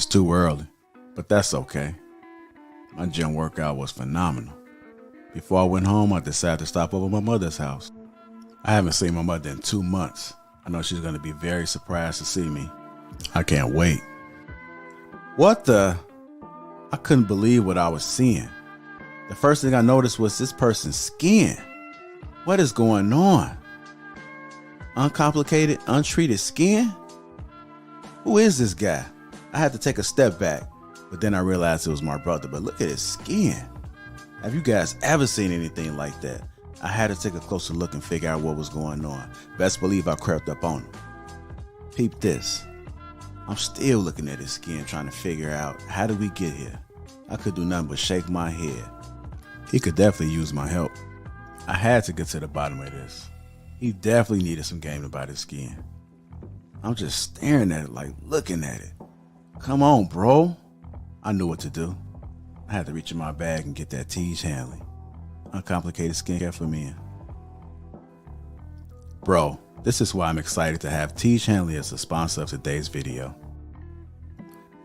It's too early, but that's okay. My gym workout was phenomenal. Before I went home, I decided to stop over at my mother's house. I haven't seen my mother in 2 months. I know she's going to be very surprised to see me. I can't wait. What the? I couldn't believe what I was seeing. The first thing I noticed was this person's skin. What is going on? Uncomplicated, untreated skin? Who is this guy? I had to take a step back, but then I realized it was my brother. But look at his skin. Have you guys ever seen anything like that? I had to take a closer look and figure out what was going on. Best believe I crept up on him. Peep this. I'm still looking at his skin, trying to figure out, how did we get here? I could do nothing but shake my head. He could definitely use my help. I had to get to the bottom of this. He definitely needed some game about his skin. I'm just staring at it, like looking at it. Come on, bro. I knew what to do. I had to reach in my bag and get that Tiege Hanley. Uncomplicated skincare for men. Bro, this is why I'm excited to have Tiege Hanley as a sponsor of today's video.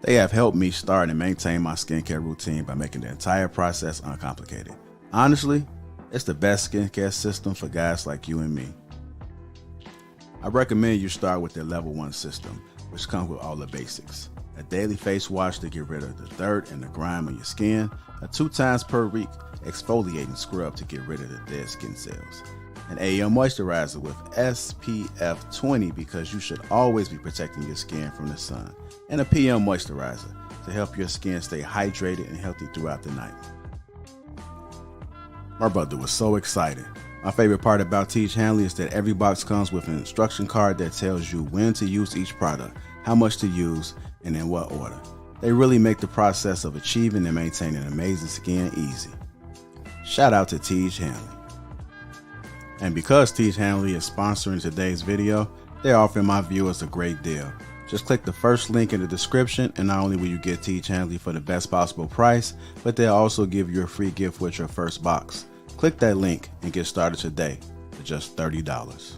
They have helped me start and maintain my skincare routine by making the entire process uncomplicated. Honestly, it's the best skincare system for guys like you and me. I recommend you start with their level 1 system, which comes with all the basics. A daily face wash to get rid of the dirt and the grime on your skin, a 2 times per week exfoliating scrub to get rid of the dead skin cells, an AM moisturizer with SPF 20 because you should always be protecting your skin from the sun, and a PM moisturizer to help your skin stay hydrated and healthy throughout the night. My brother was so excited. My favorite part about Tiege Hanley is that every box comes with an instruction card that tells you when to use each product, how much to use, and in what order. They really make the process of achieving and maintaining amazing skin easy. Shout out to Tiege Hanley. And because Tiege Hanley is sponsoring today's video, they're offering my viewers a great deal. Just click the first link in the description, and not only will you get Tiege Hanley for the best possible price, but they'll also give you a free gift with your first box. Click that link and get started today for just $30.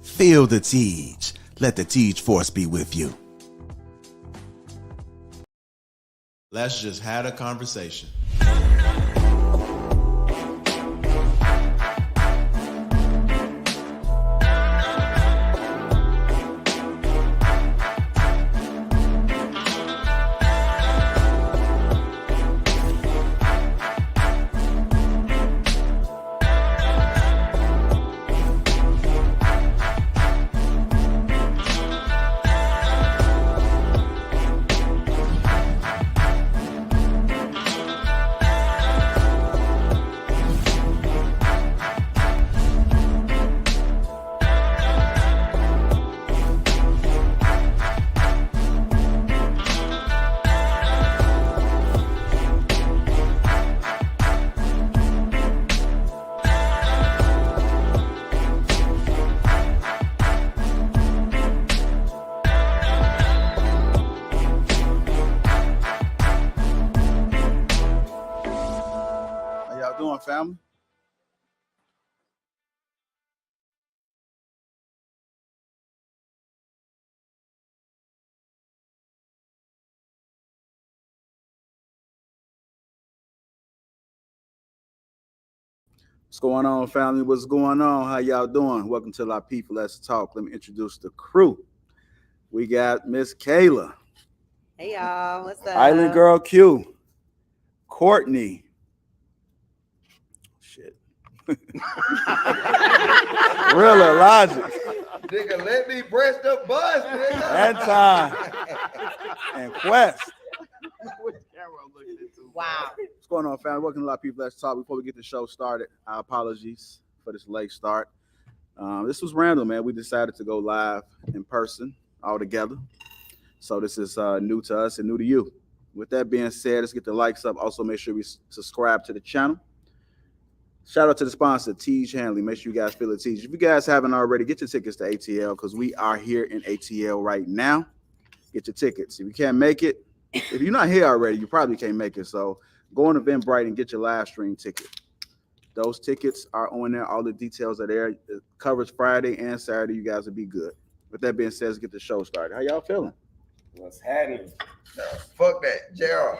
Feel the Tiege. Let the Tiege force be with you. Let's just have a conversation. Family. What's going on, family? What's going on? How y'all doing? Welcome to Lapeef Let's Talk. Let me introduce the crew. We got Miss Kayla. Hey y'all, what's up? Island Girl Q. Courtney. Shit. Real Logic. Nigga, let me press the bus, nigga. Anton. And Quest. Wow. What's going on, family? Welcome to Lapeef Let's Talk. Before we get the show started, our apologies for this late start. This was random, man. We decided to go live in person all together. So this is new to us and new to you. With that being said, let's get the likes up. Also, make sure we subscribe to the channel. Shout out to the sponsor, Tiege Hanley. Make sure you guys feel the Tiege. If you guys haven't already, get your tickets to ATL because we are here in ATL right now. Get your tickets. If you can't make it, if you're not here already, you probably can't make it. So go on Eventbrite and get your live stream ticket. Those tickets are on there. All the details are there. It covers Friday and Saturday. You guys will be good. With that being said, let's get the show started. How y'all feeling? What's happening? No, fuck that, JR.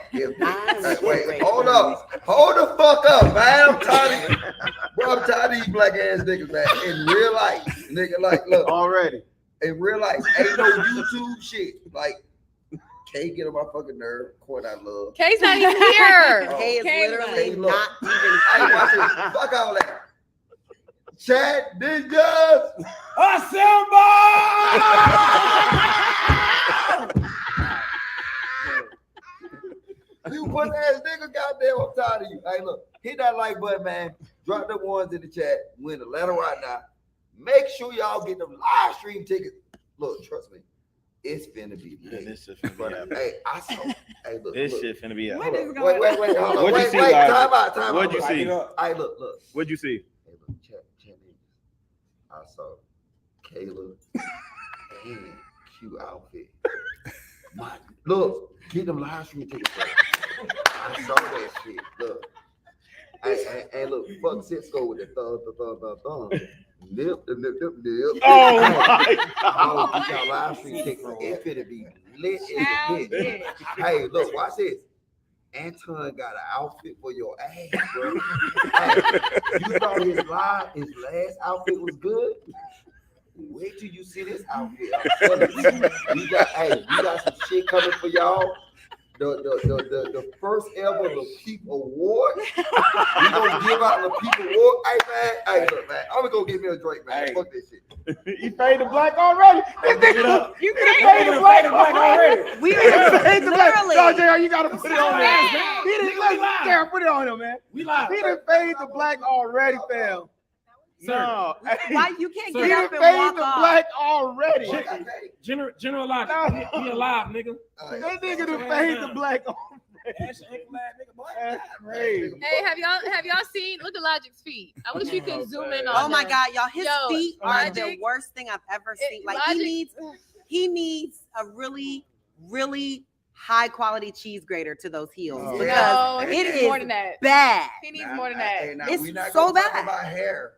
Wait, hold up. Hold the fuck up, man. I'm tired of you. Bro, I'm tired of you black ass niggas, man. In real life, nigga, like, look. Already. In real life, ain't no YouTube shit. Like, K get on my fucking nerve. Court I love. K's not even here. K is literally Hey, look. not even Hey, watch this. Fuck all that. Chat ninjas. Assemble! You put ass nigga, goddamn, I'm tired of you. Hey, look, hit that like button, man. Drop the ones in the chat. Win the letter right now. Make sure y'all get them live stream tickets. Look, trust me, it's finna be lit. This shit finna be Hey, I saw. Hey, look. This look. shit finna be out. What is Wait, hold on. What'd you Wait, see, wait, Logic? time out. What'd you see? Hey, look. What'd you see? Hey, look, chat I saw Kayla and Q outfit. Look, get them live stream tickets. Bro. I saw that shit. Look. Hey, look, fuck Cisco with the thumb. Nip. Oh my Oh, get y'all live stream tickets. It's finna be lit in the pit. Hey, look, watch this. Anton got an outfit for your ass, bro. Hey, you thought his last outfit was good? Wait till you see this outfit. You got some shit coming for y'all. The first ever Lapeef Award. We gonna give out Lapeef Award. Hey man, look man, I'm gonna go get me a drink, man. Hey. Fuck this shit. He paid the black already. You Paid can't. the black already. We Paid the black. literally. No, JR, you gotta put it on him. Yeah. He didn't let JR put it on him, man. We live. He done paid the black already, fam. No. Why you can't He get done up and paid walk the off? black already. Fuck that, hey. General Logic. No. He alive, nigga. That nigga done paid the black already. Ass ain't glad, nigga, boy. That's crazy. Hey, have y'all seen? Look at Logic's feet. I wish we could zoom in on. Oh my them. God, y'all! His Yo, feet are the Logic- worst thing I've ever seen. Like Logic- he needs a really, really high quality cheese grater to those heels Oh, because No, he it needs is more than that. bad. He needs more than that. Hey, now, It's we not so gonna talk bad. about hair.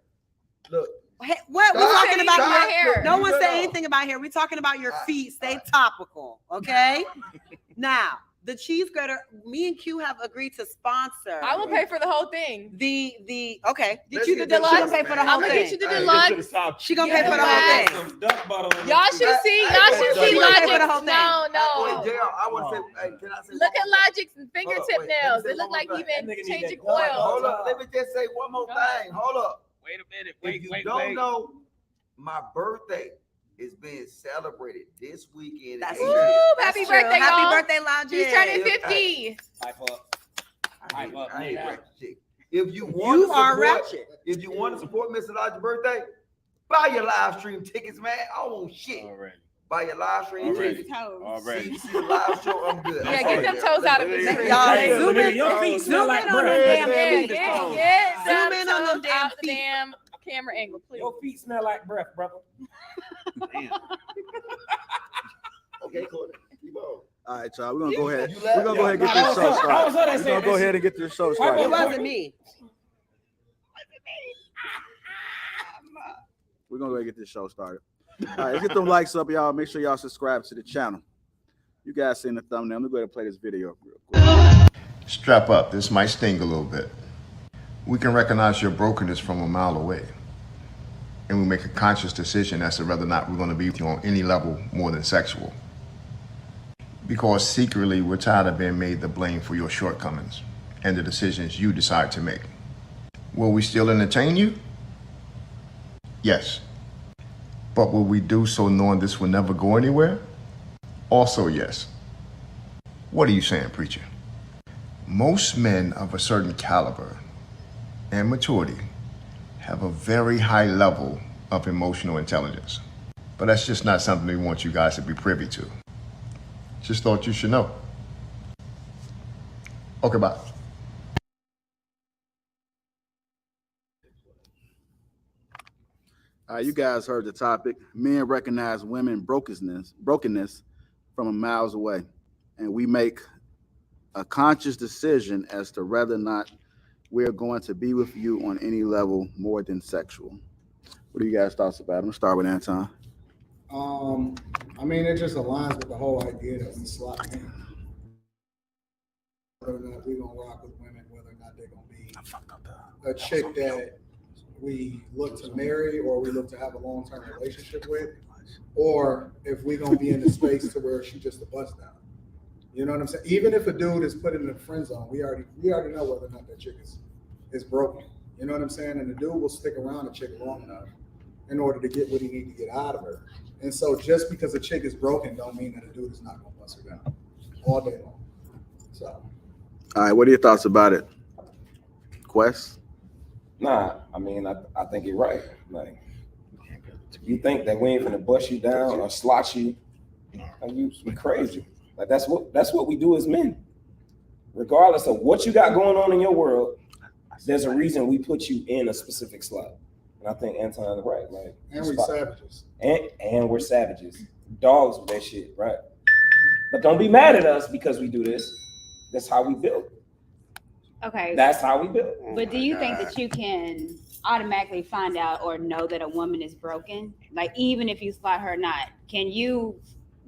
Look, Hey, what we're Stop, talking about stop, your hair. No one Leave it said alone. anything about hair. We're talking about your feet. Stay topical, okay? Now, the cheese grater. Me and Q have agreed to sponsor. I will pay for the whole thing. the okay. Let's you get the this deluxe? shit, Pay for the man. whole I'm gonna thing. get you the Hey, deluxe. She gonna Yeah, pay for the the whole deluxe. thing. Some duck butter on Y'all that should shit. see. Hey, Y'all hey, should hey, see wait, pay for the Logic's. whole thing. No, no. Wait, JR, I want to say, hey, can I say Look one at more thing? Logic's fingertip Hold up, wait, nails. let me say It look one like more he thing. been That nigga need changing that dog. oil. Hold up, let me just say one more Go ahead. thing. Hold up. Wait a minute. If you don't know, my birthday is being celebrated this weekend. That's in true. April. Happy That's true. birthday, Happy y'all. birthday, Logic. He's turning Yeah. 50. Pipe up. I ain't Yeah. ratchet shit. If you want You to are support, ratchet. if you want to support Mr. Lodge's birthday, buy your live stream tickets, man. I don't want shit. Already. Buy your live stream Already. tickets. Already. See the live show. I'm good. Yeah, I'm get sorry, them man. toes out of his Let me- tree. Y'all, Hey, zoom nigga, in. your feet smell Zoom like in on breath. them Yeah, damn feet. get Zoom them in on them toes damn out the feet. damn camera angle, please. Your feet smell like breath, brother. Okay, cool. Keep on. All right, y'all. We're gonna go ahead. You We're gonna go ahead and get this show That was started. her that We're said gonna go that ahead shit. and get this show It started. wasn't me. We're gonna go ahead and get this show started. All right, let's get them likes up, y'all. Make sure y'all subscribe to the channel. You guys seen the thumbnail. Let me go ahead and play this video up real quick. Strap up, this might sting a little bit. We can recognize your brokenness from a mile away. And we make a conscious decision as to whether or not we're going to be with you on any level more than sexual. Because secretly, we're tired of being made the blame for your shortcomings and the decisions you decide to make. Will we still entertain you? Yes. But will we do so knowing this will never go anywhere? Also yes. What are you saying, preacher? Most men of a certain caliber and maturity have a very high level of emotional intelligence. But that's just not something we want you guys to be privy to. Just thought you should know. Okay, bye. You guys heard the topic. Men recognize women brokenness from miles away, and we make a conscious decision as to whether or not we're going to be with you on any level more than sexual. What do you guys thoughts about it? I'm gonna start with Anton. I I mean, it just aligns with the whole idea that we slot in. Whether or not we gonna rock with women, whether or not they're gonna be a chick that we look to marry or we look to have a long-term relationship with, or if we gonna be in the space to where she just a bust down. You know what I'm saying? Even if a dude is put in the friend zone, we already know whether or not that chick is broken. You know what I'm saying? And the dude will stick around a chick long enough in order to get what he needs to get out of her. And so just because a chick is broken don't mean that a dude is not gonna bust her down all day long. So All right, what are your thoughts about it? Quest? Nah, I mean, I think you're right. Like, you think that we ain't gonna bust you down or slot you, you crazy. Like that's what we do as men. Regardless of what you got going on in your world, there's a reason we put you in a specific slot. And I think Anton is right. Like, and we're savages. And we're savages. Dogs with that shit, right? But don't be mad at us because we do this. That's how we build. Okay. That's how we build. But do you think that you can automatically find out or know that a woman is broken? Like, even if you slot her or not, can you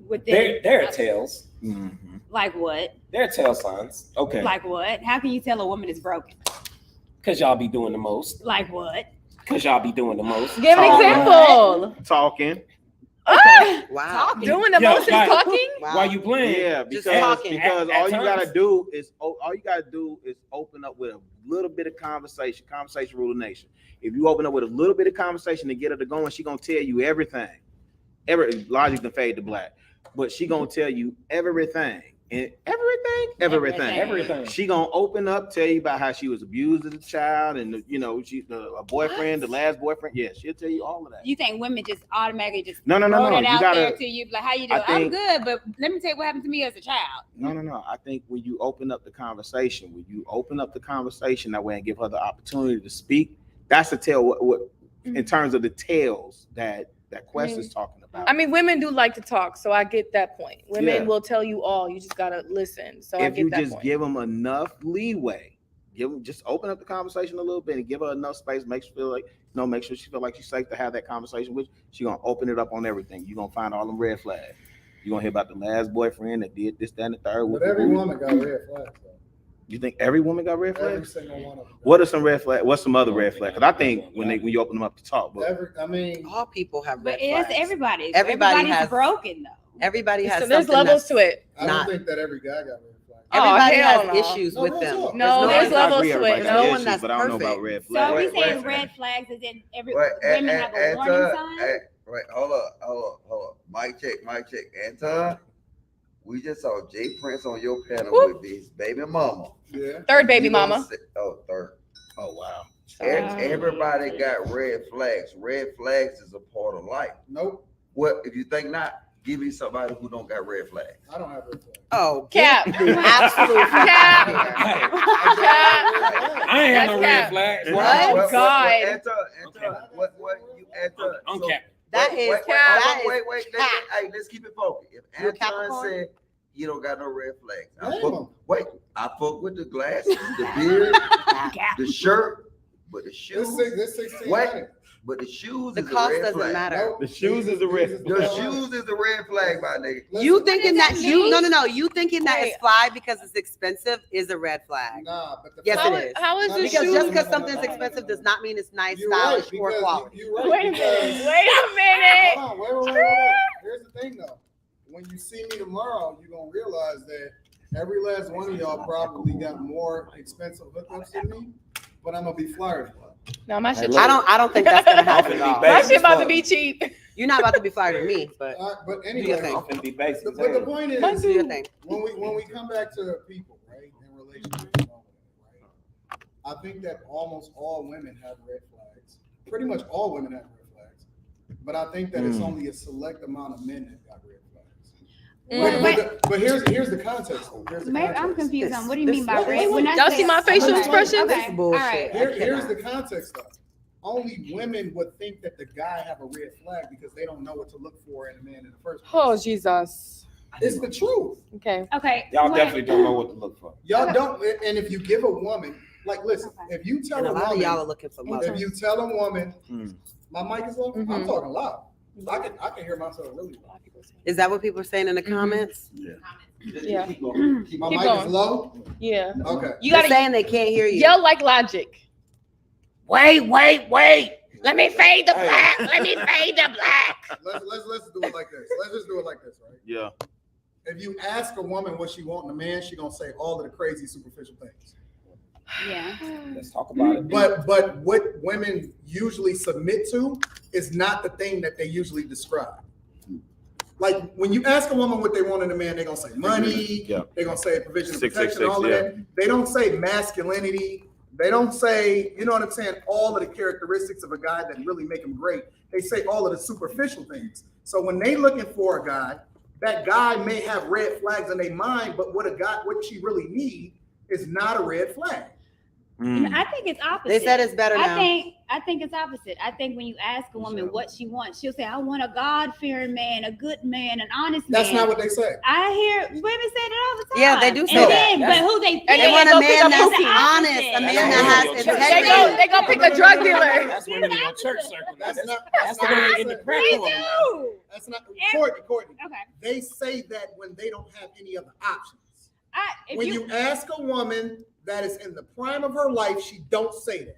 within There are tails. Mm-hmm. Like what? There are tail signs. Okay. Like what? How can you tell a woman is broken? Because y'all be doing the most. Like what? Because y'all be doing the most. Give an example. Talking. Wow. Doing the most is talking? Wow. While you playing. Yeah, Just because talking. At all you gotta times. do is open up with a little bit of conversation. Conversation rule the nation. If you open up with a little bit of conversation to get her to go, and she gonna tell you everything. Logic can fade to black, but she gonna tell you everything. And everything. She gonna open up, tell you about how she was abused as a child, and a boyfriend, the last boyfriend. Yeah, she'll tell you all of that. You think women just automatically just No. throw that You out gotta. there to you, like, how you doing? I'm good, but let me tell you what happened to me as a child. No. I think when you open up the conversation, that way and give her the opportunity to speak, that's the tell. What in terms of the tales that Quest is talking about. I mean, women do like to talk, so I get that point. Women Yeah. will tell you all. You just gotta listen. So I If get you that just point. give them enough leeway, just open up the conversation a little bit and give her enough space, make sure she feel like she's safe to have that conversation with you. She's gonna open it up on everything. You're gonna find all them red flags. You're gonna hear about the last boyfriend that did this, that, and the third. But every woman got red flags though. You think every woman got red Every flags? single one of them. What are some red flags? What's some other red flags? Because I think when you open them up to talk, but All people have red But it's flags. everybody. Everybody Everybody's has- broken though. Everybody has So there's something levels that's to it. I not- don't think that every guy got red flags. Everybody hell has no. issues No, with real them. talk. No, there's levels to it. No one issues, that's but I don't know about perfect. red So flags. are we Wait, saying wait. red flags is in every Wait, women have a warning sign? Wait, hold up. Mic check. Anton, we just saw Jay Prince on your panel Whoop. with his baby mama. Yeah. Third baby You gonna mama. say- third. Oh wow. Everybody got red flags. Red flags is a part of life. Nope. What if you think not? Give me somebody who don't got red flags. I don't have red flags. Oh, Cap. get the absolute fuck Cap. out of here. I ain't have no That's red cap. flags. What? God. Anton, what you Anton? I'm so- capping. That wait, is wait, cap. hold on, wait. cap. Let's keep it focused. If You a Anton Capricorn? said you don't got no red flags, Name 'em. I fuck with the glasses, the beard, the shirt, but the shoes. This 16. But the shoes The is cost a red doesn't flag. matter. Nope. The shoes is the red. The shoes is the red flag, my nigga. You thinking does that that you mean? no. You thinking that Wait. it's fly because it's expensive is a red flag. Nah, but the Yes, fact- it is. How is No, the Because shoe? just because something's expensive does not mean it's nice, You're stylish, right, or because quality. You're right. Wait a because- minute. Wait a minute. Hold on, wait. Here's the thing though. When you see me tomorrow, you're gonna realize that every last one of y'all probably got more expensive hookups than me, but I'm gonna be flyer. No, my shit. I don't think that's gonna happen at all. My shit about to be cheap. You're not about to be flyer than me, but But do your anyway, thing. I'm finna be basic. but the point is, Mine Do your thing. when we come back to people, right, in relationships, and all that, right, I think that almost all women have red flags. Pretty much all women have red flags, but I think that it's only a select amount of men that got red flags. But here's the context. Though. Here's the Maybe I'm context. confused on what do you mean by This- red? When I Y'all say- see my facial Okay, expression? Okay, This is bullshit. all right. Here's the context though. Only women would think that the guy have a red flag because they don't know what to look for in a man in the first place. Oh Jesus. It's the truth. Okay. Okay. Y'all when- definitely don't know what to look for. Y'all don't. And if you give a woman, like, listen, if you tell And a a lot of y'all are woman, looking for if mothers. you tell a woman, Hmm. my mic is low. Mhm. I'm talking loud. I can hear myself really. Is that what people are saying in the comments? Yeah. My Keep mic going. is low. Yeah. Okay. You They're gotta saying they can't hear you. yell like Logic. Wait. Let me fade the black. Let me fade the black. Let's do it like this. Let's just do it like this, right? Yeah. If you ask a woman what she wants in a man, she gonna say all of the crazy superficial things. Yeah. Let's talk about it. But what women usually submit to is not the thing that they usually describe. Like when you ask a woman what they want in a man, they're gonna say money, they're gonna say provision of protection, all of that. They don't say masculinity. They don't say, you know what I'm saying, all of the characteristics of a guy that really make him great. They say all of the superficial things. So when they looking for a guy, that guy may have red flags in their mind, but what she really need is not a red flag. I think it's opposite. They said it's better now. I think it's opposite. I think when you ask a woman what she wants, she'll say, I want a God-fearing man, a good man, an honest man. That's not what they say. I hear women say that all the time. Yeah, they do say and that. Then, but who they pick? They want a man that's the honest, opposite. a man that has integrity. They gonna pick a drug dealer. That's women in your church circle. That's not the women in the prayer They corner. do. That's not Courtney. Okay. They say that when they don't have any other options. If When you ask a woman that is in the prime of her life, she don't say that.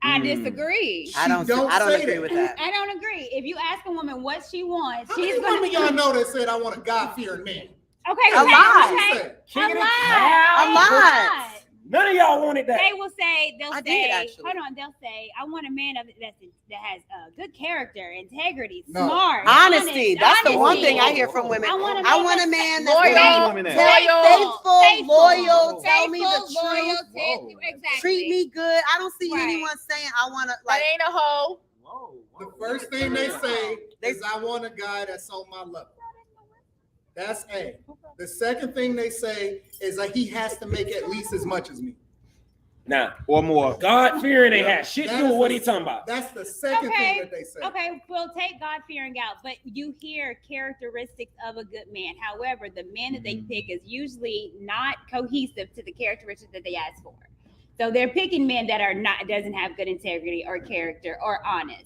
I disagree. I don't agree with that. I don't agree. If you ask a woman what she wants, How many women y'all know that said, I want a God-fearing man? Okay, A lot. okay. King of the A lot. None of y'all wanted that. They will say, they'll I say, did, actually. hold on, they'll say, I want a man that has good character, integrity, No. smart, Honesty. honest, That's the one honesty. thing I hear from women. I want a man that's Loyal, faithful, loyal, tell me the Faithful, loyal, truth, exactly. treat me good. I don't see Right. anyone saying I want to That ain't a hoe. The first thing they say is, I want a guy that's on my level. That's A. The second thing they say is that he has to make at least as much as me. Nah. Or more. God fearing they had shit to That do is with what the- he talking about. That's the second thing that they say. Okay, we'll take God-fearing out, but you hear characteristics of a good man. However, the men that they pick is usually not cohesive to the characteristics that they ask for. So they're picking men that doesn't have good integrity or character or honest.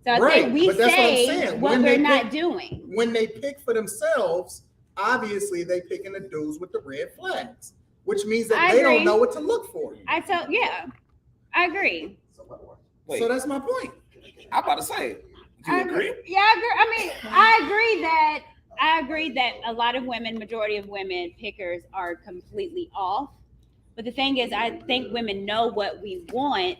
So I think we but that's what I'm say saying. what When we're they not pick- doing. When they pick for themselves, obviously they picking the dudes with the red flags, which means that I they agree. don't know what to look for. I agree. Wait, So that's my point. I'm about to say it. Do you agree? Yeah, I agree. I mean, I agree that a lot of women, majority of women pickers are completely off. But the thing is, I think women know what we want,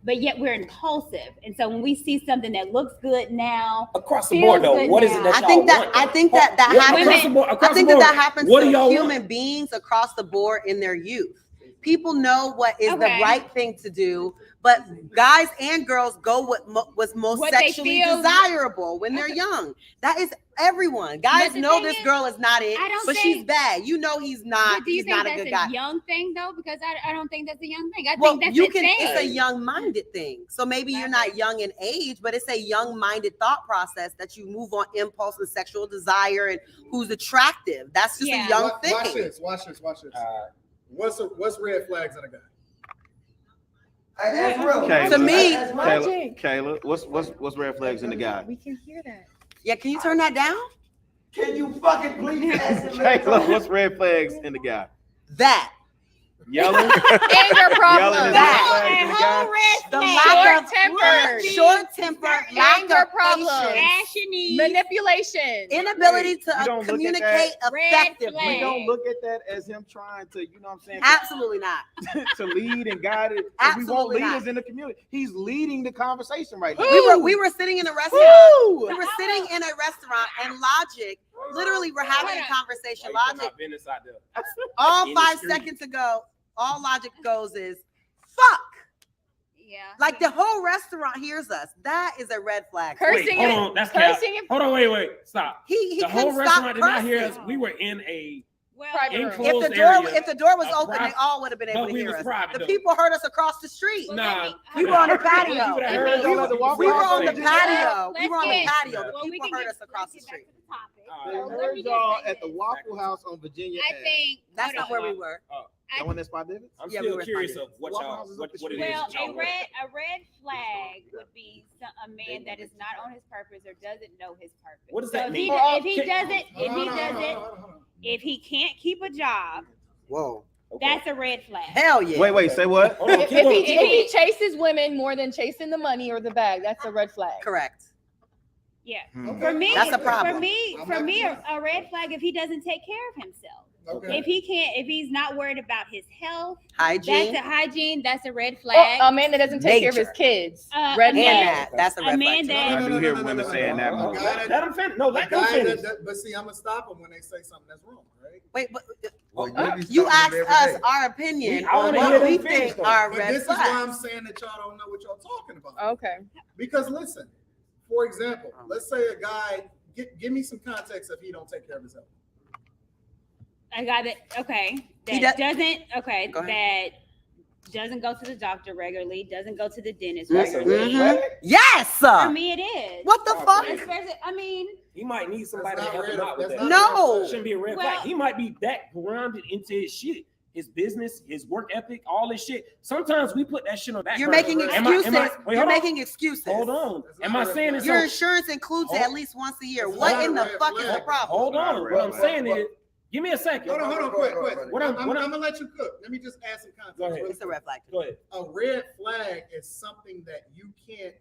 but yet we're impulsive. And so when we see something that looks good now, Across the board, though, what is it that I y'all think that want? I think that What- happens. across the board- I across think the that board, happens what do to y'all human want? beings across the board in their youth. People know what is Okay. the right thing to do, but guys and girls go with what's most What they sexually feel- desirable when they're young. That is everyone. Guys But the know thing this is, girl is not it, I don't but think- she's bad. You know he's not. but do you He's think not a that's good a guy. young thing though? Because I don't think that's a young thing. I Well, think that's you a can. thing. It's a young-minded thing. So maybe you're not young in age, but it's a young-minded thought process that you move on impulse and sexual desire and who's attractive. That's just a young thing. Watch this. What's red flags in a guy? That's real. To me, Kayla, what's red flags in the guy? We can hear that. Yeah, can you turn that down? Can you fucking please ask him? Kayla, what's red flags in the guy? That. Yelling. Anger problem. Yelling is That. red flags in the guy. The Short temper. short temper, lack Anger of problems. patience, Passionate. Manipulation. inability You don't to look at communicate Red effectively. flag. We don't look at that as him trying to, you know what I'm saying? Absolutely not. To lead and guide it. Absolutely We want not. leaders in the community. He's leading the conversation right now. We were sitting in a restaurant. Woo! We were sitting in a restaurant, and Logic, literally, we're having a conversation. Logic, business out there. all In the 5 street. seconds ago, all Logic goes is fuck. Yeah. Like the whole restaurant hears us. That is a red flag. Cursing. Wait, hold on, that's cap. cursing. and- Hold on, wait, stop. He The couldn't whole stop restaurant did not hear cursing. us. We were in a Well, Private room. enclosed If the door was area. open, they all would have been able But to we hear was us. private, The though. people heard us across the street. Nah. We were on the patio. You would've heard We y'all at the Waffle we were House on the stage. patio. We were on the Let's patio. get- The well, we people can heard get- us across the let's get back street. to the topic. All They So let heard me just y'all say at the this. Waffle House on Virginia I Ave. think That's hold not on. where we were. Y'all want that spot Davis? I'm Yeah, still we were curious finding of what y'all, what it is. Well, that y'all a red flag would be a man that is not on his purpose or doesn't know his purpose. What does So that if mean? if he can't keep a job, Whoa. that's a red flag. Hell yeah. Wait, say what? If he chases women more than chasing the money or the bag, that's a red flag. Correct. Yeah. Okay. For me, That's a problem. For me, a red flag if he doesn't take care of himself. Okay. If he's not worried about his health, Hygiene. that's a red flag. A man that doesn't take care of his kids, red flag. That's a red man flag. I do hear women saying that more. Let them finish. No, let them finish. But see, I'm gonna stop them when they say something that's wrong, right? Wait, but Well, you asked us our opinion I on wanna hear what them we finish, think though. are But red this is why I'm flags. saying that y'all don't know what y'all talking about. Okay. Because listen, for example, let's say a guy, give me some context if he don't take care of his health. I got it. Okay. He That does- doesn't. Okay. Go That doesn't go to the doctor regularly. Doesn't go to the dentist That's a regularly. red flag. Yes. For me, it is. What the fuck? Especially, I mean, He might need somebody to That's help not him red- out with that's that. not No. Shouldn't be a red Well- flag. He might be that grounded into his shit, his business, his work ethic, all this shit. Sometimes we put that shit on back You're burner. making Am I- excuses. wait, You're hold on. making excuses. Hold on. That's Am not I a red saying flag. this? Your on- insurance includes it Hold- at least once a year. That's What not in a the red fuck is the flag. problem? Hold on. What I'm saying is, give me a second. Hold on, quick. What I'm- I'm gonna let you cook. Let me just add some context. Go ahead. really It's a quick. red flag. Go ahead. A red flag is something that you can't,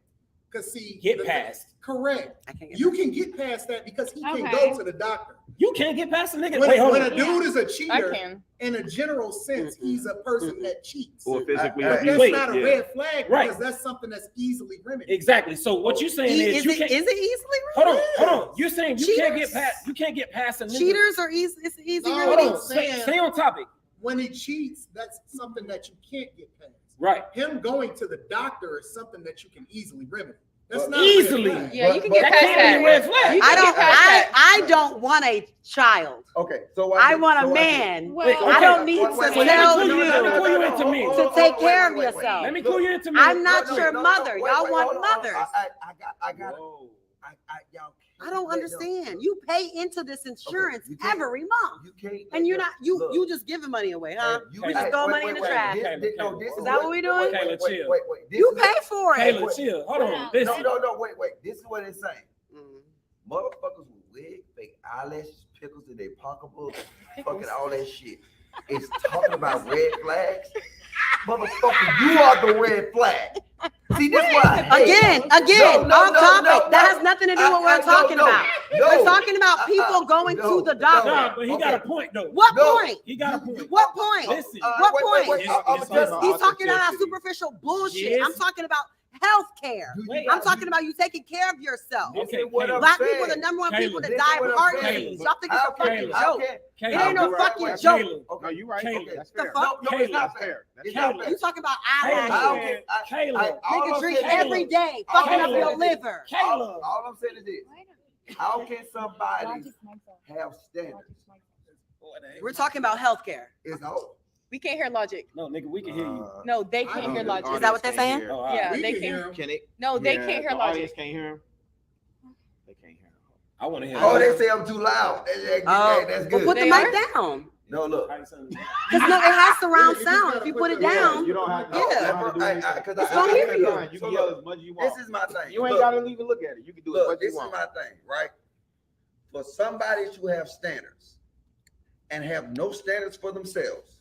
cause see, Get past. Correct. I can't get You can get past that because he can Okay. go to the doctor. You can't get past a nigga. When, Wait, hold when on. a dude is a I cheater, can. in a general sense, he's a person that cheats. Or physically But abused. that's not a Yeah. red flag Right. because that's something that's easily remedied. Exactly. So what you're saying is you Is can't. it easily Hold remedied? on, hold on. You're saying you can't Cheaters? get past. You can't get past a nigga. Cheaters are easy. It's easy No, Hold remedied. on. Stay on topic. When he cheats, that's something that you can't get past. Right. Him going to the doctor is something that you can easily remedy. That's But- not Easily. A red flag. Yeah, you can get That past can't be a that. red flag. You can get past that. I don't want a child. Okay, so watch I this. want So a watch this. man. Well, Wait, I okay. don't need Wait, to wait, So tell let me you clue you into me. to take care of yourself. Let me clue you into me. I'm not your mother. Y'all wait, want hold on. mothers. I got y'all. I don't understand. You pay into this insurance you can't- every month, You can't. and you're not Look. you just giving money away, huh? You We just throw money in the trash. Is that what we doing? Kayla, chill. Wait. This You is pay for it. Kayla, chill. Hold on. Listen. No, wait. This is what it's saying. Mm. Motherfuckers with wig, fake eyelashes, pickles in their pocketbook, fucking all that shit. It's talking about red flags. Motherfucker, you are the red flag. See, this why. Again, on topic. That has nothing to do with what we're talking about. We're talking about people going to the doctor. Nah, but he got a point though. What point? He got a point. What point? Listen. What point? It's He's talking about superficial bullshit. Yes. I'm talking about health care. Wait, I'm talking about you taking care of yourself. Okay, Black people are the number one people that die of heart disease. Y'all think it's a fucking joke. It ain't no fucking joke. No, you right. Okay, that's The fair. fuck? No, it's not fair. It's not fair. You talking about Kayla. eyelashes. Kayla. Nigga drink Kayla. every day, fucking up Kayla. your liver. Kayla. All I'm saying is this. How can somebody have standards? We're talking about health care. It's all. We can't hear logic. No, nigga, we can hear you. No, they I can't don't hear know. logic. Is that what they're saying? Oh, all right. Yeah, We they can hear can't. him. Can it? No, they Yeah, can't hear the audience logic. can't hear him. They can't hear him. I want to hear. Oh, they say I'm too loud. That's Well, good. put the They mic are? down. No, look. Because no, it has surround Yeah, you just sound. gotta If you put put it the- down, You don't have to. Yeah. You don't have to do anything. It's gonna hear you. You can yell as much as you want. This is my thing. You ain't Look, gotta even look at it. You can do as Look, much as this you is want. my thing, right? For somebody to have standards and have no standards for themselves,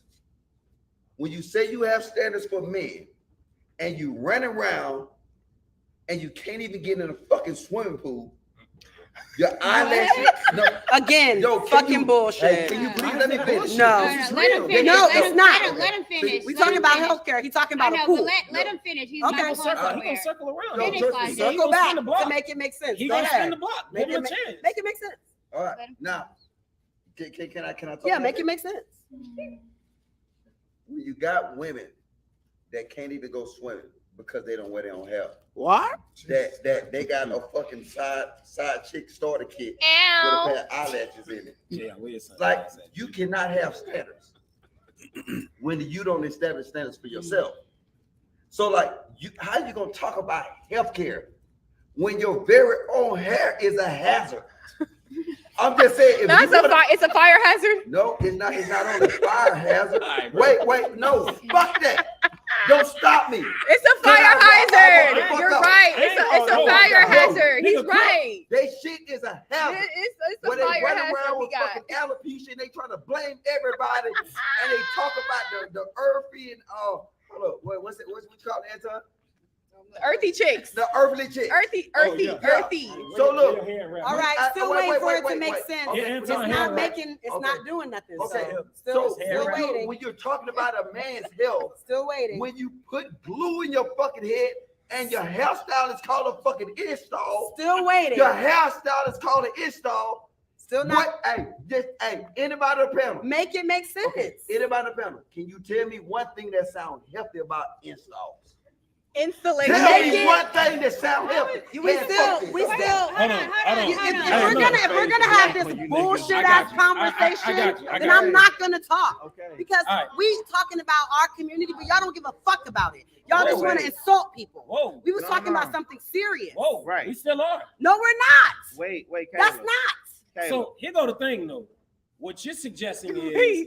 when you say you have standards for men and you run around and you can't even get in a fucking swimming pool, your eyelashes. No, again, yo, can fucking you- bullshit. Hey, can you please let me finish? No. Let him finish. No, Let it's him- not. Let him finish. We Let talking him about finish. healthcare. He's talking I about a know, pool. but let him finish. He's Okay. not He going gonna circle. He somewhere. gonna circle around. No, Finish, just- like, He Circle gonna back spin the block. to make it make sense. He Go gonna spin ahead. the block. Make Give him a it chance. make it make sense. All right, now, can I talk? Yeah, about make this? it make sense. When you got women that can't even go swimming because they don't wear their own hair. What? That they got a fucking side chick starter kit Ow. with a pair of eyelashes in it. Yeah, wait a Like you cannot have standards when you don't establish standards for yourself. So like how you gonna talk about healthcare when your very own hair is a hazard? I'm just saying. It's a fire hazard. No, it's not. It's not only fire hazard. Wait, no, fuck that. Don't stop me. It's a fire hazard. You're right. It's a fire hazard. He's right. They shit is a hazard. It's a fire hazard. With fucking alopecia, and they trying to blame everybody, and they talk about the earthy and hold up, what's we call it, Anton? The earthy chicks. The earthly chicks. Earthy. So look. All right, still waiting for it to make sense. It's not doing nothing. Okay. Still So waiting. when you're talking about a man's health, still waiting. When you put glue in your fucking head and your hairstyle is called a fucking install. Still waiting. Your hairstyle is called an install. Still not. Anybody on the panel? Make it make sense. Okay, anybody on the panel? Can you tell me one thing that sounds healthy about installs? Installation. Tell me one thing that sounds healthy. We still. If we're gonna have this bullshit ass conversation, then I'm not gonna talk. Because we talking about our community, but y'all don't give a fuck about it. Y'all just want to insult people. We was talking about something serious. Right. We still are. No, we're not. Wait, that's not. So here go the thing though. What you're suggesting is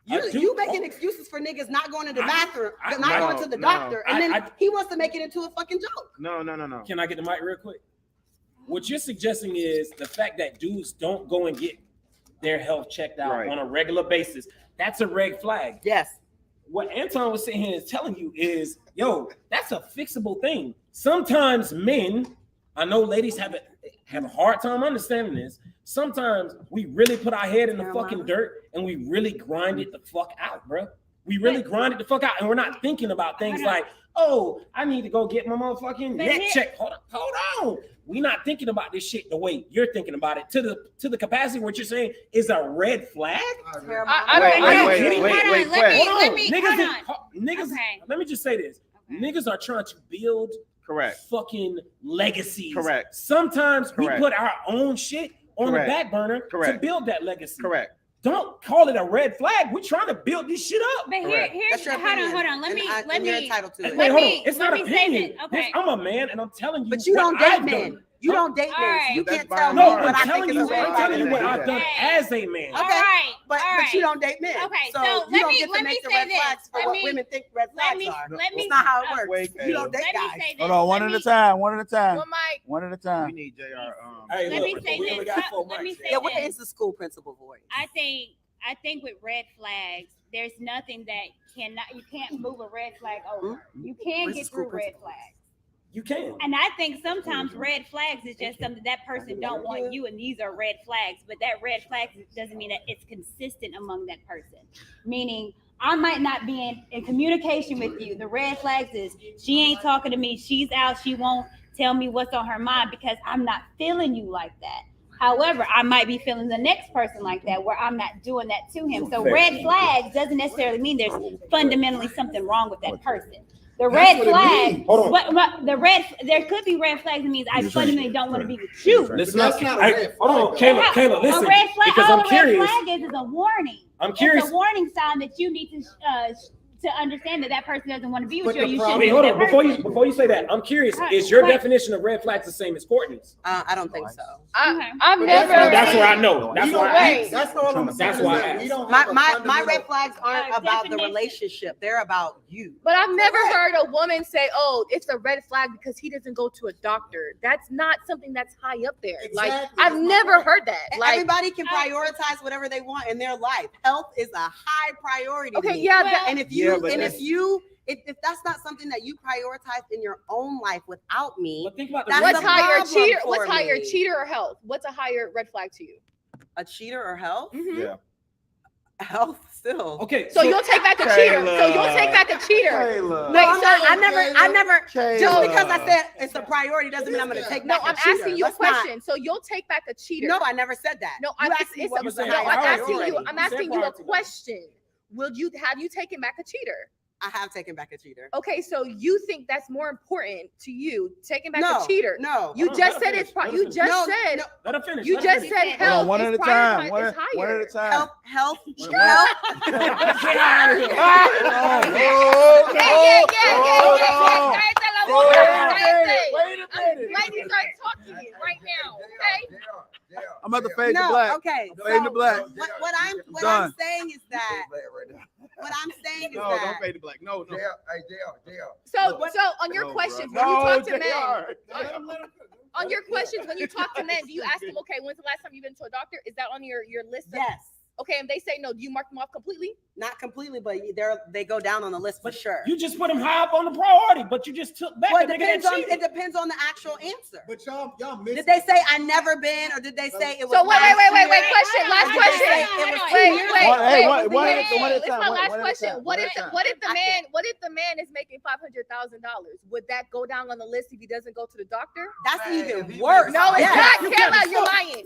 you making excuses for niggas not going to the bathroom, not going to the doctor, and then he wants to make it into a fucking joke. No. Can I get the mic real quick? What you're suggesting is the fact that dudes don't go and get their health checked out on a regular basis. That's a red flag. Yes. What Anton was sitting here is telling you is, that's a fixable thing. Sometimes men, I know ladies have a hard time understanding this. Sometimes we really put our head in the fucking dirt and we really grind it the fuck out, bro. We really grind it the fuck out, and we're not thinking about things like, I need to go get my motherfucking neck checked. Hold on. We're not thinking about this shit the way you're thinking about it. To the capacity what you're saying is a red flag. Niggas. Let me just say this. Niggas are trying to build fucking legacies. Correct. Sometimes we put our own shit on the back burner to build that legacy. Correct. Don't call it a red flag. We're trying to build this shit up. But here's hold on. Let me. You're entitled to it. Wait, hold on. It's not an opinion. Okay. I'm a man, and I'm telling you. But you don't date men. You don't date men. You can't tell me what I think is a red flag. I'm telling you what I've done as a man. Okay. But you don't date men. Okay. So you don't get to make the red flags for what women think red flags are. That's not how it works. You don't date guys. Hold on, one at a time. One One at a time. We need JR. Let me say this. Yeah, what is the school principal voice? I think with red flags, there's nothing that you can't move a red flag over. You can get through red flags. You can. And I think sometimes red flags is just something that person don't want you, and these are red flags. But that red flag doesn't mean that it's consistent among that person. Meaning, I might not be in communication with you. The red flags is she ain't talking to me. She's out. She won't tell me what's on her mind because I'm not feeling you like that. However, I might be feeling the next person like that where I'm not doing that to him. So red flags doesn't necessarily mean there's fundamentally something wrong with that person. The red flag, there could be red flags that means I fundamentally don't want to be with you. Listen, hold on, Kayla, listen. A red flag, because I'm curious. Red flag is a warning. I'm curious. It's a warning sign that you need to understand that person doesn't want to be with you. You shouldn't. Wait, hold on. Before you say that, I'm curious. Is your definition of red flags the same as Courtney's? I don't think so. I've never. That's where I know. That's why. That's why. My red flags aren't about the relationship. They're about you. But I've never heard a woman say, "Oh, it's a red flag because he doesn't go to a doctor." That's not something that's high up there. Exactly. Like I've never heard that. Like everybody can prioritize whatever they want in their life. Health is a high priority. Okay, yeah, and if that's not something that you prioritize in your own life without me, think about what's higher, cheater? What's higher, cheater or health? What's a higher red flag to you? A cheater or health? Mm-hmm. Yeah. Health still. Okay. So you'll take back a cheater. So you'll take back a cheater. No, I never. Just because I said it's a priority doesn't mean I'm going to take back a cheater. I'm asking you a question. So you'll take back a cheater. No, I never said that. No, I'm asking you a question. Have you taken back a cheater? I have taken back a cheater. Okay, so you think that's more important to you, taking back a cheater? No. You just said it's. You just said. Let her finish. You just said health. One at a time. One at a time. Health. Yeah. Ladies are talking right now. Okay. I'm about to fade no, to black. Okay. Fade to black. What I'm Done. saying is that what I'm saying is No, that don't fade to black. No. JR. So on your No, questions, bro. when you No, talk to men, JR. on your questions, when you talk to men, do you ask them, okay, when's the last time you've been to a doctor? Is that on your list? Yes. Okay, and they say no, do you mark them off completely? Not completely, but they go down on the list for sure. You just put them high up on the priority, but you just took back Well, the nigga that cheated. it depends on the actual answer. But y'all missed. Did they say I never been, or did they say it was? So wait. Question. Last Or did they question. say it was 2 Wait. years? It's my last question. What if the man is making $500,000? Would that go down on the list if he doesn't go to the doctor? That's even worse. No, it's not. Kayla, you're lying.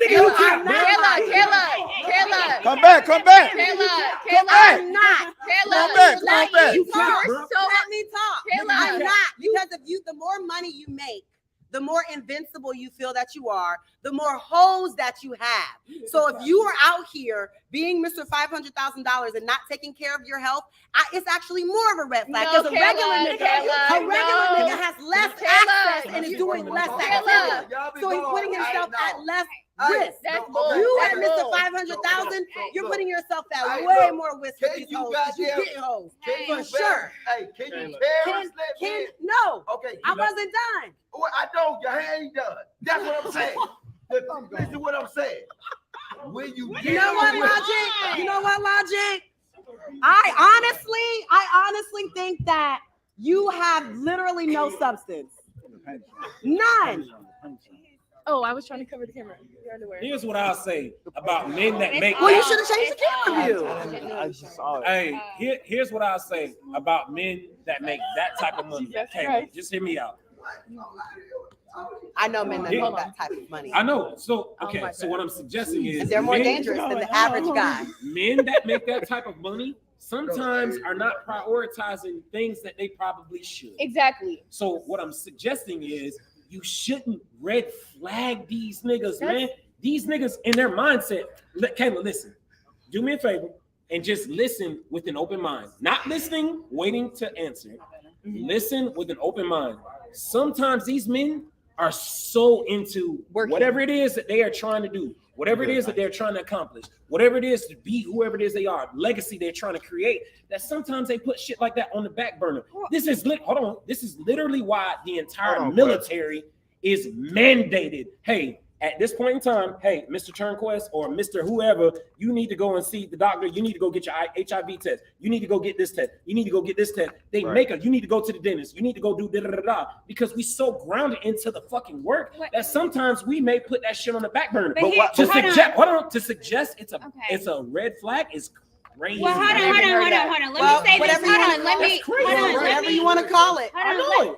Kayla. Come back. I'm not. Let me You talk. first. So let me talk. Kayla. I'm not, because the more money you make, the more invincible you feel that you are, the more hoes that you have. So if you are out here being Mr. $500,000 and not taking care of your health, it's actually more of a red flag. Because a regular nigga has less access and is doing less activity. So he's putting himself at less risk. You at Mr. 500,000, you're putting yourself at way more risk with these hoes. You getting hoes for sure. Hey, can you No. Okay. I wasn't done. Well, I know your hand ain't done. That's what I'm saying. Listen to what I'm saying. When you know what, Logic? I honestly think that you have literally no substance. None. Oh, I was trying to cover the camera. Your underwear. Here's what I'll say about men that make. Well, you should have changed the camera view. I just saw it. Hey, here's what I'll say about men that make that type of money. Okay, just hear me out. I know men that make that type of money. I know. So okay, so what I'm suggesting is and they're more dangerous than the average guy. Men that make that type of money sometimes are not prioritizing things that they probably should. Exactly. So what I'm suggesting is you shouldn't red flag these niggas, man. These niggas in their mindset. Kayla, listen. Do me a favor and just listen with an open mind. Not listening, waiting to answer. Listen with an open mind. Sometimes these men are so into whatever it is that they are trying to do, whatever it is that they're trying to accomplish, whatever it is to be whoever it is they are, legacy they're trying to create, that sometimes they put shit like that on the back burner. This is This is literally why the entire military is mandated. Hey, at this point in time, hey, Mr. Turnquest or Mr. whoever, you need to go and see the doctor. You need to go get your HIV test. You need to go get this test. You need to go get this test. They make you need to go to the dentist. You need to go do da-da-da-da. Because we so grounded into the fucking work that sometimes we may put that shit on the back burner. To suggest it's a red flag is crazy. Well, hold on. Let me say this. Whatever you want to call it.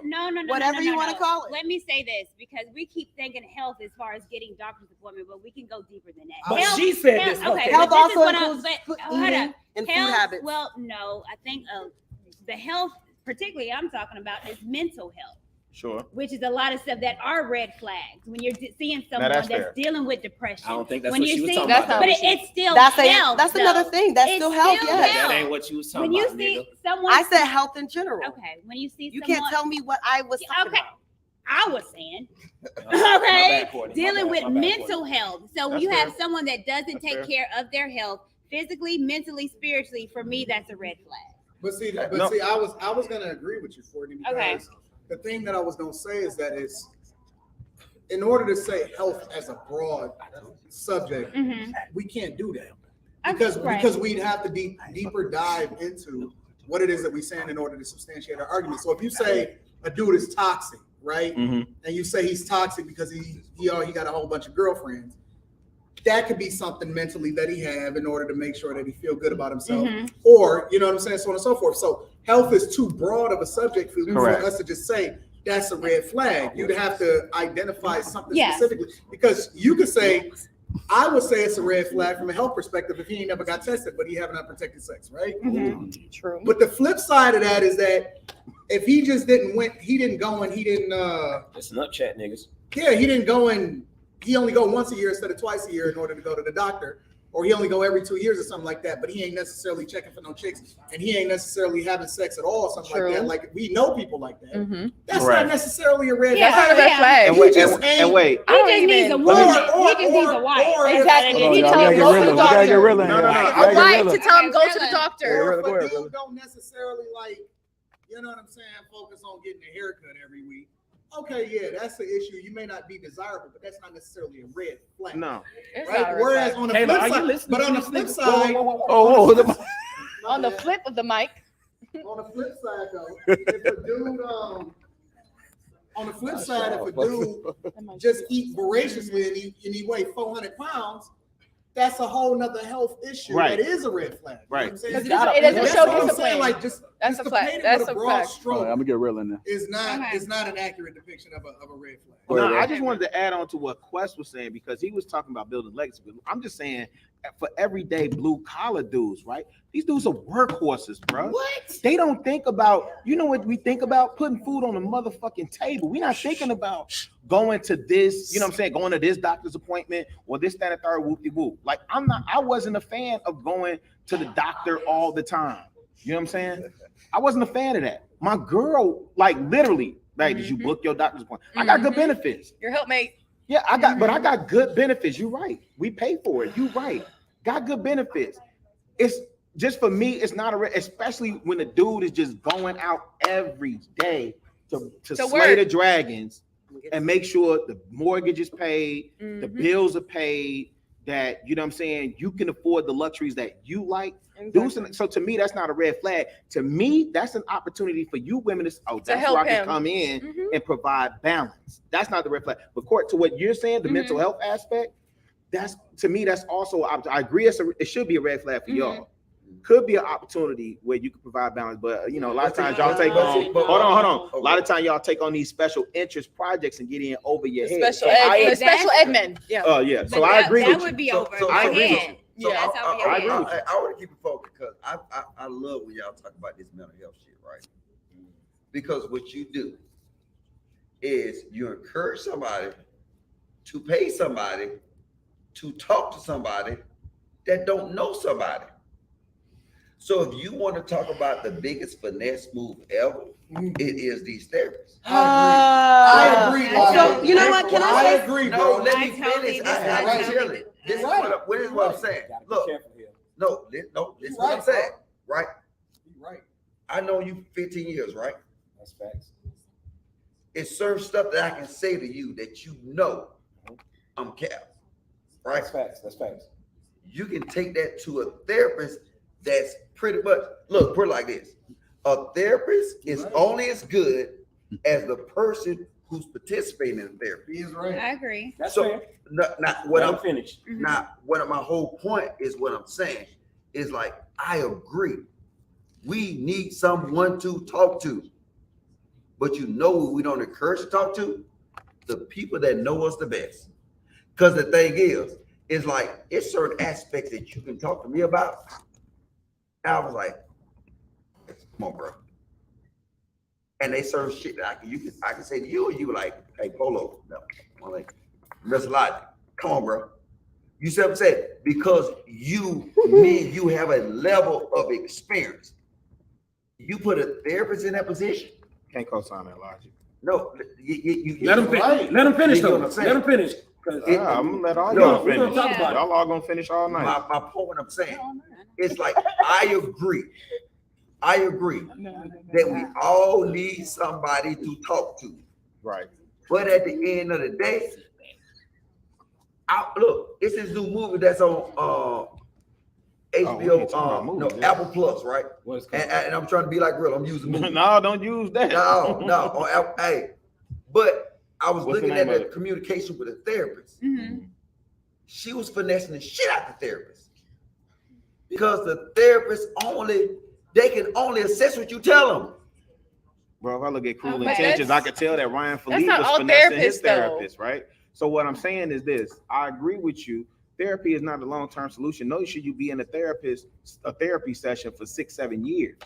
No. Whatever you want to call it. Let me say this, because we keep thinking health as far as getting doctor's appointment, but we can go deeper than that. But she said this. Okay, health also includes eating and food habits. Well, no, I think the health, particularly I'm talking about, is mental health. Sure. Which is a lot of stuff that are red flags when you're seeing someone that's dealing with depression. I don't think that's when what she was talking about. But it's still health. That's another thing. That's still health. That ain't what you was talking about. When you see someone, I said health in general. Okay. When you see, you can't tell me what I was talking about. I was saying, okay, dealing with mental health. So when you have someone that doesn't take care of their health physically, mentally, spiritually, for me, that's a red flag. But see, I was gonna agree with you, Courtney, because the thing that I was gonna say is that it's, in order to say health as a broad subject, we can't do that because we'd have to deeper dive into what it is that we're saying in order to substantiate our argument. So if you say a dude is toxic, right, and you say he's toxic because he got a whole bunch of girlfriends, that could be something mentally that he have in order to make sure that he feel good about himself, or you know what I'm saying, so on and so forth. So health is too broad of a subject for us to just say that's a red flag. You'd have to identify something specifically, because you could say, I would say it's a red flag from a health perspective if he ain't never got tested, but he having unprotected sex, right? True. But the flip side of that is that if he just didn't go and he didn't it's nut chat niggas. Yeah, he didn't go and he only go once a year instead of twice a year in order to go to the doctor. or he only go every 2 years or something like that, but he ain't necessarily checking for no chicks, and he ain't necessarily having sex at all, or something like that. Like we know people like that. Mm-hmm. That's not necessarily a red That's flag. not a red flag. And wait, and wait. He just needs a woman. He just needs a wife. Exactly. Hold on, He y'all, told we him gotta go to the get doctor. real in here. A wife to tell him go to the doctor. Or if a dude don't necessarily like, you know what I'm saying, focus on getting a haircut every week. Okay, yeah, that's the issue. You may not be desirable, but that's not necessarily a red flag. No. Right? Whereas on the flip side, but on the flip side, on the flip of the mic. On the flip side, though, if a dude, on the flip side, if a dude just eat voraciously and he weigh 400 pounds, that's a whole nother health issue. Right. That is a red flag. Right. You know It doesn't show discipline. like just That's a to flag. paint it That's with a broad flag. stroke I'm gonna get real in there. is not an accurate depiction of a red flag. No, I just wanted to add on to what Quest was saying because he was talking about building legacy. I'm just saying for everyday blue collar dudes, right? These dudes are workhorses, bro. What? They don't think about, you know what we think about? Putting food on the motherfucking table. We're not thinking about going to this, you know what I'm saying, going to this doctor's appointment or this, that, and third, whoop-de-whoop. Like I wasn't a fan of going to the doctor all the time. You know what I'm saying? I wasn't a fan of that. My girl, like literally, like, did you book your doctor's appointment? I got good benefits. Your helpmate. Yeah, but I got good benefits. You're right. We pay for it. You're right. Got good benefits. It's just for me, it's not especially when the dude is just going out every day to slay the dragons and make sure the mortgage is paid, the bills are paid, that, you know what I'm saying, you can afford the luxuries that you like. Exactly. So to me, that's not a red flag. To me, that's an opportunity for you women that's where I can come in and provide balance. That's not the red flag. But Court, to what you're saying, the mental health aspect, that's, to me, that's also, I agree, it should be a red flag for y'all. Could be an opportunity where you can provide balance, but you know, a lot of times y'all take on, hold on. A lot of times y'all take on these special interest projects and get in over your head. Special ed men. Yeah. Oh yeah. So I agree with you. That would be over. I agree with you. Yeah, I want to keep it focused because I love when y'all talk about this mental health shit, right? Because what you do is you encourage somebody to pay somebody to talk to somebody that don't know somebody. So if you want to talk about the biggest finesse move ever, it is these therapists. I agree. So you know what? Can I say? agree, No, bro. let me finish. I'm chilling. This is what I'm saying. Look, listen what I'm saying. Right? Right. I know you 15 years, right? That's facts. It's certain stuff that I can say to you that you know I'm capped. Right? That's facts. That's facts. You can take that to a therapist that's pretty much, look, put it like this. A therapist is only as good as the person who's participating in therapy. He is right. I agree. That's So, fair. not what I'm finished. Now, what my whole point is, what I'm saying is like, I agree. We need someone to talk to. But you know who we don't encourage to talk to? The people that know us the best. Because the thing is like, it's certain aspects that you can talk to me about. I was like, come on, bro. And they serve shit that I can say to you, and you were like, hey, Polo, no. I'm like, Mr. Logic, come on, bro. You see what I'm saying? Because you have a level of experience. You put a therapist in that position. Can't co-sign that logic. No, Let him finish. Let him finish though. Let him finish. I'm gonna let all y'all finish. Yeah. Y'all all gonna finish all night. My point I'm saying, it's like, I agree that we all need somebody to talk to. Right. But at the end of the day, look, it's this new movie that's on HBO, Apple Plus, right? And I'm trying to be like real. I'm using movies. No, don't use that. No, on Apple. Hey, but I was What's the looking at name the of it? communication with a therapist. She was finessing the shit out the therapist because the therapist they can only assess what you tell them. Bro, if I look at Cruel But Intentions, I that's- could tell that Ryan that's Philippe not was all finessing his therapists, though. therapist, right? So what I'm saying is this: I agree with you. Therapy is not a long-term solution. No, should you be in a therapy session for 6-7 years,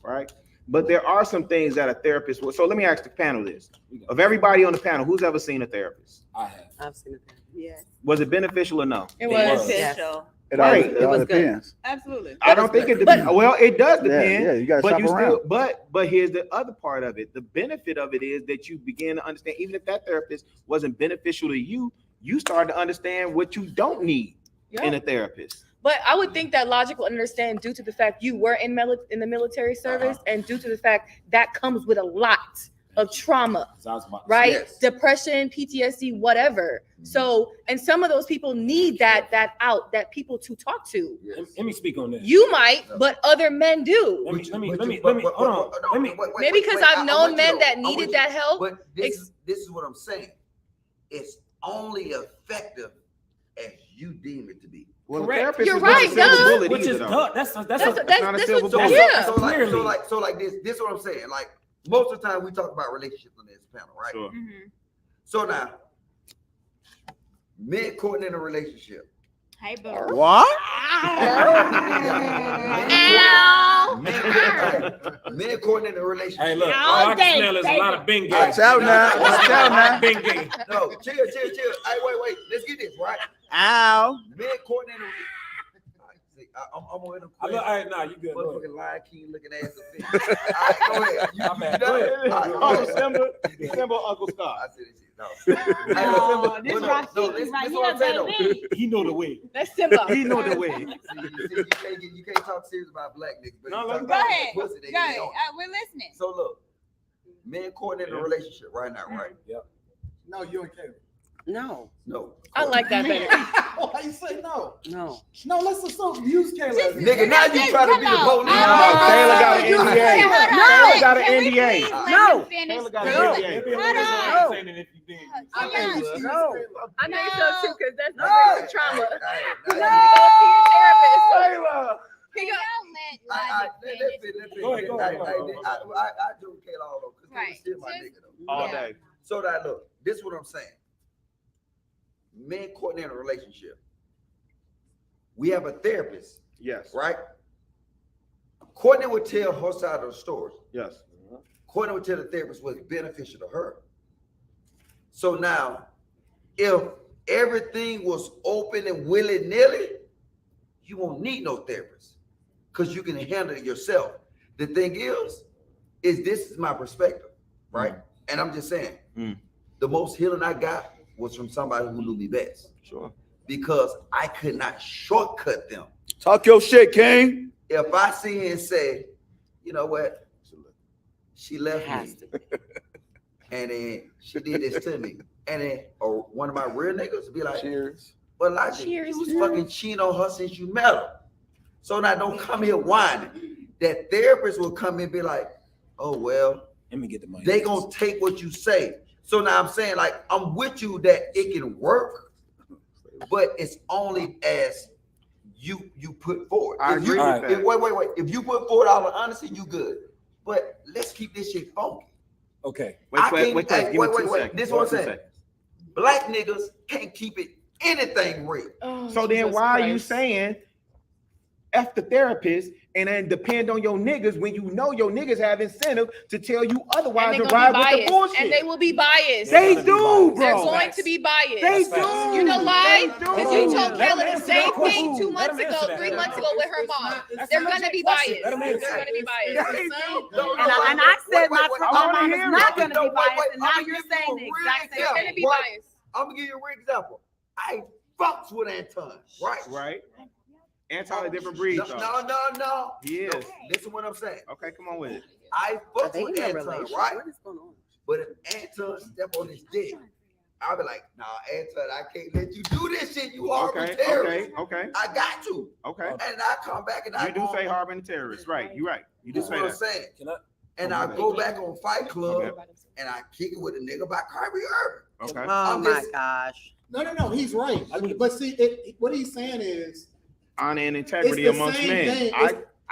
right? But there are some things that a therapist will. So let me ask the panel this: of everybody on the panel, who's ever seen a therapist? I have. I've seen it. Yeah. Was it beneficial or no? It was. Beneficial. It all was depends. good. Absolutely. I don't think it depends. Well, it does depend. Yeah, you gotta but shop you around. still, but here's the other part of it. The benefit of it is that you begin to understand, even if that therapist wasn't beneficial to you, you start to understand what you don't need in a therapist. But I would think that logic will understand due to the fact you were in the military service, and due to the fact that comes with a lot of trauma, right? Yes. Depression, PTSD, whatever. So, and some of those people need that people to talk to. Let me speak on this. You might, but other men do. Let me hold on. Maybe because I've known men that needed that help. But this is what I'm saying. It's only effective as you deem it to be. Well, correct. You're right, Doug. Which is Doug. That's not a this silver was- bullet. yeah. So like this is what I'm saying. Like most of the time we talk about relationships on this panel, right? Sure. So now, men courting in a relationship. Hey, boo. What? Men courting in a relationship. Hey, look, all I can smell is a lot of Bengay. Watch out now. Watch out now. Bengay. No, chill. Hey, wait. Let's get this right. Ow. Men courting in a I'm gonna hit him quick. All right, nah, you good. Go Motherfucking Lion King looking ass of fish. All right, go ahead. December, Uncle Scott. I said this shit. This right what I'm saying, though. baby. He know the way. That's Simba. He know the way. You can't talk serious about black niggas. But No, you let's talk Go about ahead. pussy, they Go ahead. don't. We're listening. So look, men courting in a relationship right now, right? Yep. No, you ain't Caleb. No. I like that better. Why you say no? No. No, let's assume use Caleb. Nigga, now you try to be the police. Taylor got an NDA. Taylor got an NDA. No. Taylor got an NDA. No. I think so too, because that's No. the trauma. No. You go see your therapist. Taylor. He go, Go ahead. I do Kayla all over because he's still my nigga though. All day. So that look, this is what I'm saying. Men courting in a relationship. We have a therapist, Yes. right? Courtney would tell her side of the story. Yes. Courtney would tell the therapist what's beneficial to her. So now, if everything was open and willy-nilly, you won't need no therapist because you can handle it yourself. The thing is this is my perspective, right? And I'm just saying, the most healing I got was from somebody who knew me best. Sure. Because I could not shortcut them. Talk your shit, King. If I see her and say, you know what, she left me, and then she did this to me, and then or one of my real niggas be like, cheers. Well, Logic, you was fucking cheating on her since you met her. So now don't come here whining. That therapist will come in and be like, oh well, let me get the money. They gonna take what you say. So now I'm saying, like, I'm with you that it can work, but it's only as you put forward. I agree with that. Wait. If you put forward all the honesty, you good. But let's keep this shit funky. Okay. Wait. This is what I'm saying. Black niggas can't keep it anything real. So then why are you saying F the therapist and then depend on your niggas when you know your niggas have incentive to tell you otherwise to ride with the bullshit? And they will be biased. They do, bro. They're going to be biased. They do. You know why? Because you told Let Kayla them the same answer thing that. 2 months ago, 3 months ago with her mom. They're going to be biased. They're going to be biased. And I said my mom is not going to be biased, and now you're saying the exact same. They're going to be biased. I'm going to give you a real example. I fucks with Anton, right? Right. Anton a different breed, though. No. He is. Listen what I'm saying. Okay, come on with it. I fucks with in a Anton, relationship. right? What is going on? But if Anton step on his dick, I'll be like, nah, Anton, I can't let you do this shit. You harboring terrorists. Okay. I got to. Okay. And I come back and You do say harboring terrorists, right? You're right. You do That's say what I'm that. saying. Can I go back on Fight Club Okay. and I kick it with a nigga by Kyrie Irving. Okay. Oh my gosh. No. He's right. But see, what he's saying is Honor and integrity amongst men. Thing.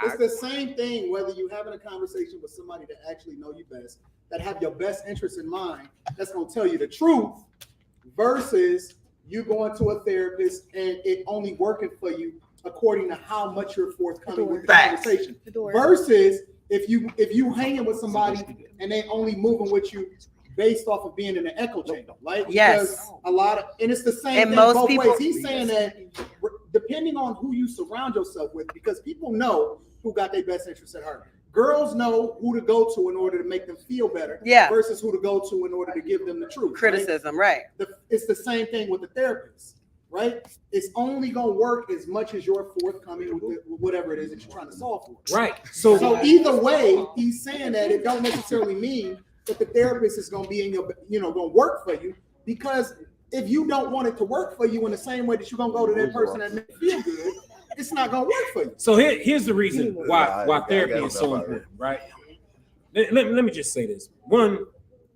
It's the same thing whether you're having a conversation with somebody that actually know you best, that have your best interests in mind, that's going to tell you the truth, versus you going to a therapist and it only working for you according to how much you're forthcoming with the conversation. Versus if you hanging with somebody and they only moving with you based off of being in an echo chamber, right? Yes. Because a lot of, and it's the same And thing most both people- ways. He's saying that depending on who you surround yourself with, because people know who got their best interests at heart. Girls know who to go to in order to make them feel better, versus who to go to in order to give them the truth. Criticism, right? It's the same thing with the therapist, right? It's only gonna work as much as you're forthcoming with whatever it is that you're trying to solve for. Right. So either way, he's saying that it don't necessarily mean that the therapist is gonna be in your, gonna work for you, because if you don't want it to work for you in the same way that you're gonna go to that person that makes you feel good, it's not gonna work for you. So here's the reason why therapy is so important, right? Let me just say this. One,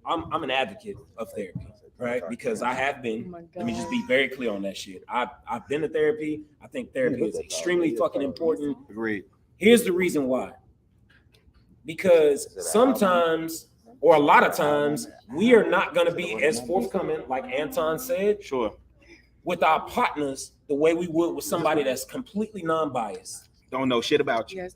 I'm an advocate of therapy, right? Because I have been. Let me just be very clear on that shit. I've been to therapy. I think therapy is extremely fucking important. Agreed. Here's the reason why. Because sometimes, or a lot of times, we are not going to be as forthcoming, like Anton said, with our partners the way we would with somebody that's completely non-biased. Don't know shit about you.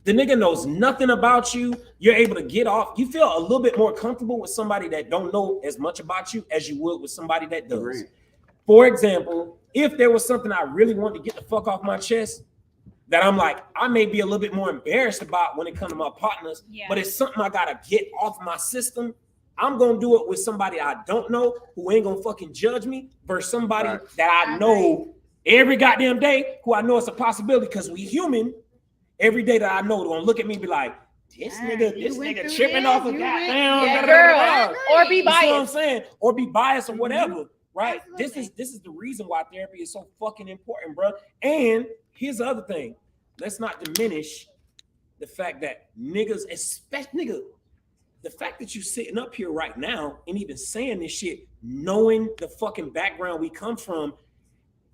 The nigga knows nothing about you. You're able to get off. You feel a little bit more comfortable with somebody that don't know as much about you as you would with somebody that does. Agreed. For example, if there was something I really wanted to get the fuck off my chest, that I'm like, I may be a little bit more embarrassed about when it comes to my partners, but it's something I gotta get off my system. I'm gonna do it with somebody I don't know who ain't gonna fucking judge me versus somebody that I know every goddamn day who I know it's a possibility, because we human. Every day that I know, they're gonna look at me and be like, this nigga tripping off a goddamn girl, or be biased. You know what I'm saying? Or be biased or whatever, right? This is the reason why therapy is so fucking important, bro. And here's the other thing. Let's not diminish the fact that niggas, especially the fact that you sitting up here right now and even saying this shit, knowing the fucking background we come from,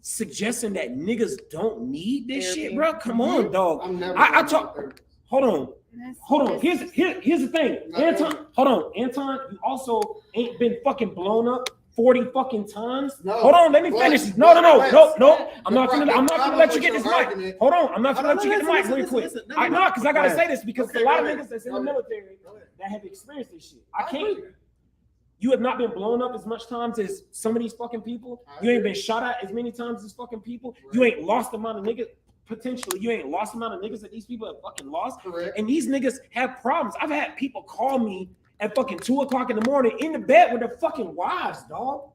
suggesting that niggas don't need this shit, bro. Come on, dog. I talk. Hold on. Here's the thing, Anton. Hold on, Anton. You also ain't been fucking blown up 40 fucking times. Hold on, let me finish this. No. I'm not gonna let you get this mic. Hold on, I'm not gonna let you get the mic real quick. I know, because I gotta say this, because a lot of niggas that's in the military that have experienced this shit. I can't. You have not been blown up as much times as some of these fucking people. You ain't been shot at as many times as fucking people. You ain't lost the amount of niggas. Potentially, you ain't lost the amount of niggas that these people have fucking lost. And these niggas have problems. I've had people call me at fucking 2 o'clock in the morning in the bed with their fucking wives, dog.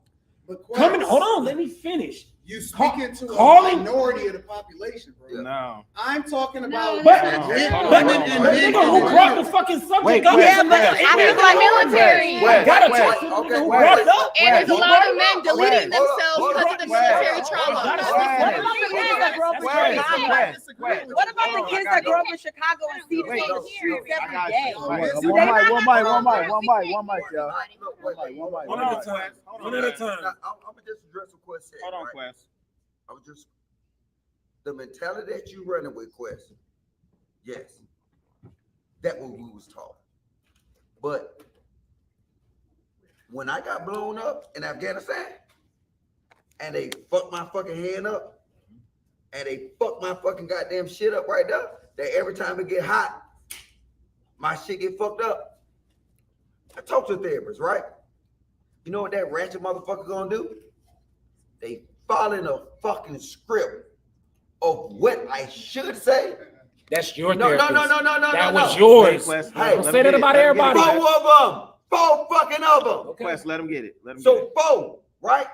Hold on, let me finish. You speaking to a minority of the population, bro. No. I'm talking about but nigga who brought the fucking subject up. Yeah, but I think like military. Gotta talk to the nigga who brought it up. And there's a lot of men deleting themselves because of the military trauma. What about the kids that grow up in Chicago and see this on the streets every day? One mic, y'all. One at a time. I'm gonna just address a question. Hold on, Quest. I'm just the mentality that you running with, Quest. Yes, that what we was taught. But when I got blown up in Afghanistan, and they fucked my fucking hand up, and they fucked my fucking goddamn shit up right there, that every time it get hot, my shit get fucked up. I talk to therapists, right? You know what that ratchet motherfucker gonna do? They following a fucking script of what I should say. That's your therapist. No. That was yours. Hey, don't say that about everybody. 4 of them. 4 fucking of them. Okay. Quest, let them get it. So 4, right?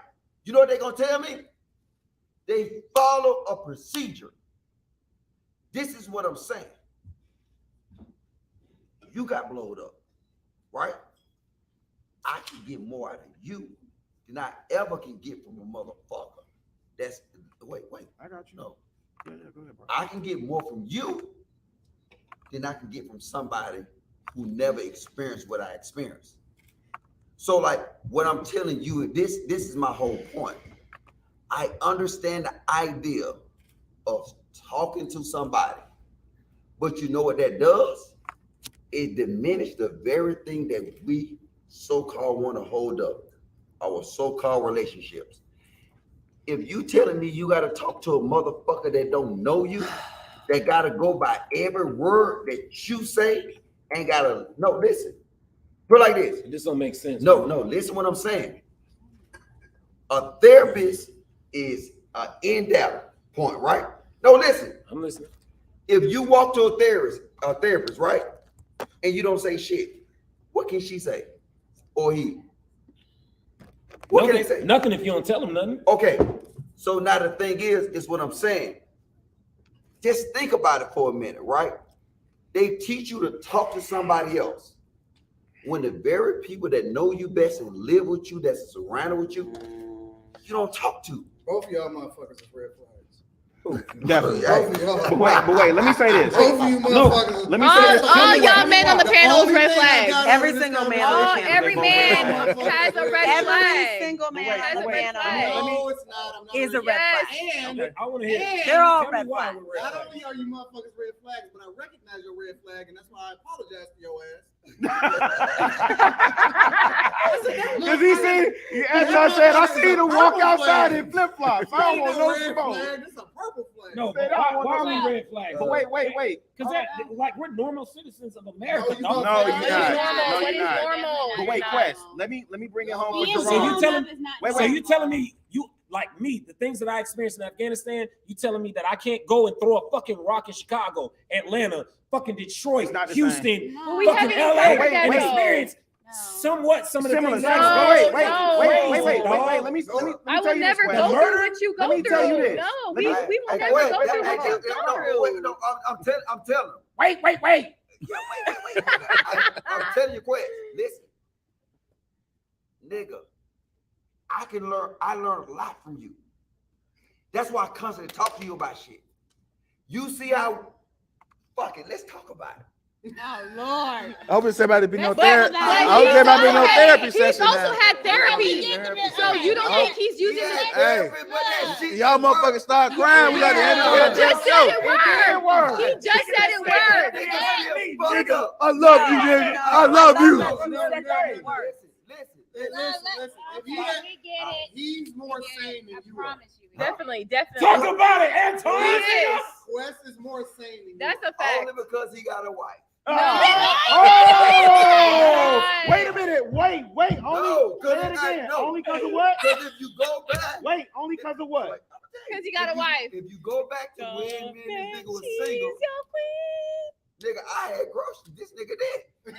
You know what they gonna tell me? They follow a procedure. This is what I'm saying. You got blowed up, right? I can get more out of you than I ever can get from a motherfucker. That's wait. I got you. No. Yeah, go ahead, bro. I can get more from you than I can get from somebody who never experienced what I experienced. So, like, what I'm telling you, this is my whole point. I understand the idea of talking to somebody, but you know what that does? It diminishes the very thing that we so-called want to hold up, our so-called relationships. If you telling me you got to talk to a motherfucker that don't know you, that got to go by every word that you say, ain't got to, no, listen. Put it like this. This don't make sense. No, listen what I'm saying. A therapist is in depth. point, right? No, listen. I'm listening. If you walk to a therapist, right, and you don't say shit, what can she say? Or he? What nothing, can they say? Nothing if you don't tell them nothing. Okay. So now the thing is what I'm saying. Just think about it for a minute, right? They teach you to talk to somebody else. When the very people that know you best and live with you, that's surrounded with you, you don't talk to. Both of y'all motherfuckers is red flags. Definitely. Both of y'all. But wait, let me say this. Both of you motherfuckers. Let me say this. All y'all men on the panel is red flags. Every single man on the panel. Every man has a red flag. Every single man has a red on flag. No, it's not. is a red flag. And I want to hear. They're all Tell me red why flags. we're red not flags. only are you motherfuckers red flags, but I recognize your red flag, and that's why I apologize to your ass. Cause he said, as I said, I seen him walk outside in flip flops. I don't want no smoke. This is a purple flag. No, Say but that why one are we more red flags? But wait. Because like we're normal citizens of America. No, dog. No, you're What is not. normal? No, What you're is not. normal? But wait, Quest, let me bring it home Being with So you grown telling up is not wait, So you telling me you like me, the things that I experienced in Afghanistan, you telling me that I can't go and throw a fucking rock in Chicago, Atlanta, fucking Detroit, It's not the Houston, No. Well, we fucking haven't LA, covered that and though. experience somewhat some of the similar. things. Wait, I wait. Let me I tell will you never this, go Quest. through what you go Let me through. tell you this. No, Let we me- will Hey, never wait, go through what you go through. no, I'm telling them. Wait. Yeah, wait. I'm telling you, quick. Listen, nigga, I learned a lot from you. That's why I constantly talk to you about shit. You see how, fuck it, let's talk about it. Oh Lord. I hope it's about to be no But- therapy. but I hope there might be no therapy He's session. also now. had therapy. So you don't think he's using Yeah, it? therapy, but that shit Y'all motherfuckers start crying. We got to end He the just said it worked. He It just said it worked. Nigga, I love you, nigga. I love you. Listen. If he had, We get it. he's more sane than I you are. promise you. Definitely. Talk about it, Anton. He is. Wes is more sane than you. That's a Only fact. because he got a wife. Oh! Wait a minute. Wait. No, Say it again. Only because of what? Because if you go back, Wait. Only because of what? Because he got a wife. If you go back to when me and this nigga was single, nigga, I had groceries. This nigga did.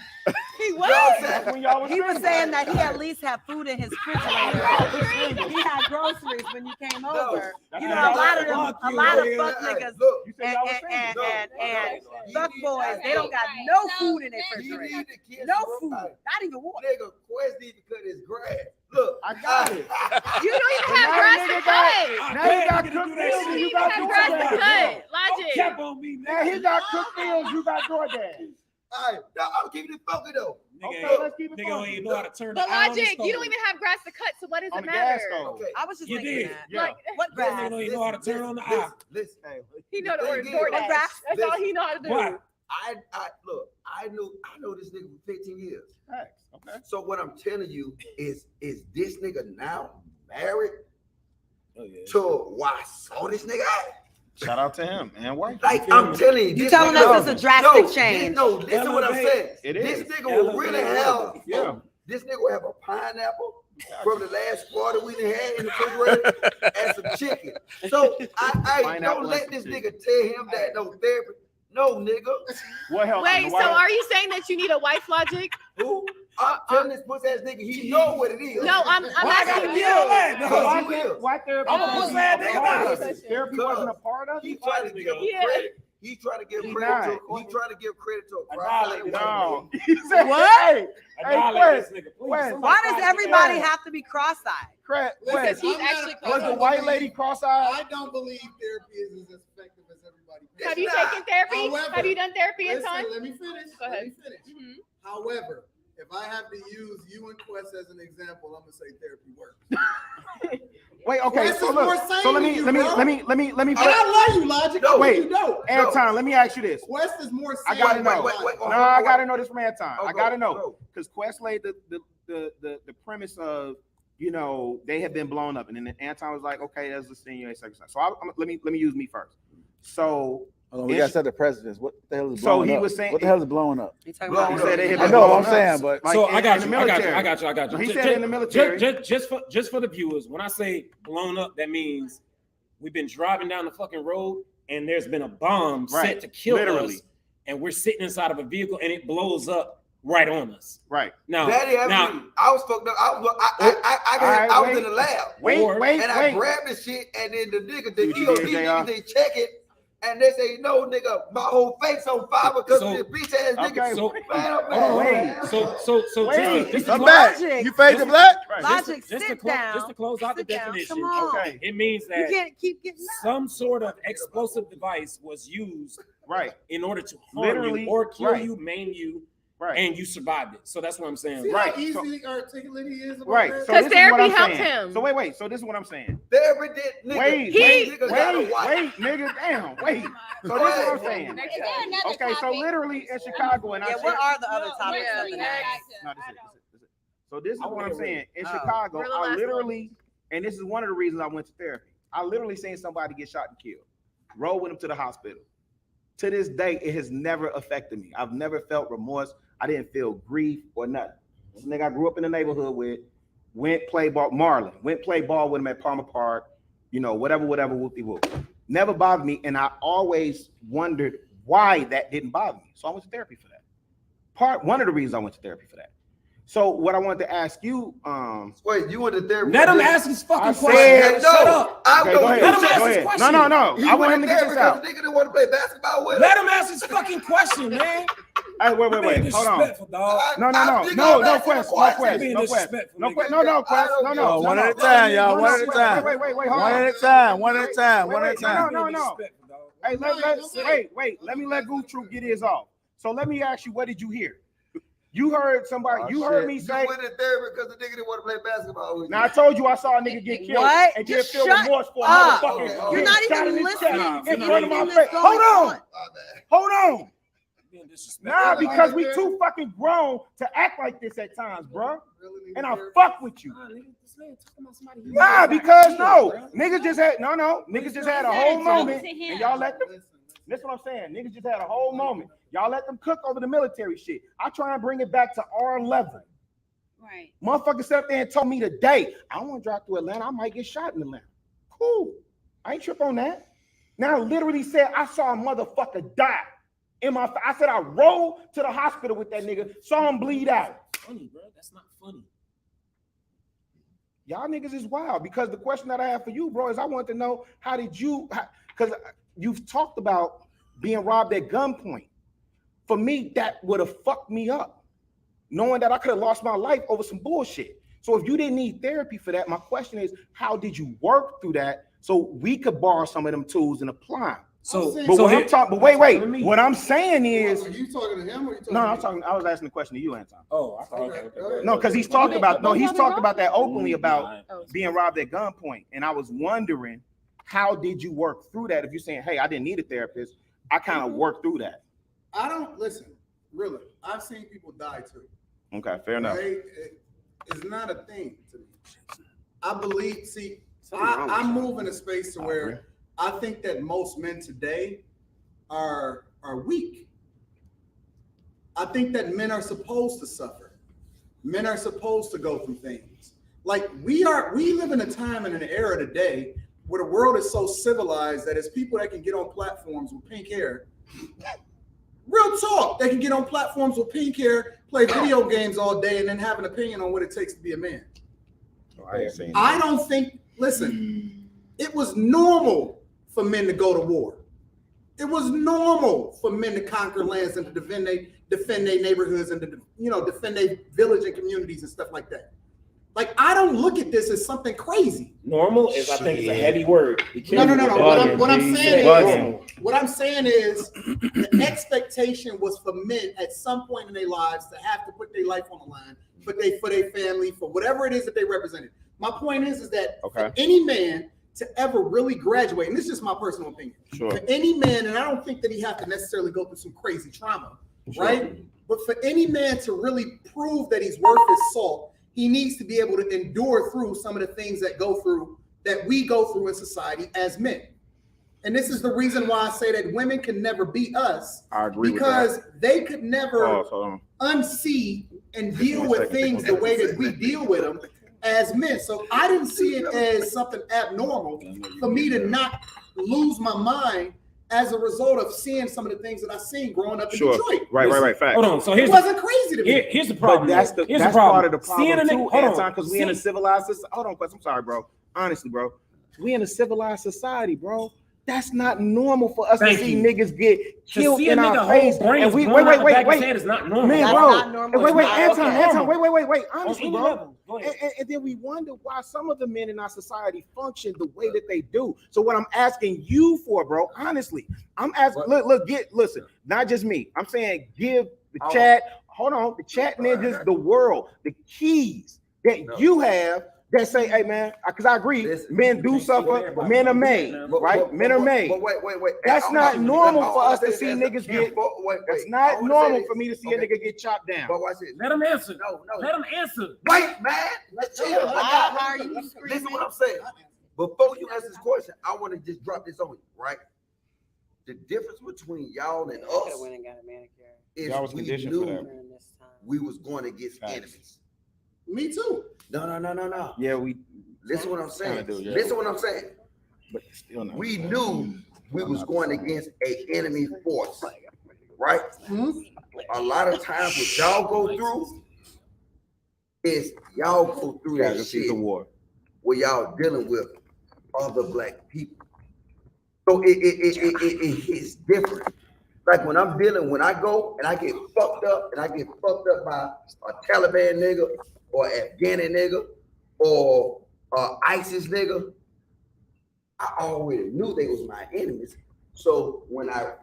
He You know what I'm saying? When y'all was He was single. saying that he at least had food in his refrigerator. He had groceries when you came over. You know, a lot of fuck niggas Look, You said y'all was single. and fuck boys, they don't got no food in their he refrigerator. need the kids. No to food, work. not even water. Nigga, Quest need to cut his grass. Look, I got it. You don't even have Now grass the to nigga got- cut. Now you got You cooked do that meals shit. and You you don't got have grass to DoorDash. cut. Logic. Cap on me, Now he got cooked meals, you got DoorDash. all right, now I'm keeping it funky though. Okay, Nigga, let's keep it nigga don't funky. even know how to turn But the iron on the Logic, you don't stove. even have grass to cut, so what does On it the gas matter? stove. Okay, I was just You thinking did. that. Yeah. Like, What Nigga grass? don't even know how to turn on the iron. listen. he know to order The thing is- DoorDash. What That's all he know how to do. Why? I know this nigga for 15 years. Thanks. Okay. So what I'm telling you is this nigga now married Oh, yeah. to why I saw this nigga at? Shout out to him and wife. Like I'm telling you, You this telling nigga- us it's a drastic change? No, listen to what I'm saying. It This is. nigga will really have. Yeah. This nigga will have a pineapple from the last party we done had in the refrigerator and some chicken. So I Pineapple don't and let some this chicken. nigga tell him that no therapy. No, nigga. What helped? Wait, him? so are you saying that you need a wife, Logic? Who? I'm telling this pussy ass nigga, he know what it is. No, I'm Why I gotta asking be all you. that? Because No. he will. Why therapy? I'm a wasn't pussy ass a nigga part now. of it? Therapy wasn't a part of He it. tried to give Yeah. credit. He tried to give He credit not. to. He tried to give credit to a Annihilate cross-eyed No. He said, What? Hey, Annihilate Quest, this nigga, please. Quest. Somebody Why does find everybody Yeah. have to be cross-eyed? Quest. Because he's I'm not actually a- Was the I white don't lady believe- cross-eyed? I don't believe therapy is as effective as everybody. Have you It's taken therapy? However, Have you done therapy in Listen, time? let me finish. Go ahead. Mhm. However, if I have to use you and Quest as an example, I'm gonna say therapy works. Wait, okay. Quest So is look. more sane So let than me you, let me bro. let me let me let me. And I love you, Logic. No, wait. You don't. Anton, let me ask you this. Quest is more sane. I gotta than know. Logic. No, I gotta know this from Anton. Oh, I go, gotta know go. because Quest laid the premise of, you know, they have been blown up, and then Anton was like, okay, that's the senior sex. So let me use me first. So Hold on, we got to set the precedence. What the hell is So blowing he up? was saying- What the hell is blowing up? You talking Blown about? he said they had I been know what blown I'm up. saying, but Like So in- I got in you. the I got you. military. I got you. I got you. He said in the military. Just for the viewers, when I say blown up, that means we've been driving down the fucking road and there's been a bomb set to kill us, and we're sitting inside of a vehicle and it blows up right on us. Right. Now, Daddy, I was fucked up. I was in the lab. I grabbed the shit, and then the EOD they check it. And they say, no, nigga, my whole face on fire because of this bitch ass nigga. I'm back. You fade the black? Logic, just to close out the definition. Come on. It means that you can't keep getting some sort of explosive device was used in order to harm you or kill you, maim you, and you survived it. So that's what I'm saying. See how easily articulate he is about that? So this is what I'm helped saying. him. So wait. So this is what I'm saying. Therapy did, nigga. Wait, nigga, damn, wait. So this is what I'm saying. Okay, so literally in Chicago, and what are the other topics? So this is what I'm saying. In Chicago, I literally, and this is one of the reasons I went to therapy. I literally seen somebody get shot and killed. Rode with him to the hospital. To this day, it has never affected me. I've never felt remorse. I didn't feel grief or nothing. This nigga I grew up in the neighborhood with, went play ball with him at Palmer Park, whatever, whoopty-whoop. Never bothered me, and I always wondered why that didn't bother me. So I went to therapy for that. One of the reasons I went to therapy for that. So what I wanted to ask you, wait, you went to therapy? Let him ask his fucking question. Shut up. Okay, go ahead. Let him ask his question. No. I want him to get this out. Nigga didn't want to play basketball with him. Let him ask his fucking question, man. Hey, wait. Hold on. No, Quest. One at a time, y'all. One at a time. Wait. One at a time. No. Hey, wait. Let me let Gucci get his off. So let me ask you, what did you hear? You heard somebody. You heard me say. You went to therapy because the nigga didn't want to play basketball with you. Now I told you I saw a nigga get killed and get feel remorse for a motherfucker. You're not even listening. In front of my face. Hold on. Nah, because we too fucking grown to act like this at times, bro. And I fuck with you. Nah, because niggas just had niggas just had a whole moment, and y'all let them. That's what I'm saying. Niggas just had a whole moment. Y'all let them cook over the military shit. I try and bring it back to our level. Right. Motherfucker sat up there and told me today, I don't want to drive through Atlanta. I might get shot in Atlanta. Cool. I ain't trip on that. Now, I literally said I saw a motherfucker die. I said I rolled to the hospital with that nigga, saw him bleed out. Funny, bro. That's not funny. Y'all niggas is wild, because the question that I have for you, bro, is I want to know because you've talked about being robbed at gunpoint. For me, that would have fucked me up, knowing that I could have lost my life over some bullshit. So if you didn't need therapy for that, my question is, how did you work through that so we could borrow some of them tools and apply them? What I'm saying is, are you talking to him or you talking? No, I was asking the question to you, Anton. Oh, I thought okay. No, because he's talked about that openly about being robbed at gunpoint, and I was wondering, how did you work through that? If you're saying, hey, I didn't need a therapist, I kind of worked through that. I don't listen. Really, I've seen people die too. Okay, fair enough. It's not a thing to me. I believe. See, I move in a space to where I think that most men today are weak. I think that men are supposed to suffer. Men are supposed to go through things. Like we live in a time and an era today where the world is so civilized that it's people that can get on platforms with pink hair. Real talk, they can get on platforms with pink hair, play video games all day, and then have an opinion on what it takes to be a man. I don't think, listen, it was normal for men to go to war. It was normal for men to conquer lands and to defend their neighborhoods and to defend their village and communities and stuff like that. Like, I don't look at this as something crazy. Normal is, I think, is a heavy word. No. What I'm saying is the expectation was for men at some point in their lives to have to put their life on the line, for their family, for whatever it is that they represented. My point is that for any man to ever really graduate, and this is just my personal opinion, for any man, and I don't think that he have to necessarily go through some crazy trauma, right? But for any man to really prove that he's worth his salt, he needs to be able to endure through some of the things that we go through in society as men. And this is the reason why I say that women can never beat us. I agree because with that. they could never unsee and deal with things the way that we deal with them, as men. So I didn't see it as something abnormal for me to not lose my mind as a result of seeing some of the things that I seen growing up in Detroit. Right. Fact. Hold on. So it wasn't crazy to me. Here's the problem. But that's part of the problem too, Anton, because we in a civilized society. Hold on, I'm sorry, bro. Honestly, bro, we in a civilized society, bro. That's not normal for us to see niggas get killed in our face. And we wait. It's not normal. Man, bro. Wait, Anton. Wait. Honestly, bro. And then we wonder why some of the men in our society function the way that they do. So what I'm asking you for, bro, honestly, I'm asking. Listen. Not just me. I'm saying give the chat. Hold on, the chat niggas, the world, the keys that you have. That say, hey man, because I agree, men do suffer, men are made, right? Men are made. But wait. That's not normal for us to see niggas get. That's not normal for me to see a nigga get chopped down. But watch it. Let him answer. No. Let him answer. Wait, man. Let's chill. Listen what I'm saying. Before you answer this question, I want to just drop this on you, right? The difference between y'all and us is we knew we was going against enemies. Me too. No. Yeah, we listen what I'm saying. Listen what I'm saying. But still not. We knew we was going against an enemy force, right? Mm-hmm. A lot of times what y'all go through is y'all go through that shit where y'all dealing with other black people. So it hits different. Like when I go and I get fucked up by a Taliban nigga or Afghani nigga or ISIS nigga, I already knew they was my enemies. So when I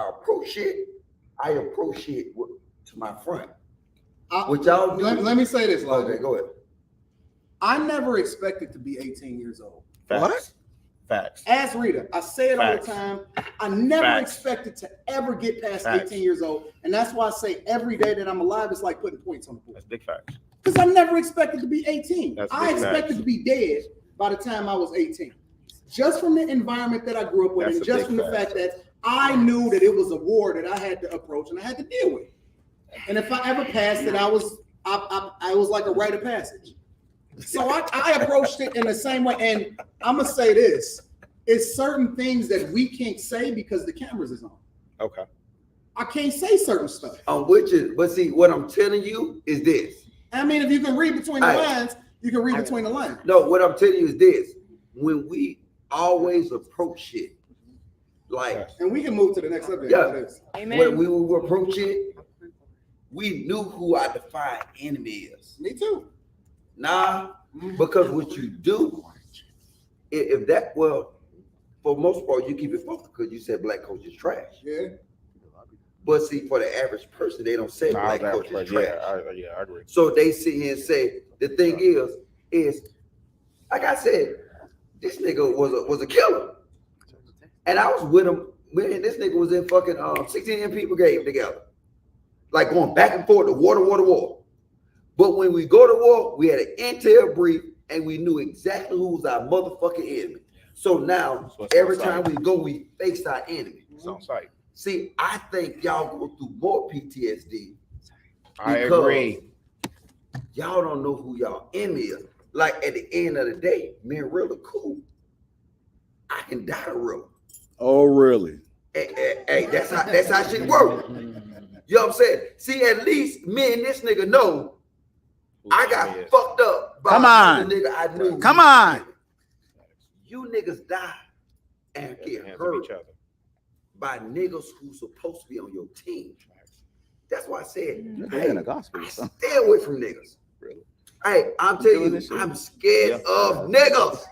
approach shit, I approach shit to my front. What y'all do? Let me say this. Okay, go ahead. I never expected to be 18 years old. What? Facts. Ask Rita. I say it all the time. I never expected to ever get past 18 years old. And that's why I say every day that I'm alive, it's like putting points on the board. That's big facts. Because I never expected to be 18. I expected to be dead by the time I was 18. Just from the environment that I grew up with, and just from the fact that I knew that it was a war that I had to approach and I had to deal with. And if I ever passed it, I was like a rite of passage. So I approached it in the same way. And I'm gonna say this: it's certain things that we can't say because the cameras is on. Okay. I can't say certain stuff. But see, what I'm telling you is this. I mean, if you can read between the lines, you can read between the lines. No, what I'm telling you is this: when we always approach shit, like, and we can move to the next subject. Yeah. Amen. When we would approach it, we knew who our defined enemy is. Me too. Nah, because what you do, if that, well, for most part, you keep it focused because you said black coach is trash. Yeah. But see, for the average person, they don't say black coach is trash. Yeah, I agree. So they sit here and say, the thing is, like I said, this nigga was a killer. And I was with him, man, this nigga was in fucking 16 MP brigade together. Like going back and forth to war. But when we go to war, we had an intel brief and we knew exactly who was our motherfucking enemy. So now, every time we go, we face our enemy. See, I think y'all go through more PTSD. I agree. Y'all don't know who y'all enemy is. Like at the end of the day, me and Real are cool. I can die to Real. Oh, really? Hey, that's how shit work. You know what I'm saying? See, at least me and this nigga know I got fucked up by the nigga I knew. Come on. You niggas die and get hurt by niggas who's supposed to be on your team. That's why I said, hey, I stay away from niggas. Really? Hey, I'm telling you, I'm scared of niggas.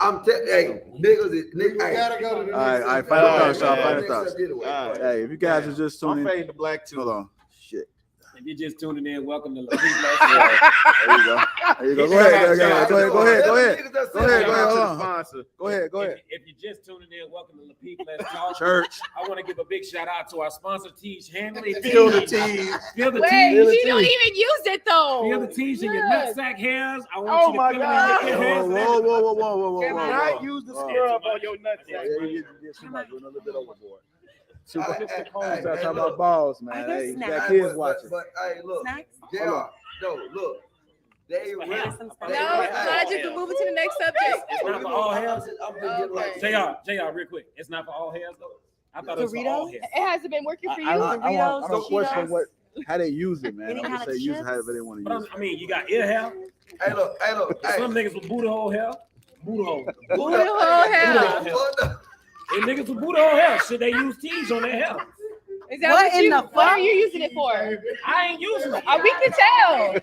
I'm telling hey, niggas. Gotta go to the all right, final thoughts. Hey, if you guys are just tuning in, I'm fading to black too. Hold on. Shit. If you're just tuning in, welcome to Lapeef Network. There you go. Go ahead. Go ahead. If you're just tuning in, welcome to Lapeef Let's Talk. Church. I want to give a big shout out to our sponsor, Tiege Hanley. Feel the tease. Feel the Wait, tease. he don't even use it though. Feel the tease in your nutsack hairs. I want you to feel it in your ear hairs. Whoa. Can I use the scrub on your nutsack? Come on, do another bit overboard. Super Holmes talking about balls, man. Hey, you got kids watching. But hey, look, yeah, no, look. They ready. No, I just move it to the next subject. It's not for all hair. Okay. JR, real quick. It's not for all hairs though. I thought it was for all hair. It hasn't been working for you. I don't question how they use it, man. Any I'm kind just of say use it chips? however they want to But use it. I mean, you got ear hair. Hey, look. Some niggas with booty hole hair. Booty hole. Booty hole hair. And niggas with booty hole hair. Should they use Tiege on their hair? Is that what are you using it for? I ain't using it. We can tell.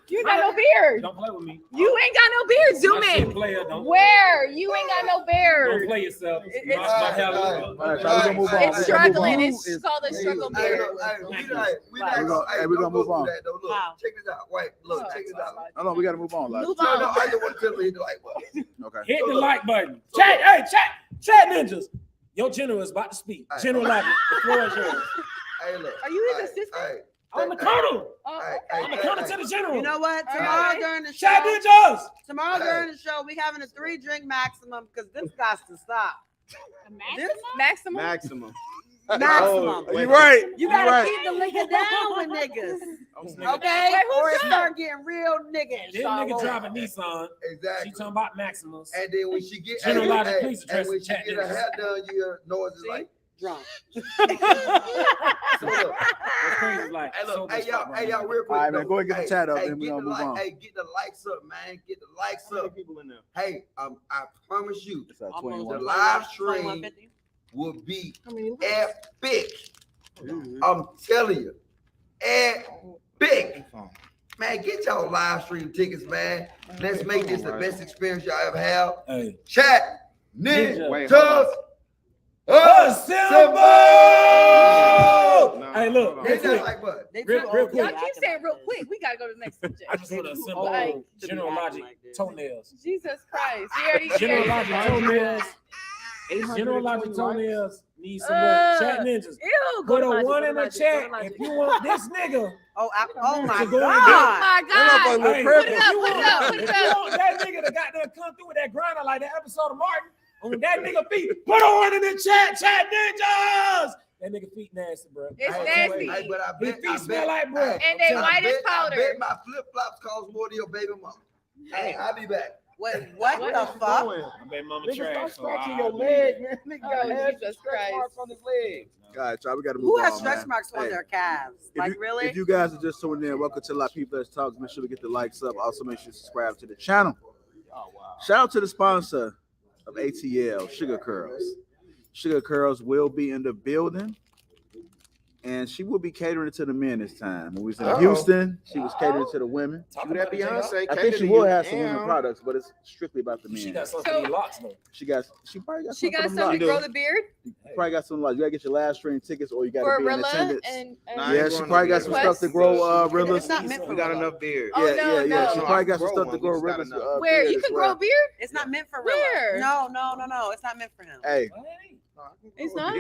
You got no beard. Don't play with me. You ain't got no beard. Zoom My shit in. player, don't Where? You ain't got no beard. Don't play yourself. It's struggling. It's called a struggle beard. We're gonna move on. Check this out. Wait, look, check this out. Hold on, we gotta move on. Like. Move No, on. I just want to tell you the like button. Okay. Hit the like button. Chat ninjas. Your general is about to speak. General Lapeef, the floor is yours. Hey, look. Are you his assistant? I'm the colonel. Oh, I'm the colonel to the general. You know what? All Tomorrow right. during the Chat show, ninjas. tomorrow during the show, we having a 3-drink maximum because this got to stop. This Maximum? Maximum. maximum. You right. You gotta keep the liquor down with niggas. Okay? Or it start getting real niggas. This nigga driving Nissan. Exactly. She talking about Maximus. And then when she get General Lapeef, please address and when the she chat get her niggas. hair done, you hear noises like drunk. so look. That's crazy. Like, Hey, so look, much stuff, hey, y'all, real quick. All right, man, though. go ahead and get the Hey, chat up, hey, and we're get gonna the move on. Hey, get the likes up, man. Get the likes up. People in there. Hey, I promise you, It's at the 21. live stream will be epic. I'm telling you, epic. Man, get y'all live stream tickets, man. Let's make this the best experience y'all ever have. Hey. Chat, ninjas, assemble! Hey, look, real quick. like what? Real Y'all quick. keep saying real quick. We gotta go to the next subject. I just want to assemble Like, General Logic toenails. Jesus Christ. We already General Logic toenails. General Logic toenails need some work. Chat ninjas. Ew, Put to a Logic, one go to in the Logic, chat go to Logic. if you want this nigga. Oh my to go God. Oh my God. Hey, Put it up, put it up, put it if you up. want that nigga to goddamn come through with that grinder like that episode of Martin on that nigga feet, put a one in the chat ninjas. That nigga feet nasty, bro. It's nasty. Hey, but I His bet, feet smell like bread. And they white as powder. I bet my flip flops cost more than your baby mama. Hey, I'll be back. Wait, what the fuck? My baby mama Nigga, trash. stop so scratching I- your leg, man. Nigga got Oh, heavy Jesus stretch Christ. marks on his leg. All right, y'all, we gotta move Who on. has stretch man. marks on Hey, their calves? If Like you, really? If you guys are just tuning in, welcome to Lapeef Let's Talk. Make sure to get the likes up. Also, make sure to subscribe to the channel. Shout out to the sponsor of ATL, Sugar Curls. Sugar Curls will be in the building, and she will be catering to the men this time. When we was in Houston, she was catering to the women. She that Beyonce. I think she will have some women products, but it's strictly about the men. She got something for these locks though. She probably got She got some something to locks. grow the beard Probably got some locks. You gotta get your live stream tickets, or you gotta for be in Rilla attendance. and Yeah, she probably got some stuff to grow Rilla's. It's not meant for We got Rilla. enough beard. Oh, Yeah, no, yeah. She no. probably got some Grow stuff to one, grow we just Rilla's. gotta where beard you as can well. grow beard. It's not meant for Rilla. Where? No. It's not meant for him. Hey, It's not.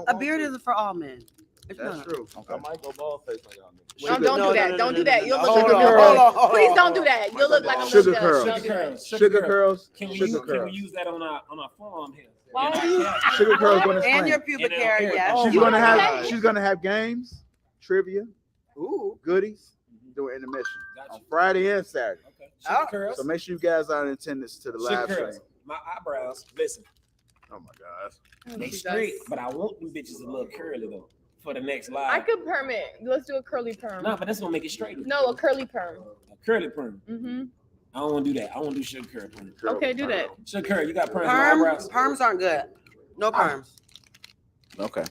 A beard is for all men. It's That's not. true. Okay. I might go bald face on y'all niggas. Don't do that. Don't do that. You'll look Sugar like a curls. little. Please don't do that. You'll look like a Sugar little. curls. Don't do that. Sugar curls. Can we Sugar use that on our farm here? Why do you? Sugar curls going to And spring. your pubic And hair, hair. yes. Oh, She's you gonna know have. that? She's gonna have games, trivia, Ooh. goodies during intermission Got on you. Friday and Saturday. Okay. Sugar curls. So make sure you guys are in attendance to the Sugar live curls. stream. My eyebrows. Listen, Oh my gosh. they straight, but I want them bitches a little curly though for the next live. I could perm it. Let's do a curly perm. Nah, but that's gonna make it straight. No, a curly perm. A curly perm. Mm-hmm. I don't want to do that. I want to do sugar curl perm. Okay, do that. Sugar curl. You got perms on your eyebrows. Perms aren't good. No perms. Okay.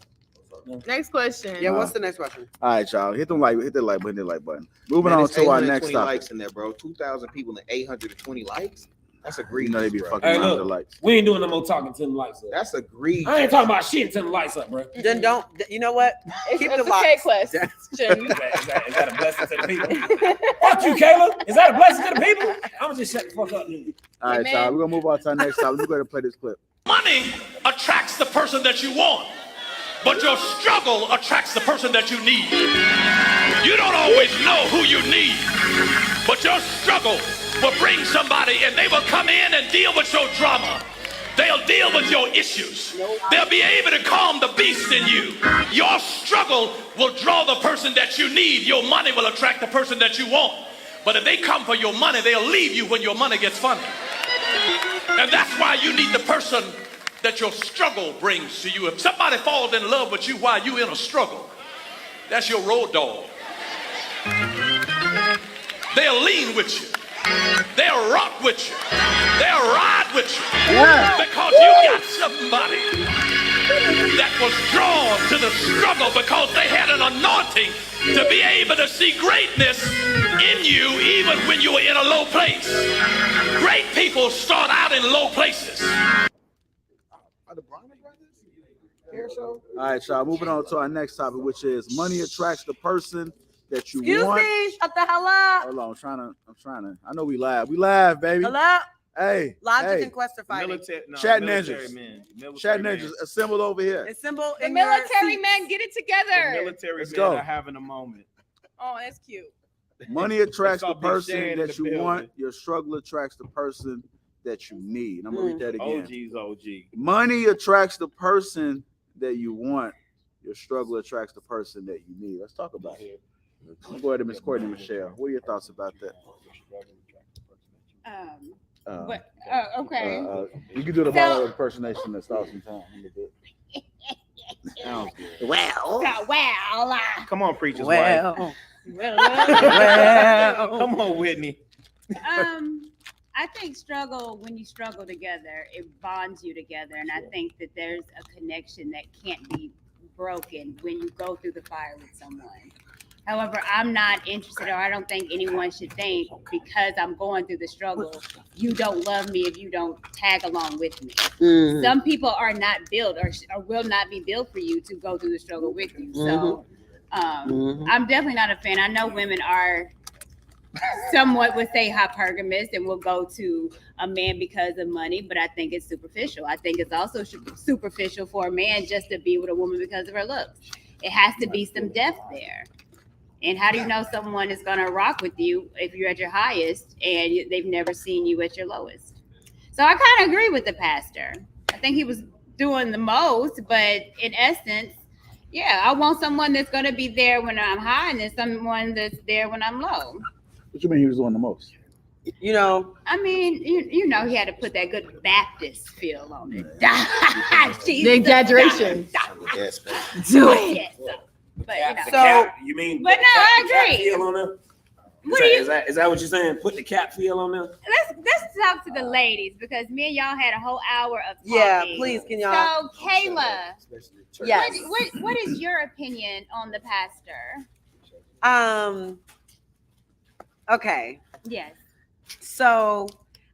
Next question. Yeah, what's the next question? All right, y'all. Hit the like button. Moving Man, on there's to our 820 next topic. likes in there, bro. 2,000 people and 820 likes. That's You egregious. know they be bro. fucking Hey, around with look. the likes. We ain't doing no more talking till the lights up. That's egregious. I ain't talking about shit until the lights up, bro. Then don't. You know what? It's Keep a the K locks. question. Is that a blessing to the people? Fuck you, Kayla. Is that a blessing to the people? I'm gonna just shut the fuck up, dude. All right, Amen. y'all. We're gonna move on to our next topic. We're gonna play this clip. Money attracts the person that you want, but your struggle attracts the person that you need. You don't always know who you need, but your struggle will bring somebody and they will come in and deal with your drama. They'll deal with your issues. They'll be able to calm the beast in you. Your struggle will draw the person that you need. Your money will attract the person that you want. But if they come for your money, they'll leave you when your money gets funny. And that's why you need the person that your struggle brings to you. If somebody falls in love with you while you're in a struggle, that's your road dog. They'll lean with you. They'll rock with you. They'll ride with you. Because you got somebody that was drawn to the struggle because they had an anointing to be able to see greatness in you even when you were in a low place. Great people start out in low places. All right, y'all. Moving on to our next topic, which is money attracts the person that you Excuse want. me, shut the hell up. Hold on, I'm trying to. I know we live. We live, baby. Hello? Hey. Logic and Quest are fighting. Chat ninjas. Chat ninjas assembled over here. Assemble The in your military seats. men, get it together. Military Let's men go. are having a moment. Oh, that's cute. Money attracts the It's all big person shade in that the you building. want. Your struggle attracts the person that you need. I'm gonna read that again. OG's OG. Money attracts the person that you want. Your struggle attracts the person that you need. Let's talk about it. I'll go ahead to Miss Courtney Michelle. What are your thoughts about that? Okay. You can do the model impersonation that starts in time. Well. Come on, preacher's Well. wife. Well. Come on, Whitney. I think when you struggle together, it bonds you together. And I think that there's a connection that can't be broken when you go through the fire with someone. However, I'm not interested, or I don't think anyone should think because I'm going through the struggle, you don't love me if you don't tag along with me. Mhm. Some people are not built or will not be built for you to go through the struggle with you. So I'm definitely not a fan. I know women are somewhat would say hypergamous and will go to a man because of money, but I think it's superficial. I think it's also superficial for a man just to be with a woman because of her looks. It has to be some depth there. And how do you know someone is going to rock with you if you're at your highest and they've never seen you at your lowest? So I kind of agree with the pastor. I think he was doing the most, but in essence, yeah, I want someone that's going to be there when I'm high and then someone that's there when I'm low. What you mean he was doing the most? You know, I mean, you know, he had to put that good Baptist feel on it. The exaggeration. Do it. But you know, so you mean? But no, I agree. Feel on them? What do you? Is that what you're saying? Put the cap feel on them? Let's talk to the ladies because me and y'all had a whole hour of talking. yeah, please, can y'all? So Kayla, Yes. what is your opinion on the pastor? Okay. Yes. So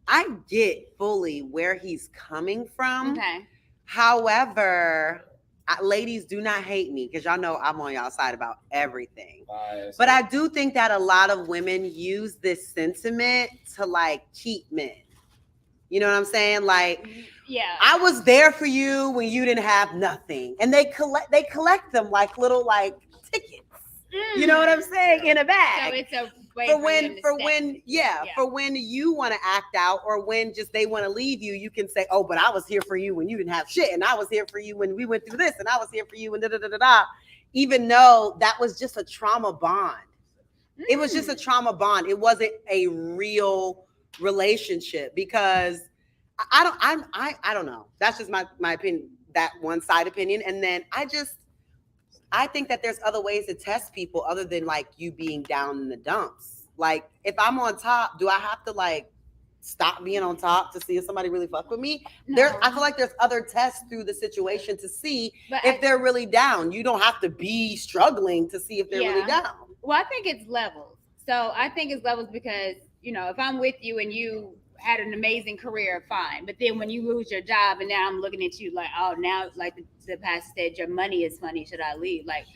I get fully where he's coming from. Okay. However, ladies, do not hate me because y'all know I'm on y'all side about everything. But I do think that a lot of women use this sentiment to like keep men. You know what I'm saying? Like, yeah, I was there for you when you didn't have nothing, and they collect them like little like tickets. You know what I'm saying? In a bag. So it's a way for when you want to act out, or when just they want to leave you, you can say, "Oh, but I was here for you when you didn't have shit, and I was here for you when we went through this, and I was here for you when da da da da da." Even though that was just a trauma bond, it was just a trauma bond. It wasn't a real relationship because I don't know. That's just my opinion. That one side opinion, and then I think that there's other ways to test people other than like you being down in the dumps. Like if I'm on top, do I have to like stop being on top to see if somebody really fuck with me? No. I feel like there's other tests through the situation to see if they're really down. You don't have to be struggling to see if they're really down. Well, I think it's levels. So I think it's levels because, you know, if I'm with you and you had an amazing career, fine. But then when you lose your job and now I'm looking at you like, oh, now like the pastor said, your money is funny. Should I leave? Like,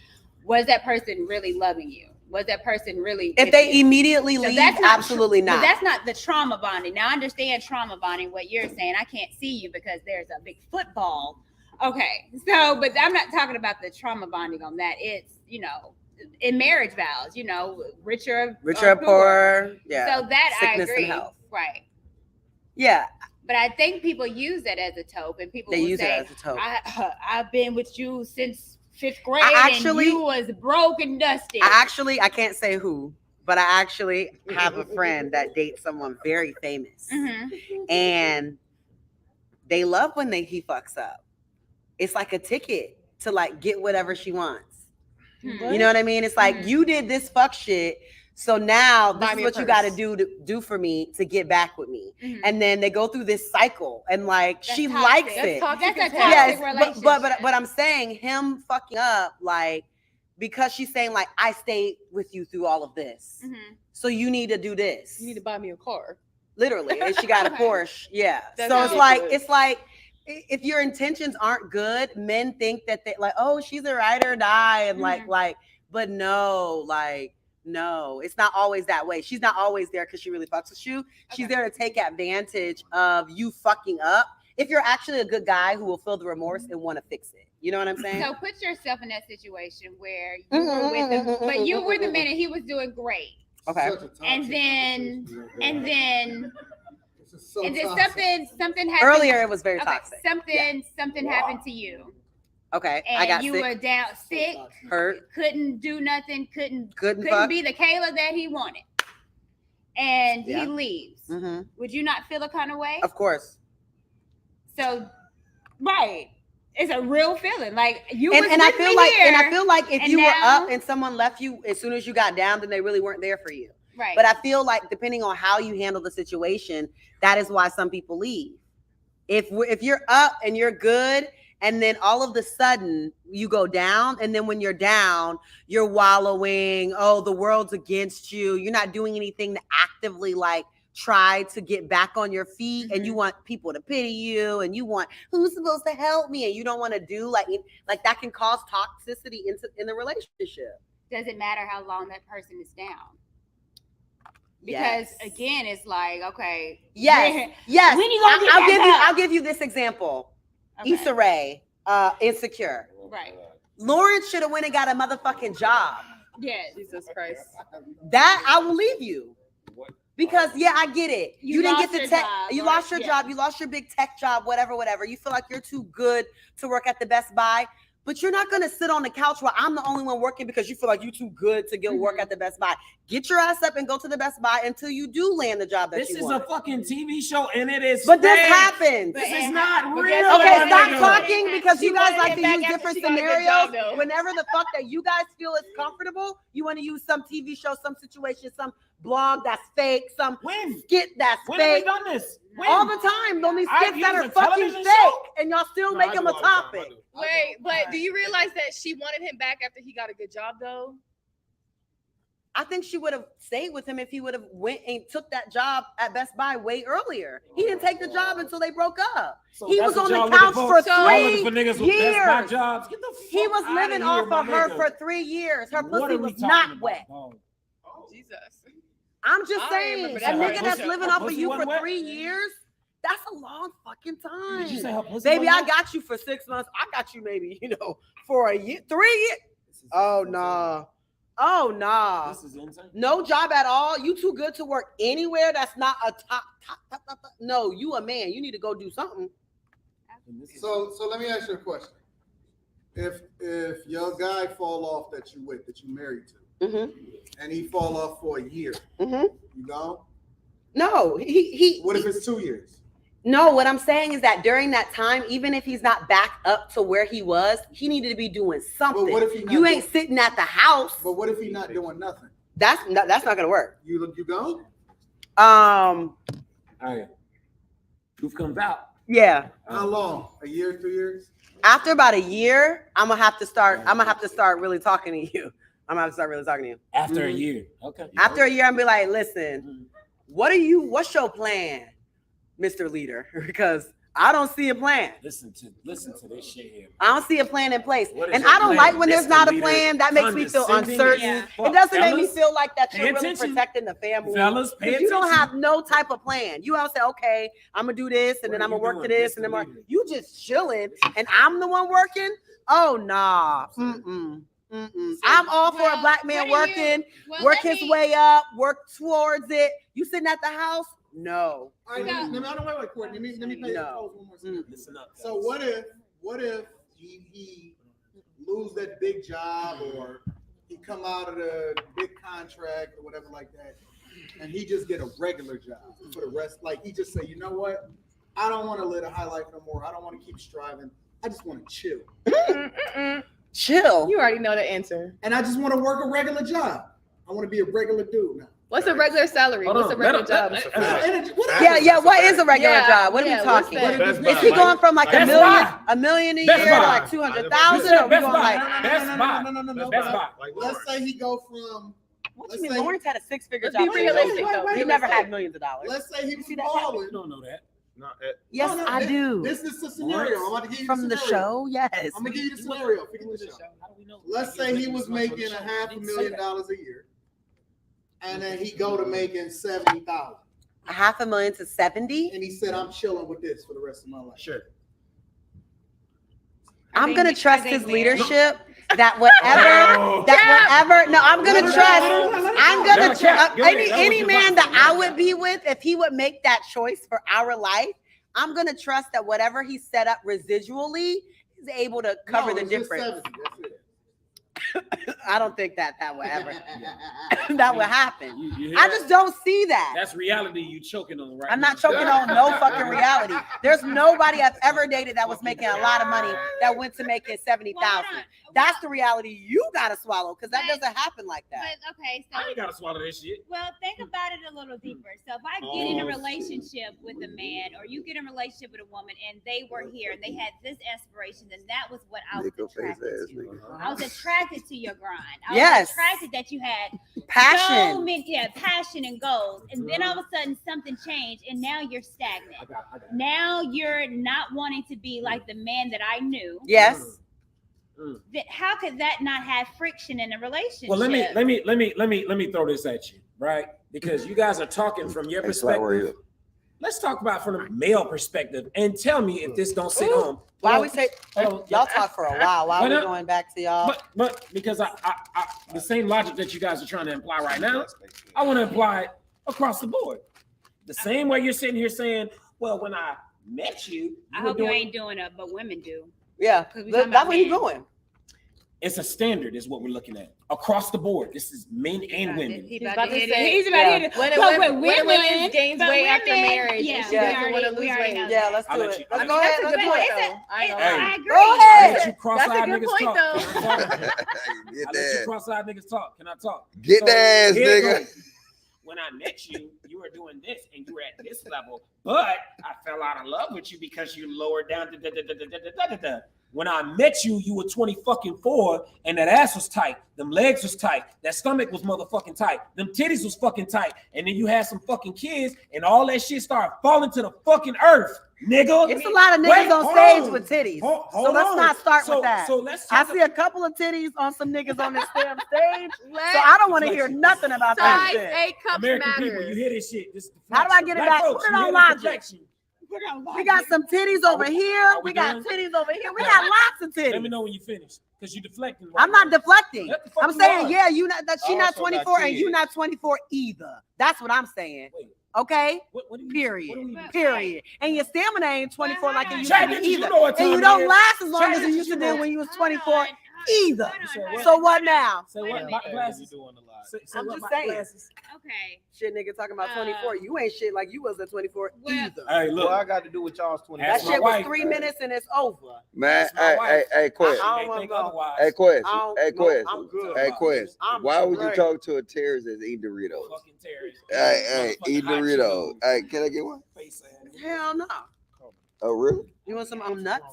was that person really loving you? Was that person really? If they immediately leave, absolutely not. That's not the trauma bonding. Now I understand trauma bonding, what you're saying. I can't see you because there's a big football. Okay. So, but I'm not talking about the trauma bonding on that. It's, you know, in marriage vows, you know, richer or poor. Yeah. So that Sickness I agree. and health. Right. Yeah. But I think people use that as a tope, and people They will use say, it as a tope. I've been with you since 5th grade, I actually- and you was broke and dusty. I can't say who, but I actually have a friend that dates someone very famous, and they love when he fucks up. It's like a ticket to like get whatever she wants. You know what I mean? It's like you did this fuck shit, so now this is what you got to do for me to get back with me. And then they go through this cycle, and like she likes it. That's a toxic relationship. But I'm saying him fucking up, like, because she's saying like I stayed with you through all of this, so you need to do this. You need to buy me a car. Literally, and she got a Porsche. Yeah. So it's like if your intentions aren't good, men think that they like, oh, she's a ride or die, and but no, it's not always that way. She's not always there because she really fucks with you. She's there to take advantage of you fucking up. If you're actually a good guy who will feel the remorse and want to fix it. You know what I'm saying? So put yourself in that situation where you were with him, but you were the man and he was doing great. Okay. And then something happened. Earlier it was very toxic. Something happened to you. Okay. And I got you sick. were down sick, hurt, couldn't do nothing, couldn't fuck. be the Kayla that he wanted. And he leaves. Would you not feel a kind of way? Of course. So, right. It's a real feeling. Like you and I feel like if you were now, up and someone left you as soon as you got down, then they really weren't there for you. Right. But I feel like depending on how you handle the situation, that is why some people leave. If you're up and you're good, and then all of the sudden you go down, and then when you're down, you're wallowing. Oh, the world's against you. You're not doing anything to actively like try to get back on your feet, and you want people to pity you, and you want who's supposed to help me, and you don't want to do like that can cause toxicity in the relationship. Does it matter how long that person is down? Because again, it's like, okay, yes. When you gonna get I'll give you this example. Okay. Issa Rae, Insecure. Right. Lawrence should have went and got a motherfucking job. Yes. Jesus Christ. That I will leave you. Because I get it. You didn't get the tech. You lost your job. You lost your big tech job. Whatever. You feel like you're too good to work at the Best Buy, but you're not gonna sit on the couch while I'm the only one working because you feel like you're too good to go work at the Best Buy. Get your ass up and go to the Best Buy until you do land the job that you want. This is a fucking TV show, and it is. But this happens. This is not real. Okay, stop talking because you guys like to use different scenarios. Whenever the fuck that you guys feel is comfortable, you want to use some TV show, some situation, some blog that's fake, some skit that's fake. When have we done this? All the time. On these skits that are fucking fake, and y'all still make them a topic. Wait, but do you realize that she wanted him back after he got a good job, though? I think she would have stayed with him if he would have went and took that job at Best Buy way earlier. He didn't take the job until they broke up. So he was on the couch for 3 years. He was living off of her for 3 years. Her pussy was not wet. Jesus. I'm just saying, a nigga that's living off of you for 3 years, that's a long fucking time. Did you say her pussy Baby, was I wet? got you for 6 months. I got you maybe, for a year, 3 years. Oh, nah. Oh, nah. This is insane. No job at all. You too good to work anywhere that's not a top. No, you a man. You need to go do something. So let me ask you a question. If your guy fall off that you married to, and he fall off for a year, you know? No, he. What if it's 2 years? No, what I'm saying is that during that time, even if he's not back up to where he was, he needed to be doing something. But what if he you ain't sitting at the house? But what if he's not doing nothing? That's not gonna work. You go? Hey, truth comes out. Yeah. How long? A year, 2 years? After about a year, I'm gonna have to start really talking to you. I'm gonna have to start really talking to you. After a year. Okay. After a year, I'm be like, listen, what's your plan, Mr. Leader? Because I don't see a plan. Listen to this shit here. I don't see a plan in place. What is And your I don't plan, like when there's Mr. not a Leader? plan. That makes me feel Condescending uncertain. as fuck. It doesn't make me Fellas, feel like that pay you're really attention. protecting the family. Fellas, pay If you don't attention. have no type of plan, you don't say, okay, I'm gonna do this and then I'm gonna work to this and then you just chilling and I'm the one working. Oh nah. I'm all for a black man working, work his way up, work towards it. You sitting at the house? No. All right, let me Courtney. Let me play one more second. Listen up. So what if he lose that big job or he come out of the big contract or whatever like that, and he just get a regular job for the rest. Like he just say, you know what? I don't want to live a high life no more. I don't want to keep striving. I just want to chill. Chill. You already know the answer. And I just want to work a regular job. I want to be a regular dude now. What's a regular salary? What's a regular job? Yeah. What is a regular job? What are we talking? Is he going from like $1 million a year to like 200,000? Or we going like No. Let's say he go from. What do you mean? Lawrence had a 6-figure Let's job. be realistic, though. He never had millions of dollars. Let's say he was balling. You don't know that. Yes, I do. This is the scenario. I'm about to give you From the show. Yes. I'm gonna give you the scenario. Let's say he was making $500,000 a year, and then he go to making 70,000. $500,000 to 70, and he said, "I'm chilling with this for the rest of my life." Sure. I'm gonna trust his leadership. That whatever. No, I'm gonna trust. I'm gonna trust any man that I would be with, if he would make that choice for our life. I'm gonna trust that whatever he set up residually is able to cover the difference. I don't think that would ever that would happen. I just don't see that. That's reality you choking on right now. I'm not choking on no fucking reality. There's nobody I've ever dated that was making a lot of money that went to making 70,000. That's the reality you gotta swallow, because that doesn't happen like that. But okay, so I ain't gotta swallow this shit. Well, think about it a little deeper. So if I get in a relationship with a man, or you get in a relationship with a woman, and they were here and they had this aspiration, then that was what I was attracted to. I was attracted to your grind. I was attracted that you had passion. So many, passion and goals. And then all of a sudden something changed, and now you're stagnant. Now you're not wanting to be like the man that I knew. Yes. How could that not have friction in a relationship? Well, let me throw this at you, right? Because you guys are talking from your perspective. Let's talk about from the male perspective, and tell me if this don't sit on. Why we say y'all talk for a while? Why are we going back to y'all? But because I the same logic that you guys are trying to imply right now, I want to imply it across the board. The same way you're sitting here saying, "Well, when I met you," I hope you ain't doing it, but women do. Yeah, that's where you're going. It's a standard, is what we're looking at across the board. This is men and women. He's about to hit it. When women gains weight after marriage, she doesn't want to lose weight. Yeah, let's do it. Go ahead. That's a good point, though. I agree. Go ahead. Let you cross-eyed That's a good niggas point, talk. though. I let you cross-eyed niggas talk. Can I talk? Get that ass, here it nigga. goes. When I met you, you were doing this and you were at this level, but I fell out of love with you because you lowered down. When I met you, you were 24 and that ass was tight. Them legs was tight. That stomach was motherfucking tight. Them titties was fucking tight. And then you had some fucking kids and all that shit started falling to the fucking earth, nigga. It's a lot of niggas on stage with titties. So let's not start with that. So let's I see a couple of titties on some niggas on this damn stage. So I don't want to hear nothing about that shit. Size A cups American matter. people, you hear this shit. This How do I get it Black back? folks, Put it you on hear the logic. deflection. We got some titties over here. we We got done? titties over here. We got lots of Let me titties. know when you finish, because you deflecting. I'm not deflecting. Let the fuck I'm you saying, are. yeah, you not that she not Also got 24 and you kids. not 24 either. That's what I'm saying. Wait. Okay? What do you, Period. what do you- Period. And your stamina ain't 24 like it used Chad, to be bitches, you either. know what And you time don't it is. last as long Chad, as you bitches, used to you do know. when you was 24 either. what? So what now? Say what? My glasses. Say I'm what, just my saying. glasses. Okay. Shit, nigga, talking about 24. You ain't shit like you was at 24 either. Hey, look. What I got to do with y'all's 20? That Ask my shit was wife. 3 minutes and it's over. Man, That's my wife. hey, Quest. I don't They wanna think go. otherwise. Hey, Quest. I don't- Hey, no, Quest. I'm good. Hey, Quest. I'm Why would you straight. talk to a terrorist that's eating Doritos? Fucking terrorist. Hey, eat Motherfucking hot Doritos. Cheetos. Hey, can I get one? Face ass. Hell no. Oh, really? You want some nuts?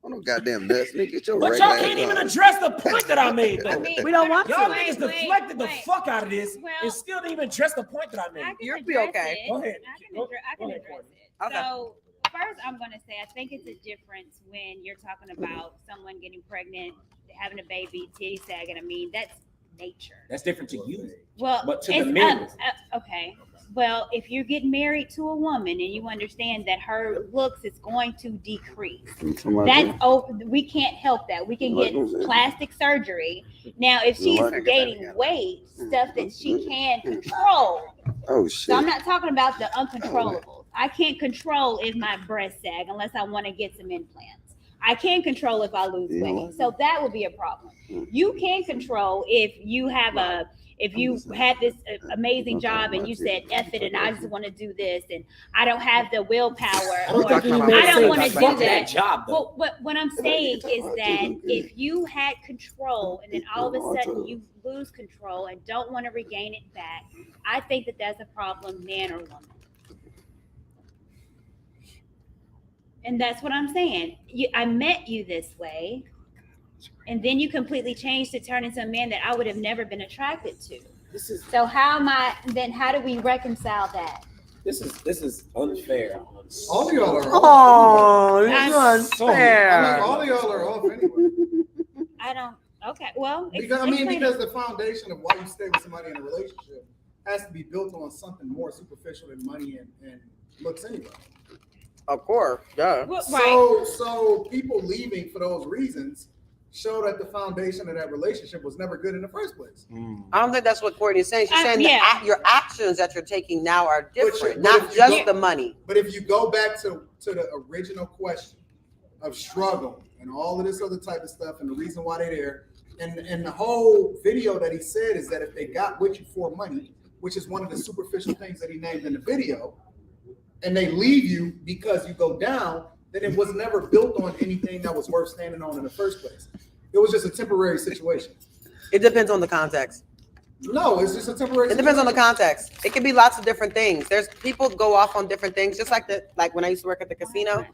I don't goddamn nuts. Nigga, get your But regular y'all ass can't even on. address the point that I made, though. We don't want Y'all to. niggas Wait, deflected the wait. fuck out of this Well- and still didn't even address the point that I I made. can You'll be address okay. it. Go ahead. I can Go address ahead, it. Courtney. Okay. So first, I'm going to say I think it's a difference when you're talking about someone getting pregnant, having a baby, titty sagging. I mean, that's nature. That's different to you. Well, But to the it's men. okay. Well, if you're getting married to a woman and you understand that her looks is going to decrease, that's we can't help that. We can get plastic surgery. Now, if she's gaining weight, stuff that she can control. Oh, So shit. I'm not talking about the uncontrollables. I can't control if my breasts sag unless I want to get some implants. I can control if I lose weight. So that would be a problem. You can control if you have if you had this amazing job and you said, F it, and I just want to do this, and I don't have the willpower, or I don't want to do that job. Well, what I'm saying is that if you had control and then all of a sudden you lose control and don't want to regain it back, I think that that's a problem, man or woman. And that's what I'm saying. I met you this way, and then you completely changed to turn into a man that I would have never been attracted to. So how do we reconcile that? This is unfair. All of y'all are off. Oh, this is unfair. I mean, all of y'all are off anyway. I don't. Okay, well, because the foundation of why you stay with somebody in a relationship has to be built on something more superficial than money and looks anyway. Of course, yeah. So people leaving for those reasons show that the foundation of that relationship was never good in the first place. I don't think that's what Courtney's saying. She's saying that your actions that you're taking now are different, not just the money. But if you go back to the original question of struggle and all of this other type of stuff and the reason why they're there, and the whole video that he said is that if they got with you for money, which is one of the superficial things that he named in the video, and they leave you because you go down, then it was never built on anything that was worth standing on in the first place. It was just a temporary situation. It depends on the context. No, it's just a temporary. It depends on the context. It can be lots of different things. There's people go off on different things, just like when I used to work at the casino.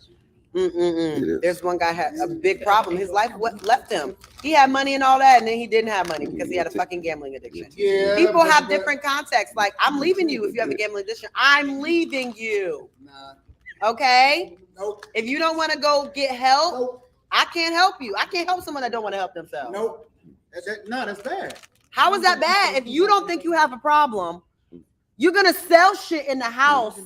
There's one guy had a big problem. His life left him. He had money and all that, and then he didn't have money because he had a fucking gambling addiction. Yeah, people have different contexts. Like, I'm leaving you if you have a gambling addiction. I'm leaving you. Okay? Nope. If you don't want to go get help, I can't help you. I can't help someone that don't want to help themselves. Nope. That's bad. How is that bad? If you don't think you have a problem, you're gonna sell shit in the house.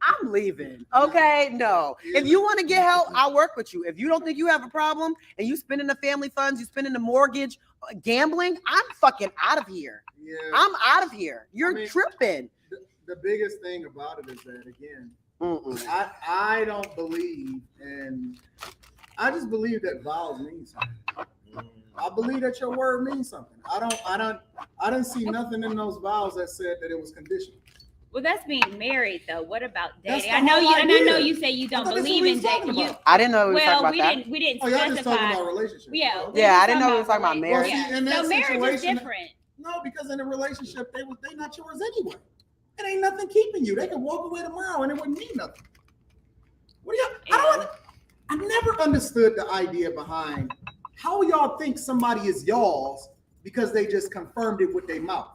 I'm leaving. Okay, no. If you want to get help, I'll work with you. If you don't think you have a problem and you spending the family funds, you spending the mortgage, gambling, I'm fucking out of here. Yeah. I'm out of here. You're tripping. The biggest thing about it is that, again, I don't believe, and I just believe that vows mean something. I believe that your word means something. I didn't see nothing in those vows that said that it was conditional. Well, that's being married, though. What about dating? I know you say you don't believe in dating. I didn't know we were talking about that. We didn't y'all specify. just talking about relationships. Yeah, I didn't know we were talking about marriage. Well, so marriage is different. No, because in a relationship, they not yours anyway. It ain't nothing keeping you. They can walk away tomorrow and it wouldn't mean nothing. What do I never understood the idea behind how y'all think somebody is y'all's because they just confirmed it with their mouth.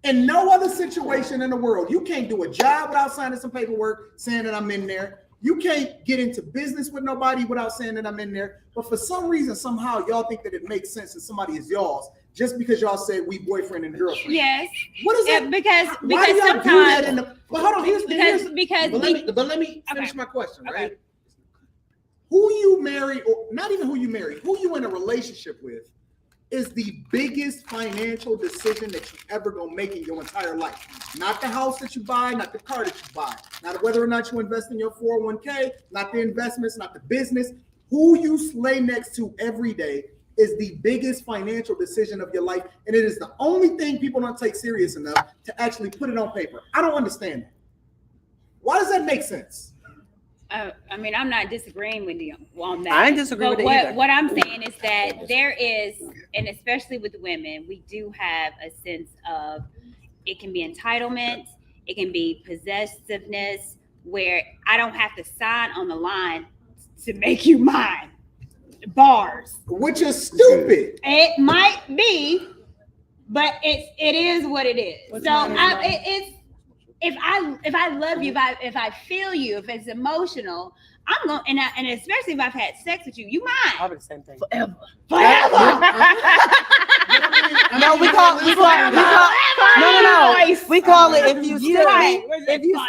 In no other situation in the world, you can't do a job without signing some paperwork saying that I'm in there. You can't get into business with nobody without saying that I'm in there. But for some reason, somehow, y'all think that it makes sense that somebody is y'all's just because y'all said we boyfriend and girlfriend. Yes. What is that? Because sometimes do that in the? But hold on. But let me finish my question. Right. Who you marry, or not even who you marry, who you in a relationship with, is the biggest financial decision that you ever gonna make in your entire life. Not the house that you buy, not the car that you buy, not whether or not you invest in your 401k, not the investments, not the business. Who you lay next to every day is the biggest financial decision of your life, and it is the only thing people don't take serious enough to actually put it on paper. I don't understand that. Why does that make sense? I mean, I'm not disagreeing with you on that. I ain't disagree with it either. What I'm saying is that there is, and especially with women, we do have a sense of, it can be entitlement, it can be possessiveness, where I don't have to sign on the line to make you mine. Bars. Which is stupid. It might be, but it is what it is. It's if I love you, if I feel you, if it's emotional, I'm going and especially if I've had sex with you, you mine. I'll do the same thing. Forever. No, we call we call it if you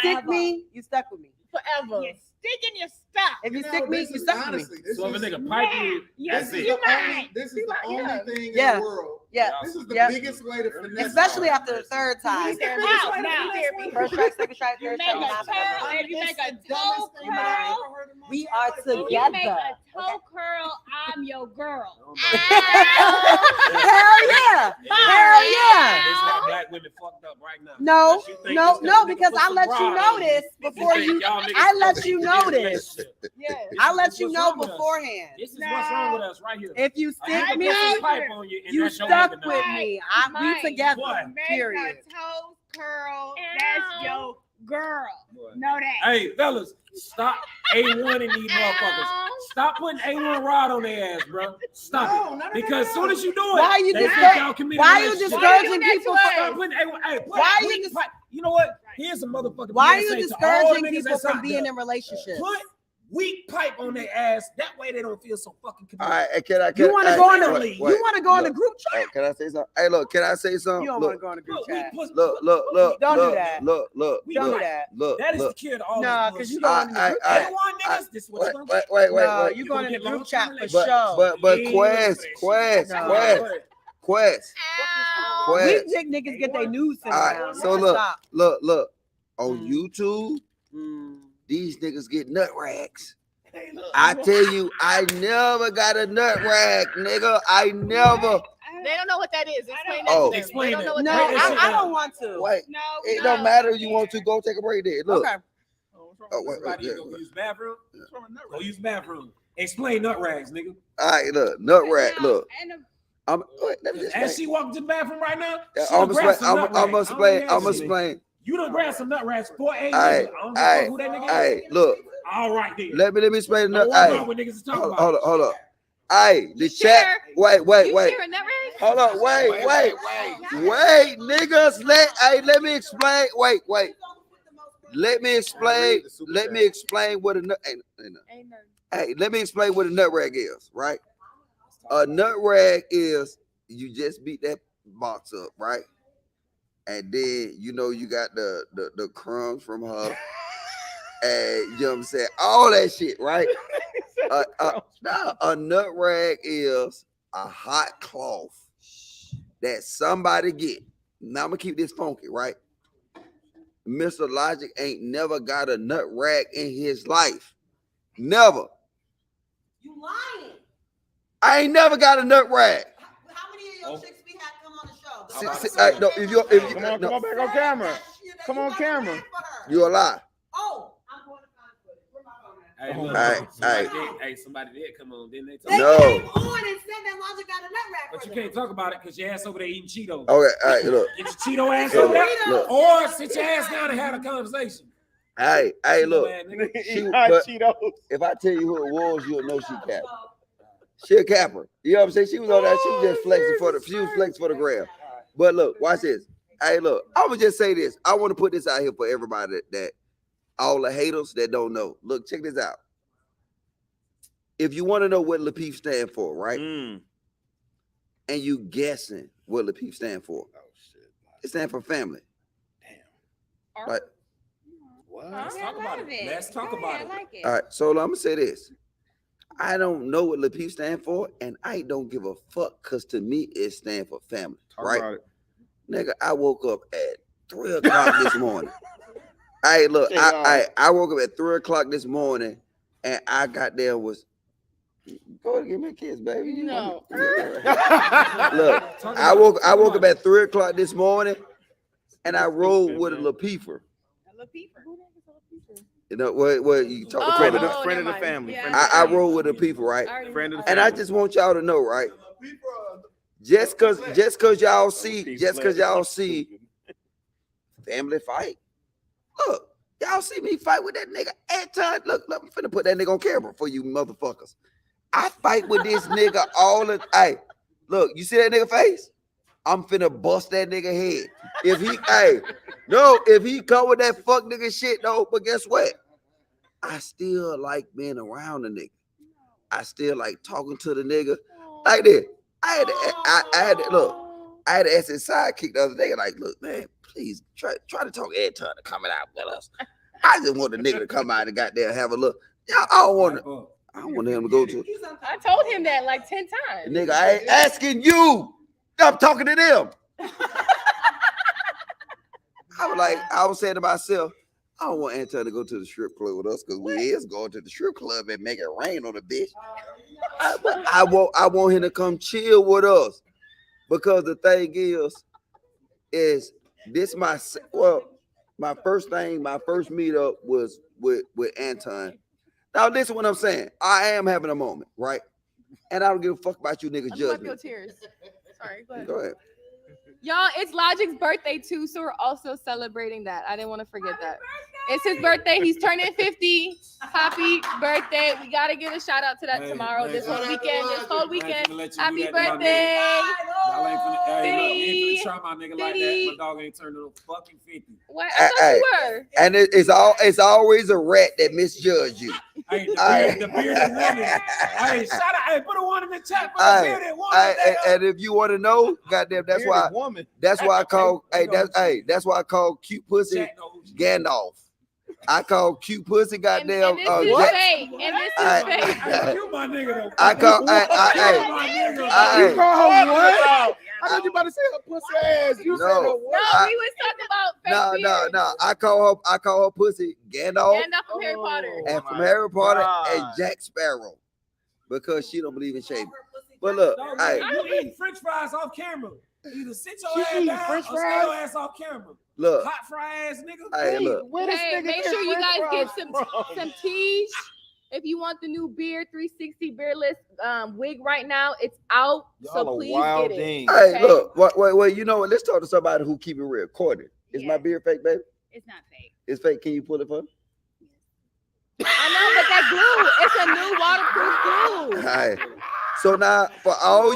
stick me, you stuck with me. Forever. You're sticking your stuff. If you stick me, you stuck with me. So if a nigga pipe you, this is the only thing in the world. Yeah. This is the biggest way to finesse. Especially after the third time. First strike, second strike, third strike. You make a dope pearl. We are If you make together. a toe curl, I'm your girl. Hell yeah. Hell yeah. It's like black women fucked up right now. No, You think no, this no, nigga because put I some let you rod know on this before think you. y'all niggas I let supposed you to know be in a this. relationship. Yeah, This I is let you what's know wrong with us. beforehand. This is what's wrong with us right here. If you I stick had to me, put some pipe on you, and you that's your stuck nigga with now. me. We Mike, together. What? Period. Make a toe curl, that's your girl. Know that. Hey, fellas, stop A1 in these motherfuckers. Stop putting A1 rod on their ass, bro. Stop it. Because as soon as you do it, Why are you they think y'all discouraging? committed Why are you relationship. discouraging people? Stop putting A1. Hey, Why are you weak dis- pipe. You know what? Here's a motherfucker. Why are you PSA to all the discouraging niggas people that's from out being there. in relationships? Put weak pipe on their ass. That way they don't feel so fucking committed. All right, can I? You want to go in the? wait, You want to go in the group chat? Can I say something? Hey, look, can I say something? You don't want to go in the group chat. Look. Don't do look, that. Look. Don't do that. Look. That is look. the cure to all No, this because you bullshit. going in the group chat. Niggas, this is what you're gonna Wait. No, you going in the group chat for sure. But Quest. Weak dick niggas get their news sent All around. right, so look. On YouTube, these niggas get nut rags. I tell you, I never got a nut rag, nigga. I never. They don't know what that is. Explain that Oh. to them. Explain They don't know what No, that is. I don't want to. Wait, No, it don't matter if you want to go take a break there. Look. Okay. Somebody go use bathroom. Go use bathroom. Explain nut rags, nigga. All right, look, nut rag. Look, let me just As explain. she walked to the bathroom right now, she I'm done grabbed some nut gonna rags. explain. I don't I'm gonna know explain. You done grabbed some nut rags for a nigga. Hey, I don't give a fuck who that nigga hey, is. look. All right then. Let me explain. Don't Nut. walk Hey, out with niggas is talking about. hold up. Hey, the chat. Wait. You share a nut rag? Hold up. Wait, niggas. Let me explain. Wait. Let me explain what a nut. Hey, let me explain what a nut rag is. Right. A nut rag is you just beat that box up, right? And then you got the crumbs from her, and you know what I'm saying, all that shit, right? A nut rag is a hot cloth that somebody get. Now I'm gonna keep this funky, right? Mr. Logic ain't never got a nut rag in his life. Never. You lying. I ain't never got a nut rag. How many of your chicks we had come on the show? No, if you Come on back on camera. Come on camera. You a lie. Oh, I'm going to find footage. Where my phone at? Hey, look, somebody did come on, didn't they? They No. came on and said that Logic got a nut rag. But you can't talk about it because your ass over there eating Cheetos. Okay, all right, look. Get your Cheeto ass Look, over there, look. or sit your ass down and have a conversation. Hey, look. Hot Cheetos. If I tell you who it was, you'll know she capped. She a capper. You know what I'm saying? She was on that. She was just flexing for the gram. But look, watch this. Hey, look. I'm gonna just say this. I want to put this out here for everybody that all the haters that don't know. Look, check this out. If you want to know what Lapeef stand for, right? And you guessing what Lapeef stand for, it stand for family. Damn. Right. Let's talk about it. Let's talk about it. Like it. All right, so I'm gonna say this. I don't know what Lapeef stand for, and I don't give a fuck, because to me it stand for family. Right? Nigga, I woke up at 3 o'clock this morning. Hey, look, I woke up at 3 o'clock this morning, and I got there was go ahead and give me a kiss, baby. No. Look, I woke up at 3 o'clock this morning, and I rode with a Lapeefer. You know what you talk Friend about? of the family. I roll with the people, right? And I just want y'all to know, right? Just cause y'all see family fight. Look, y'all see me fight with that nigga at time. Look, I'm finna put that nigga on camera for you motherfuckers. I fight with this nigga all the hey. Look, you see that nigga face? I'm finna bust that nigga head. If he come with that fuck nigga shit though, but guess what? I still like being around the nigga. I still like talking to the nigga like that. I had to ask his sidekick the other day, like, look, man, please try to talk Ed Turner coming out with us. I just want the nigga to come out and goddamn have a look. I don't want him to go to. I told him that like 10 times. Nigga, I ain't asking you. I'm talking to them. I was saying to myself, I don't want Anton to go to the strip club with us because we is going to the strip club and make it rain on the bitch. But I want him to come chill with us because the thing is this my first meetup was with Anton. Now listen what I'm saying. I am having a moment, right? And I don't give a fuck about you niggas judging. Your tears. Sorry, go ahead. Go ahead. Y'all, it's Logic's birthday too, so we're also celebrating that. I didn't want to forget that. It's his birthday. He's turning 50. Happy birthday. We got to give a shout out to that tomorrow, this whole weekend. Happy birthday. Y'all ain't finna try my nigga like that. My dog ain't turned no fucking 50. What? I thought you were. And it's always a rat that misjudged you. Hey, the bearded woman. Hey, shout out. Hey, put a one in the chat for the bearded woman. And if you want to know, goddamn, that's why I call that's why I call cute pussy Gandalf. I call cute pussy goddamn. And this is fake. And this is fake. You my nigga though. I call You call her what? I thought you about to say her pussy ass. You said her what? No, we was talking about fake beard. No. I call her pussy Gandalf. Gandalf from Harry Potter. And from Harry Potter and Jack Sparrow. Because she don't believe in shaving. But look, you eating French fries off camera. Either sit your ass down or stay your ass off camera. Look, hot fry ass nigga. Hey, look. Hey, make sure you guys get some Tiege. If you want the new Beard 360 beardless wig right now, it's out. So please get it. Hey, look, wait, you know what? Let's talk to somebody who keep it recorded. Is my beard fake, baby? It's not fake. It's fake. Can you pull it for me? I know, but that glue, it's a new waterproof glue. All right. So now for all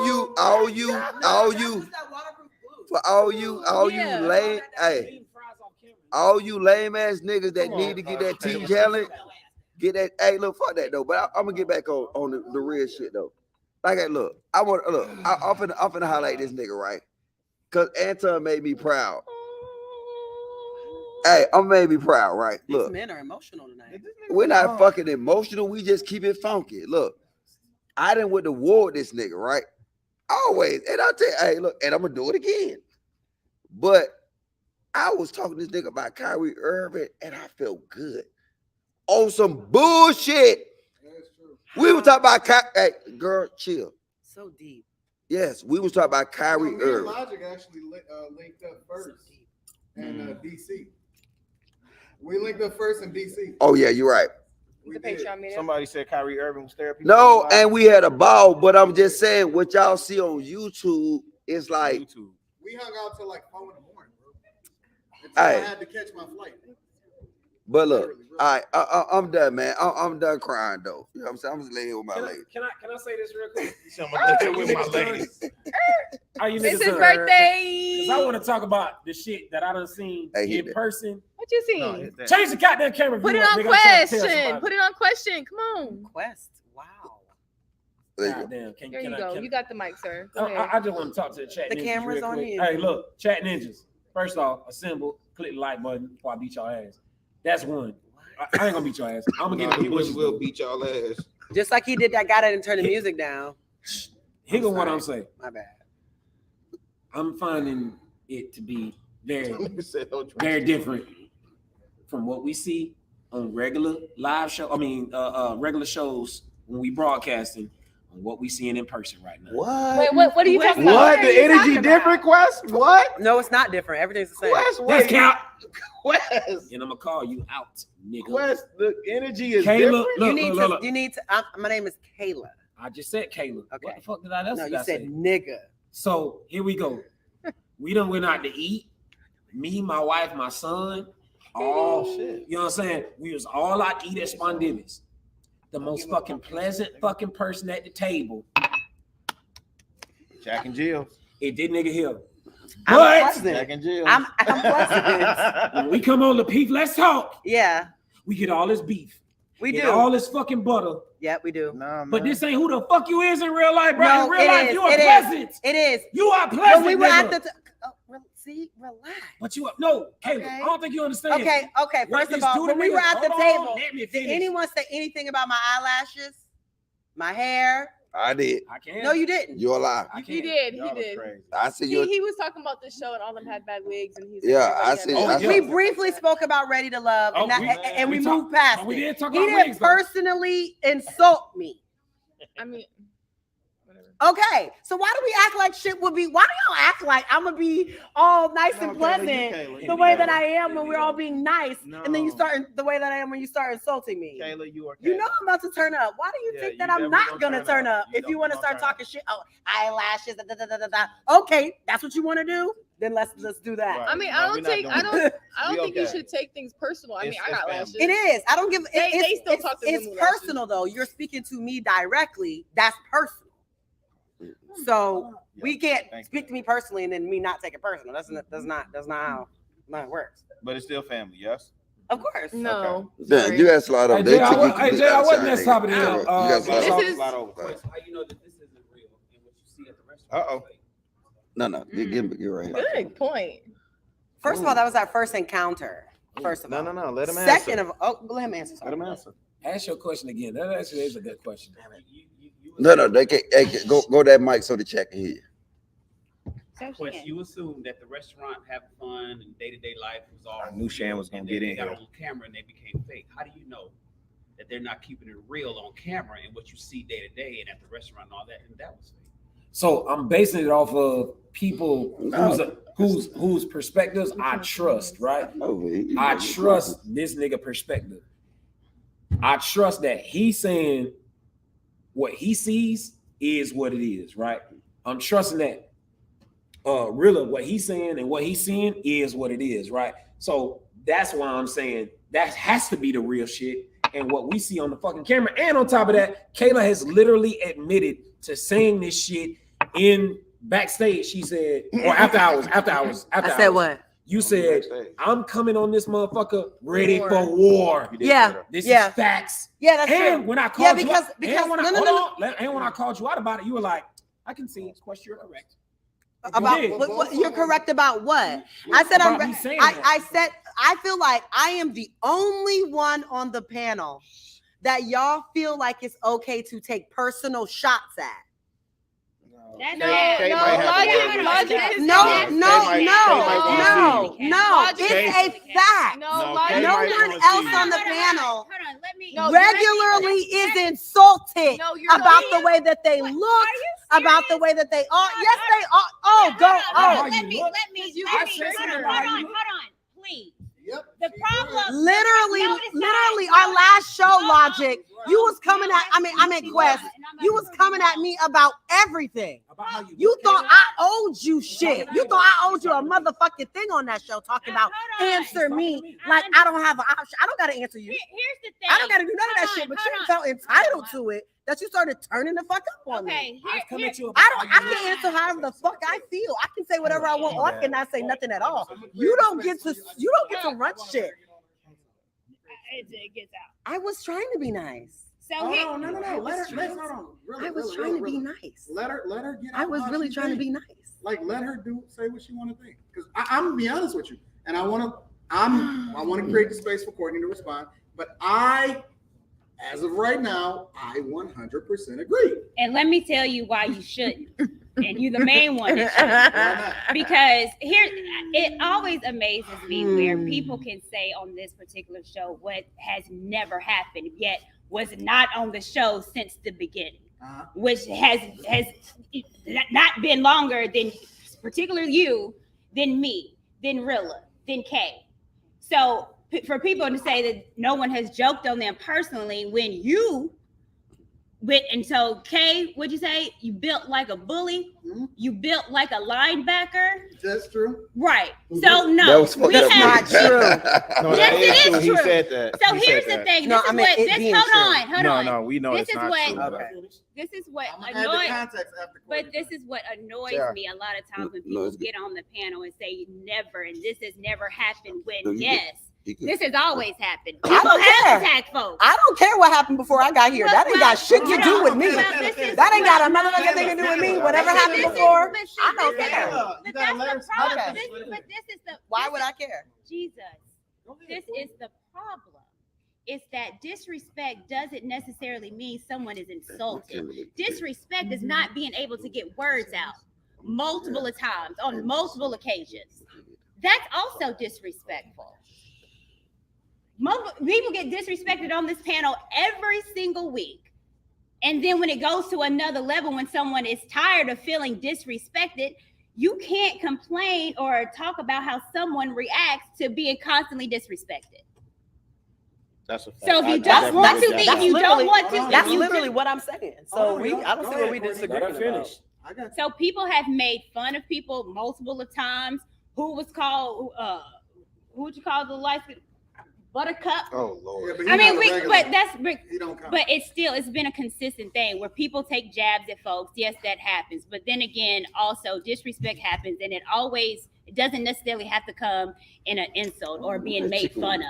you lame ass niggas that need to get that Tiege Hanley, get that. Hey, look, fuck that though. But I'm gonna get back on the real shit though. Like, I'm finna highlight this nigga, right? Cause Anton made me proud. Hey, I'm made me proud, right? Look, these men are emotional tonight. We're not fucking emotional. We just keep it funky. Look, I done went to war with this nigga, right? Always. And I'll tell you, hey, look, and I'm gonna do it again. But I was talking to this nigga about Kyrie Irving, and I felt good. On some bullshit. We were talking about hey, girl, chill. So deep. Yes, we was talking about Kyrie Irving. Logic actually linked up first in DC. We linked up first in DC. Oh yeah, you're right. Somebody said Kyrie Irving was therapy. No, and we had a ball, but I'm just saying what y'all see on YouTube is like. We hung out till like 4 in the morning, bro. I had to catch my flight. But look, all right, I'm done, man. I'm done crying though. You know what I'm saying? I'm just laying here with my lady. Can I say this real quick? With my lady. Are you It's niggas his birthday. Because I want to talk about the shit that I done seen in person. What you seen? Change the goddamn camera. Put it on question. Put it on question. Come on. Quest. Wow. Goddamn. There you go. You got the mic, sir. I just want to talk to the chat. The ninjas camera's real on quick. you. Hey, look, chat ninjas. First off, assemble, click the like button before I beat y'all ass. That's one. I ain't gonna beat your ass. I'm gonna get he will beat y'all ass. Just like he did that guy that didn't turn the music down. Here go what I'm saying. My bad. I'm finding it to be very, very different from what we see on regular live show. Regular shows when we broadcasting and what we seeing in person right now. What? Wait, what are you talking about? What? The energy different, Quest? What? No, it's not different. Everything's the same. Quest, Let's count. Quest. And I'm gonna call you out, nigga. Quest, the energy is Kayla, different. look. You need to. My name is Kayla. I just said Kayla. Okay. What the fuck did I else? No, did you I said say? nigga. So here we go. We done went out to eat. Me, my wife, my son. All shit. You know what I'm saying? We was all out to eat at Spondivis. The most fucking pleasant fucking person at the table. Jack and Jill. It did nigga here. I'm Jack and Jill. I'm pleasant. When we come on Lapeef, let's talk. Yeah. We get all this beef. We Get do. all this fucking butter. Yeah, we do. Nah, But this ain't who the fuck you is in real life, bro. No, in real it life, is. you are It is. pleasant. It is. You are pleasant. When we were nigga. at the see, relax. But you are no, Caleb. Okay. I don't think you understand. Okay. What First this of all, do to when we me- were at the hold on, table, let me did finish. anyone say anything about my eyelashes, my hair, I did. I can't. No, you didn't. You're alive. He did. I see you. He was talking about this show and all them had bad wigs and he's We briefly spoke about Ready to Love and we moved past it. We didn't talk He about didn't wigs, though. personally insult me. I mean, okay, so why do we act like shit would be? Why do y'all act like I'm gonna be all nice and pleasant the way that I am when we're all being nice, and then you start the way that I am when you start insulting me? Kayla, you are. You know I'm about to turn up. Why do you think that I'm not gonna turn up if you want to start talking shit? Oh, eyelashes, da, da, da, da, da. Okay, that's what you want to do. Then let's do that. I mean, I don't think you should take things personal. I mean, I got lashes. It is. I don't give. They still talk to It's personal though. You're speaking to me directly. That's personal. So we can't speak to me personally and then me not take it personal. That's not how mine works. But it's still family, yes. Of course. No. Damn, you got slide over. Jay, I wasn't that top of the hill. You got slide How over. you know that this isn't real and what you see at the restaurant? No, get right. Good point. First of all, that was our first encounter. First of all. No. Let him answer. Second answer. let him answer. Let him answer. Ask your question again. That actually is a good question. No, they can't. Hey, go that mic so the check can hear. Question: you assume that the restaurant having fun and day-to-day life was all. I knew Shan was gonna get in got here. on camera and they became fake. How do you know that they're not keeping it real on camera and what you see day to day and at the restaurant and all that? And that was fake. So I'm basing it off of people whose perspectives I trust, right? I trust this nigga perspective. I trust that he's saying what he sees is what it is, right? I'm trusting that really what he's saying and what he's seeing is what it is, right? So that's why I'm saying that has to be the real shit and what we see on the fucking camera. And on top of that, Kayla has literally admitted to saying this shit in backstage. She said, or after hours. I said what? You said, I'm coming on this motherfucker ready for war. Yeah. This is facts. Yeah, that's and true. when I called because when I called you out about it, you were like, I can see. Of course, you're correct. What you're correct about what? I said I feel like I am the only one on the panel that y'all feel like it's okay to take personal shots at. No. It's a fact. No one else on the panel regularly is insulted about the way that they look, about the way that they are. Yes, they are. Oh, go. Oh, let me. Hold on, please. Yep. The problem. Literally, our last show, Logic. You was coming at. I mean, Quest. You was coming at me about everything. You thought I owed you shit. You thought I owed you a motherfucking thing on that show. Talking about answer me like I don't have an option. I don't gotta answer you. Here's the thing. I don't gotta do none of that shit. But you felt entitled to it that you started turning the fuck up on me. I can answer however the fuck I feel. I can say whatever I want, or I cannot say nothing at all. You don't get to run shit. It gets out. I was trying to be nice. So no. Let her hold on. I was trying to be nice. Let her get out. I was really trying to be nice. Like, let her say what she want to think. Because I'm gonna be honest with you, and I want to create the space for Courtney to respond. But as of right now, I 100% agree. And let me tell you why you shouldn't. And you're the main one that shouldn't. Because it always amazes me where people can say on this particular show what has never happened, yet was not on the show since the beginning, which has not been longer than particularly you, than me, than Rilla, than Kay. So for people to say that no one has joked on them personally when you went, and so Kay, what'd you say? You built like a bully. Mm-hmm. You built like a linebacker. That's true. Right. So no, that's not true. No, yes, it is true. He said that. So here's the thing. Hold on. No, we know this it's is not what, true. Okay. This is what this is what annoys me a lot of times when people get on the panel and say never, and this has never happened. When yes. This has always happened. I don't care. Attack folks. I don't care what happened before I got here. That ain't got shit to do with me. That ain't got another thing to do with me. Whatever happened before, I don't care. But that's the problem. But this is the. Why would I care? Jesus. This is the problem. is that disrespect doesn't necessarily mean someone is insulted. Disrespect is not being able to get words out multiple times on multiple occasions. That's also disrespectful. People get disrespected on this panel every single week. And then when it goes to another level, when someone is tired of feeling disrespected, you can't complain or talk about how someone reacts to being constantly disrespected. That's a fact. So if you don't want to be, you don't want to. That's literally what I'm saying. So I don't see where we disagree. Finish. So people have made fun of people multiple of times. Who was called? Who would you call the life? Buttercup. Oh Lord. I mean, but it's been a consistent thing where people take jabs at folks. Yes, that happens. But then again, also disrespect happens, and it doesn't necessarily have to come in an insult or being made fun of.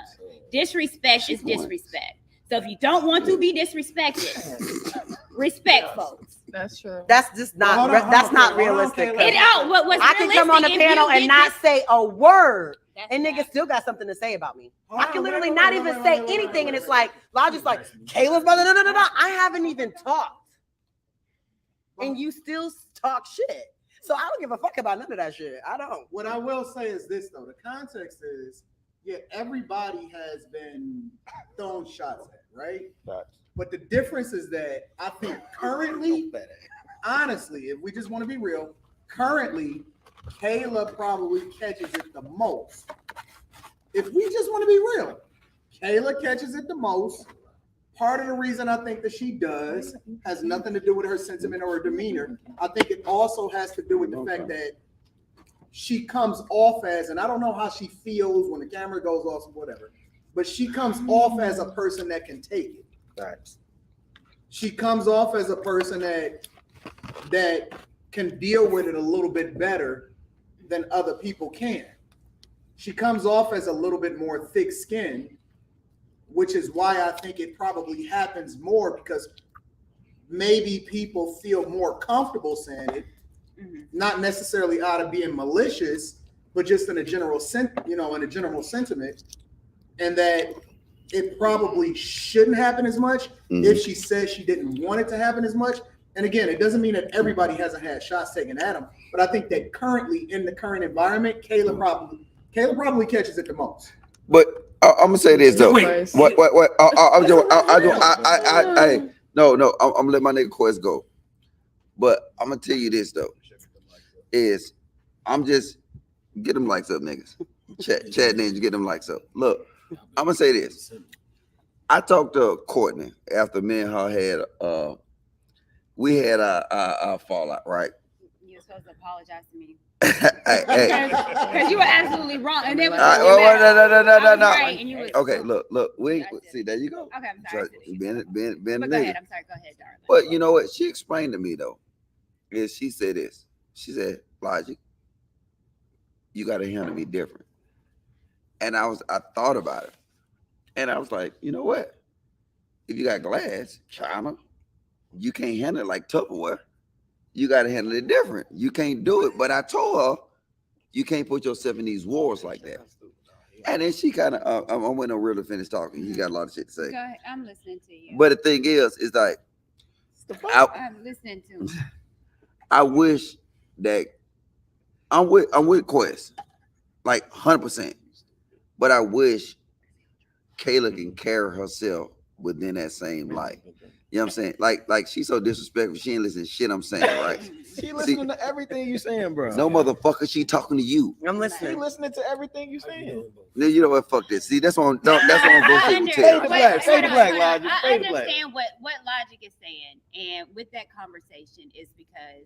Disrespect is disrespect. So if you don't want to be disrespected, respect folks. That's true. That's just not. That's not realistic. I can come on the panel and not say a word. And niggas still got something to say about me. I can literally not even say anything, and it's like Logic's like, Caleb's brother, no. I haven't even talked, and you still talk shit. So I don't give a fuck about none of that shit. I don't. What I will say is this though: the context is, yeah, everybody has been thrown shots at, right? But the difference is that I think currently, honestly, if we just want to be real, currently, Kayla probably catches it the most. If we just want to be real, Kayla catches it the most. Part of the reason I think that she does has nothing to do with her sentiment or her demeanor. I think it also has to do with the fact that she comes off as, and I don't know how she feels when the camera goes off or whatever, but she comes off as a person that can take it. Right. She comes off as a person that can deal with it a little bit better than other people can. She comes off as a little bit more thick-skinned, which is why I think it probably happens more, because maybe people feel more comfortable saying it, not necessarily out of being malicious, but just in a general sentiment, and that it probably shouldn't happen as much if she says she didn't want it to happen as much. And again, it doesn't mean that everybody hasn't had shots taken at them, but I think that currently in the current environment, Kayla probably catches it the most. But I'm gonna say this though. What? I'm gonna let my nigga Quest go. But I'm gonna tell you this though. Is I'm just get them likes up, niggas. Chat ninja, get them likes up. Look, I'm gonna say this. I talked to Courtney after me and her had we had a fallout, right? You're supposed to apologize to me. Because you were absolutely wrong. And then no. Right, and you was, okay, look, we see, there you go. Okay, I'm sorry. Being but go ahead, I'm sorry, go ahead, darling. But you know what? She explained to me though, is she said this. She said, Logic, you gotta handle me different. And I thought about it. And I was like, you know what? If you got glass, China, you can't handle it like Tupperware. You got to handle it different. You can't do it. But I told her, you can't put yourself in these wars like that. And then she kind of, I went on real to finish talking. You got a lot of shit to say. Go ahead. I'm listening to you. But the thing is like, I'm listening to you. I wish that I'm with Quest, like 100%. But I wish Kayla can carry herself within that same light. You know what I'm saying? Like she's so disrespectful. She ain't listening to shit I'm saying, right? She listening to everything you saying, bro. No motherfucker, she talking to you. I'm listening. She listening to everything you saying. Then you know what? Fuck this. See, that's what I'm going to Say the black, Logic. I understand what Logic is saying, and with that conversation is because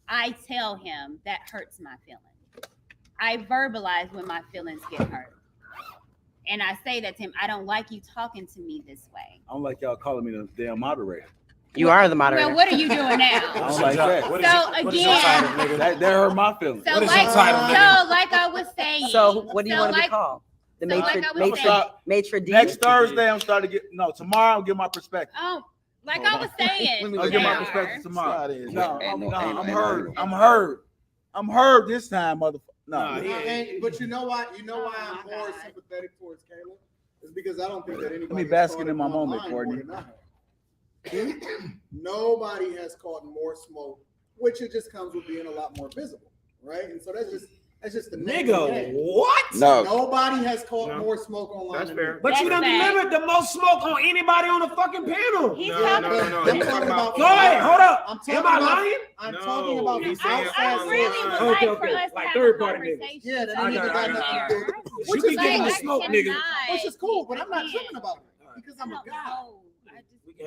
I tell him that hurts my feelings. I verbalize when my feelings get hurt. And I say that to him, I don't like you talking to me this way. I don't like y'all calling me the damn moderator. You are the moderator. Well, what are you doing now? I don't like that. So again, that hurt my feelings. So like I was saying. So what do you want to be called? The maitre d'. Next Thursday, I'm starting to get tomorrow. I'll give my perspective. Oh, like I was saying. I'll give my perspective tomorrow. No, I'm heard. I'm heard this time, motherfucker. No, but you know what? You know why I'm more sympathetic towards Kayla It's because I don't think that anybody. Let me basking in my moment, Courtney. Nobody has caught more smoke, which it just comes with being a lot more visible, right? And so that's just the nigga. What? No, nobody has caught more smoke online. That's fair. But you done delivered the most smoke on anybody on the fucking panel. No. I'm talking about. Go ahead, hold up. Am I lying? I'm talking about the outside. I really would like for us to have third a party conversation. Yeah, that ain't even got nothing to do. Which is getting the smoke, nigga. Which is cool, but I'm not tripping about it because I'm a guy.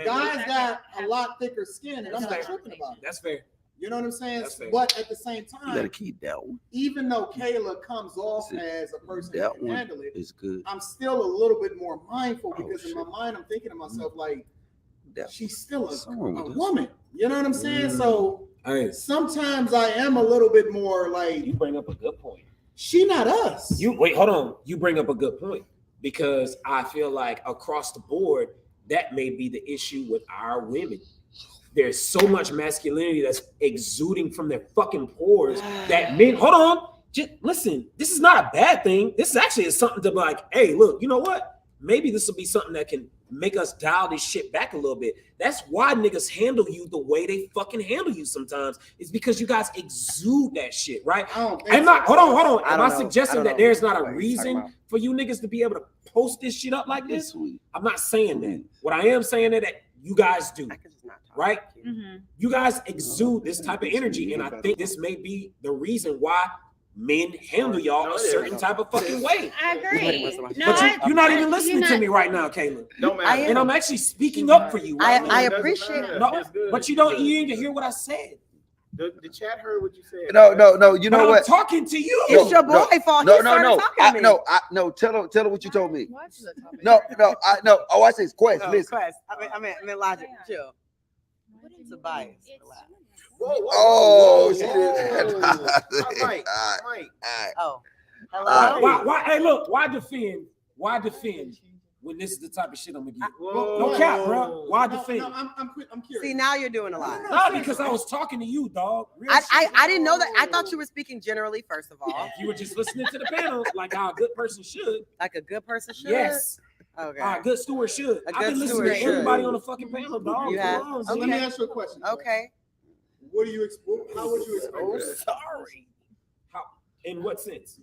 Guys got a lot thicker skin, and I'm not tripping about it. That's fair. You know what I'm saying? But at the same time, You gotta keep that one. even though Kayla comes off as a person That who can one handle it, is good. I'm still a little bit more mindful because in my mind, I'm thinking to myself, like, she's still a woman. You know what I'm saying? So sometimes I am a little bit more like. You bring up a good point. She not us. You wait, hold on. You bring up a good point because I feel like across the board, that may be the issue with our women. There's so much masculinity that's exuding from their fucking pores that men, hold on, just listen, this is not a bad thing. This is actually something to be like, hey, look, you know what? Maybe this will be something that can make us dial this shit back a little bit. That's why niggas handle you the way they fucking handle you sometimes. It's because you guys exude that shit, right? I'm not, hold on. Am I suggesting that there's not a reason for you niggas to be able to post this shit up like this? I'm not saying that. What I am saying is that you guys do, right? You guys exude this type of energy, and I think this may be the reason why men handle y'all a certain type of fucking way. I agree. But you're not even listening to me right now, Caleb. And I'm actually speaking up for you. Right I appreciate it. No, but you don't even hear what I said. The chat heard what you said. No. You know what? I'm talking to you. It's your boy fault. No. Tell her what you told me. No. Oh, I say it's Quest. Listen. Quest. I mean, Logic. Chill. It's a bias. Oh, she did. Mike. Oh. Hello. Why? Hey, look. Why defend? When this is the type of shit I'm gonna get? No cap, bro. Why defend? No, I'm curious. See, now you're doing a lot. Not because I was talking to you, dog. I didn't know that. I thought you were speaking generally, first of all. If you were just listening to the panel, like how a good person should. Like a good person should? Yes. Okay. A good steward should. A I've been good listening steward to should. everybody on the fucking panel, dog. You have? So let me ask you a question. Okay. What do you expect? How would you expect? Oh, sorry. How? In what sense?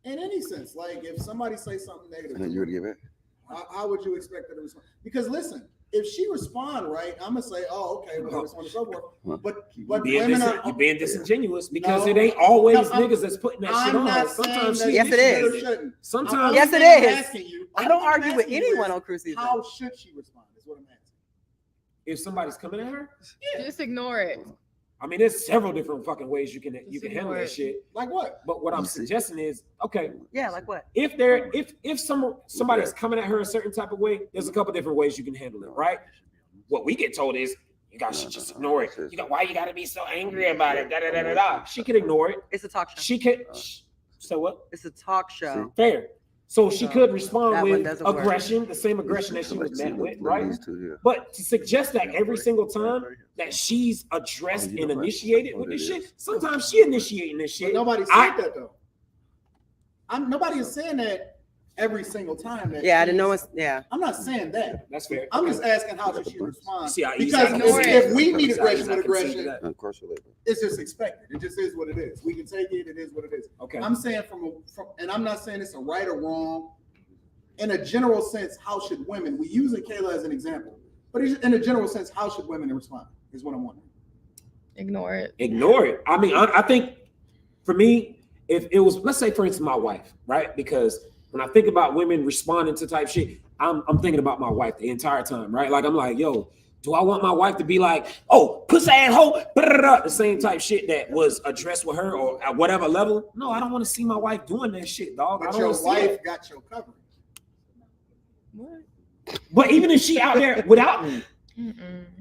In any sense, like if somebody says something negative, You would give it. how would you expect her to respond? Because listen, if she respond right, I'm gonna say, oh, okay, well, so on and so forth. But women you're being disingenuous because it ain't always niggas that's putting that shit on. Sometimes yes, it is. Sometimes yes, it is. I don't argue with anyone on Cruise Season. How should she respond? Is what I'm asking. If somebody's coming at her, just ignore it. I mean, there's several different fucking ways you can handle that shit. Like what? But what I'm suggesting is, okay, yeah, like what? If somebody's coming at her a certain type of way, there's a couple different ways you can handle it, right? What we get told is you guys should just ignore it. Why you gotta be so angry about it? Da da da da da. She can ignore it. It's a talk show. She can. So what? It's a talk show. Fair. So she could respond with doesn't aggression, work. the same aggression that she was met with, right? But to suggest that every single time that she's addressed and initiated with this shit, sometimes she initiating this shit. But nobody said that though. Nobody is saying that every single time. That I didn't know it's I'm not saying that. That's fair. I'm just asking how should she respond? See, because if we need aggression with aggression, Of course, it's just expected. It just is what it is. We can take it. It is what it is. Okay. I'm saying and I'm not saying it's a right or wrong. In a general sense, how should women? We using Kayla as an example, but in a general sense, how should women respond? Is what I'm wondering. Ignore it. Ignore it. I mean, I think for me, if it was, let's say, for instance, my wife, right? Because when I think about women responding to type shit, I'm thinking about my wife the entire time, right? Like I'm like, yo, do I want my wife to be like, oh, pussy asshole, the same type shit that was addressed with her or at whatever level? No, I don't want to see my wife doing that shit, dog. But your wife got your cover. What? But even if she out there without me,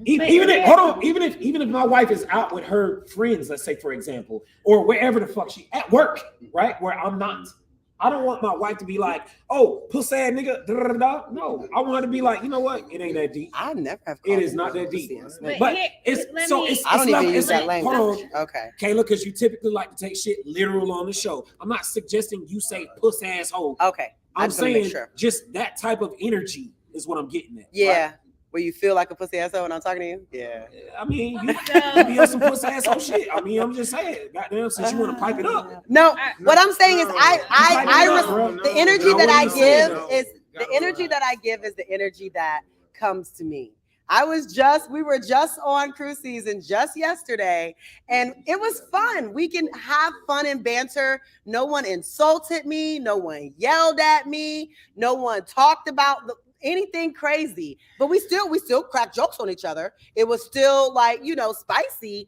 even if my wife is out with her friends, let's say for example, or wherever the fuck she at work, right, where I'm not. I don't want my wife to be like, oh, pussy ass nigga, da, da, da, da. No, I want her to be like, you know what? It ain't that deep. I never have. It is not that deep. But it's I don't even use that hold language. on. Okay, Kayla, because you typically like to take shit literal on the show. I'm not suggesting you say puss asshole. Okay. I'm saying just that type of energy is what I'm getting at. Yeah. Right? Where you feel like a pussy asshole when I'm talking to you? Yeah. I mean, you be on some pussy asshole shit. I mean, I'm just saying, goddamn, since you want to pipe it up. No, what I'm saying is the energy that I give is the energy that comes to me. We were just on cruise season just yesterday, and it was fun. We can have fun and banter. No one insulted me. No one yelled at me. No one talked about anything crazy, but we still cracked jokes on each other. It was still like, spicy,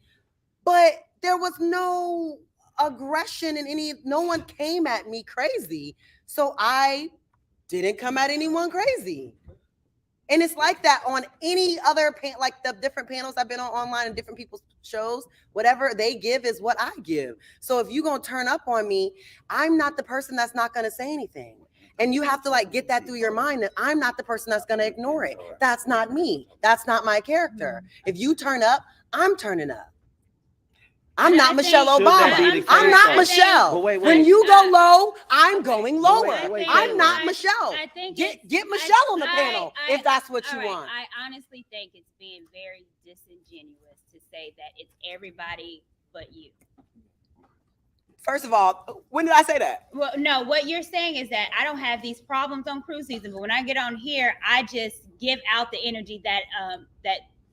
but there was no aggression in no one came at me crazy. So I didn't come at anyone crazy. And it's like that on any other like the different panels I've been on online and different people's shows. Whatever they give is what I give. So if you're going to turn up on me, I'm not the person that's not going to say anything. And you have to like get that through your mind that I'm not the person that's going to ignore it. That's not me. That's not my character. If you turn up, I'm turning up. I'm not Michelle Obama. I'm not Michelle. When you go low, I'm going lower. I'm not Michelle. Get Michelle on the panel if that's what you want. I honestly think it's being very disingenuous to say that it's everybody but you. First of all, when did I say that? Well, no, what you're saying is that I don't have these problems on cruise season, but when I get on here, I just give out the energy that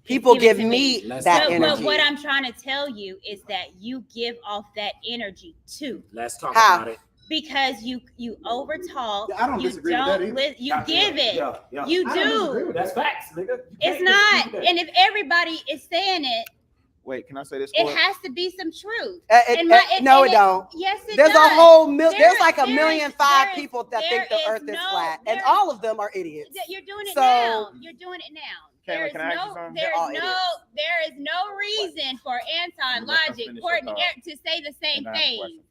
people give me that energy. But what I'm trying to tell you is that you give off that energy too. Let's talk about it. Because you overtalk. I don't disagree with that either. You give it. Yeah. You I don't disagree do. with that. That's facts, nigga. It's not. And if everybody is saying it, wait, can I say this? It has to be some truth. No, it don't. Yes, it There's does. a whole there's like 1.5 million people that think the earth is flat, and all of them are idiots. You're doing it now. You're doing it now. There is no reason for Anton, Logic, Courtney, Eric to say the same thing.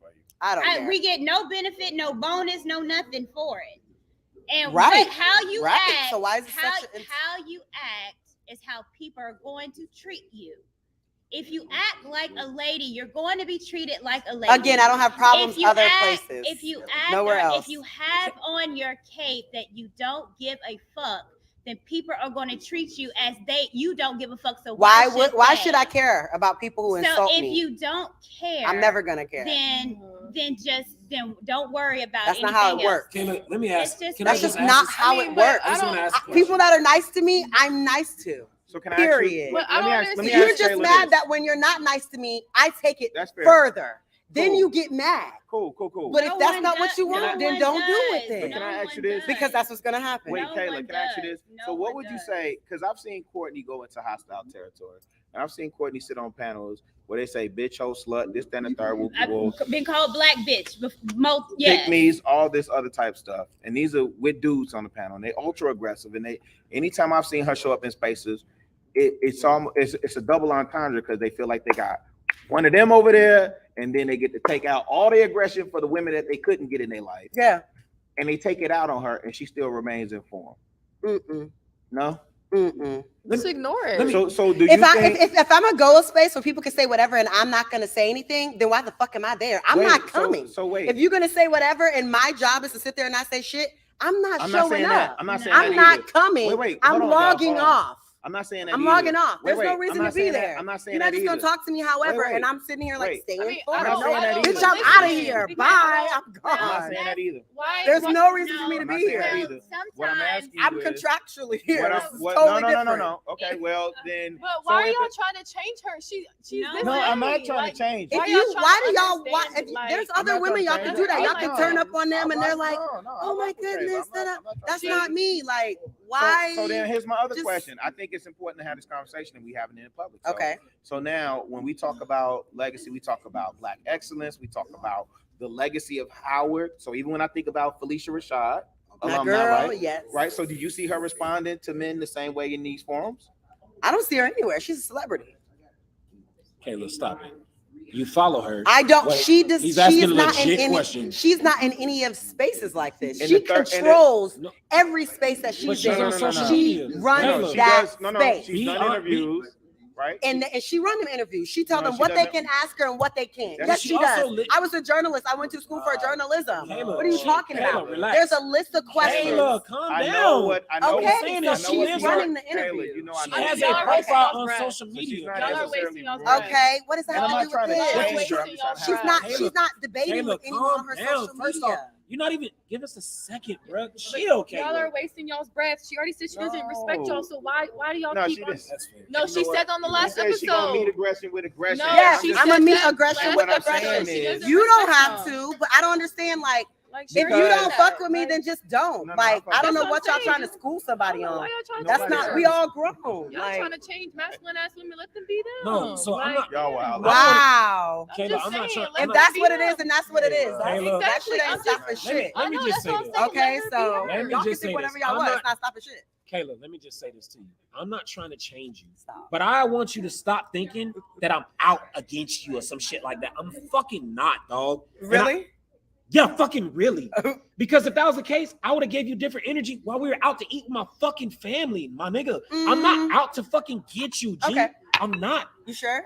I don't care. We get no benefit, no bonus, no nothing for it. And how you act, so why is it how you act is how people are going to treat you. If you act like a lady, you're going to be treated like a lady. Again, I don't have problems other places. If you act nowhere else. If you have on your cape that you don't give a fuck, then people are going to treat you as you don't give a fuck. So why should I care about people who insult me? So if you don't care, I'm never gonna care. Then don't worry about. That's not how it works. Let me ask. That's just not how it works. People that are nice to me, I'm nice to. So can period. Let me You're ask just mad that when you're not nice to me, I take it further. Then you get mad. Cool. But if that's not what you want, then don't do it then. Can I ask you this? Because that's what's gonna happen. Wait, Kayla, can I ask you this? So what would you say? Because I've seen Courtney go into hostile territory. And I've seen Courtney sit on panels where they say bitch, hoe, slut, this, that, and the third. I've been called black bitch. Pick me's, all this other type stuff. And these are with dudes on the panel. And they ultra aggressive. And anytime I've seen her show up in spaces, it's a double entendre because they feel like they got one of them over there, and then they get to take out all the aggression for the women that they couldn't get in their life. Yeah. And they take it out on her, and she still remains in form. No? Just ignore it. So do you think... If I'm gonna go a space where people can say whatever and I'm not gonna say anything, then why the fuck am I there? I'm not coming. So wait. If you're gonna say whatever and my job is to sit there and not say shit, I'm not showing up. I'm not saying I'm not coming. I'm logging off. I'm not saying that. I'm logging off. There's no reason to be there. I'm not saying You're not just gonna talk to me, however, and I'm sitting here like staying informed. I'm not saying that either. Bitch, I'm out of here. Bye. I'm gone. I'm not saying that either. There's no reason for me to be here. What I'm asking you I'm is, contractually here. No. Okay, well then. But why are y'all trying to change her? She's no, I'm not trying to change. There's other women y'all can do that. Y'all can turn up on them and they're like, oh my goodness, that's not me. Like, why? So then here's my other question. I think it's important to have this conversation and we have it in the public. Okay. So now when we talk about legacy, we talk about Black excellence, we talk about the legacy of Howard. So even when I think about Felicia Rashad, alumni, right? Yes. Right. So do you see her responding to men the same way in these forums? I don't see her anywhere. She's a celebrity. Okay, let's stop it. You follow her. I don't. Wait, she does. She's not in any. questions. She's not in any of spaces like this. She controls every space that she's in. She runs that space. She's done interviews. right? And she run them interviews. She tell them she what they doesn't. can ask her and what they can't. That's- Yes, she she also does. I was a journalist. I went to school for journalism. Kayla, What are you talking about? Relax. There's a list of questions. Kayla, calm I down. know what I know. Okay, what- so I know she's what running the Kayla, interview. you know, I She know has what a you're profile saying. on So social she's media. not Y'all are necessarily wasting y'all's wrong. breath. Okay, what does that And I'm have not to do trying with to this? change her. I'm just trying to She's have not. a She's not debating Kayla, with anyone on calm her down. social First off, media. you're not even give us a second, bro. Chill, Kayla. Y'all are wasting y'all's breath. She already said she doesn't respect y'all, so why do y'all No, keep she on? didn't. No, she said on the She last said she gonna meet episode. aggression with aggression. No, Yes, she I'm said gonna meet that aggression last with what I'm aggression. saying is- You don't respect have y'all. to, but I don't understand. Like, Like, if you don't fuck with me, then just don't. No, Like, I I don't know That's what what y'all I'm trying saying. to school somebody on. Why y'all trying to That's change not. her? We all grown. Y'all Like, trying to change masculine ass women? Let them be them. No, so I'm not. Y'all wild. wow. I'm Kayla, just I'm not saying, trying. let If them that's be what it them. is, then that's what it is. Kayla. That shit Exactly. ain't I'm stopping just- shit. Let me I know, just that's say what I'm this. saying. Okay, Let her be so her. Let me y'all can just say think whatever this. y'all I'm want. not- It's not stopping shit. Kayla, let me just say this to you. I'm not trying to change you, Stop. but I want you to stop thinking that I'm out against you or some shit like that. I'm fucking not, dog. And Really? Yeah, fucking really. Because if that was the case, I would have gave you different energy while we were out to eat with my fucking family, my nigga. I'm not out to fucking get you, G. Okay. I'm not. You sure?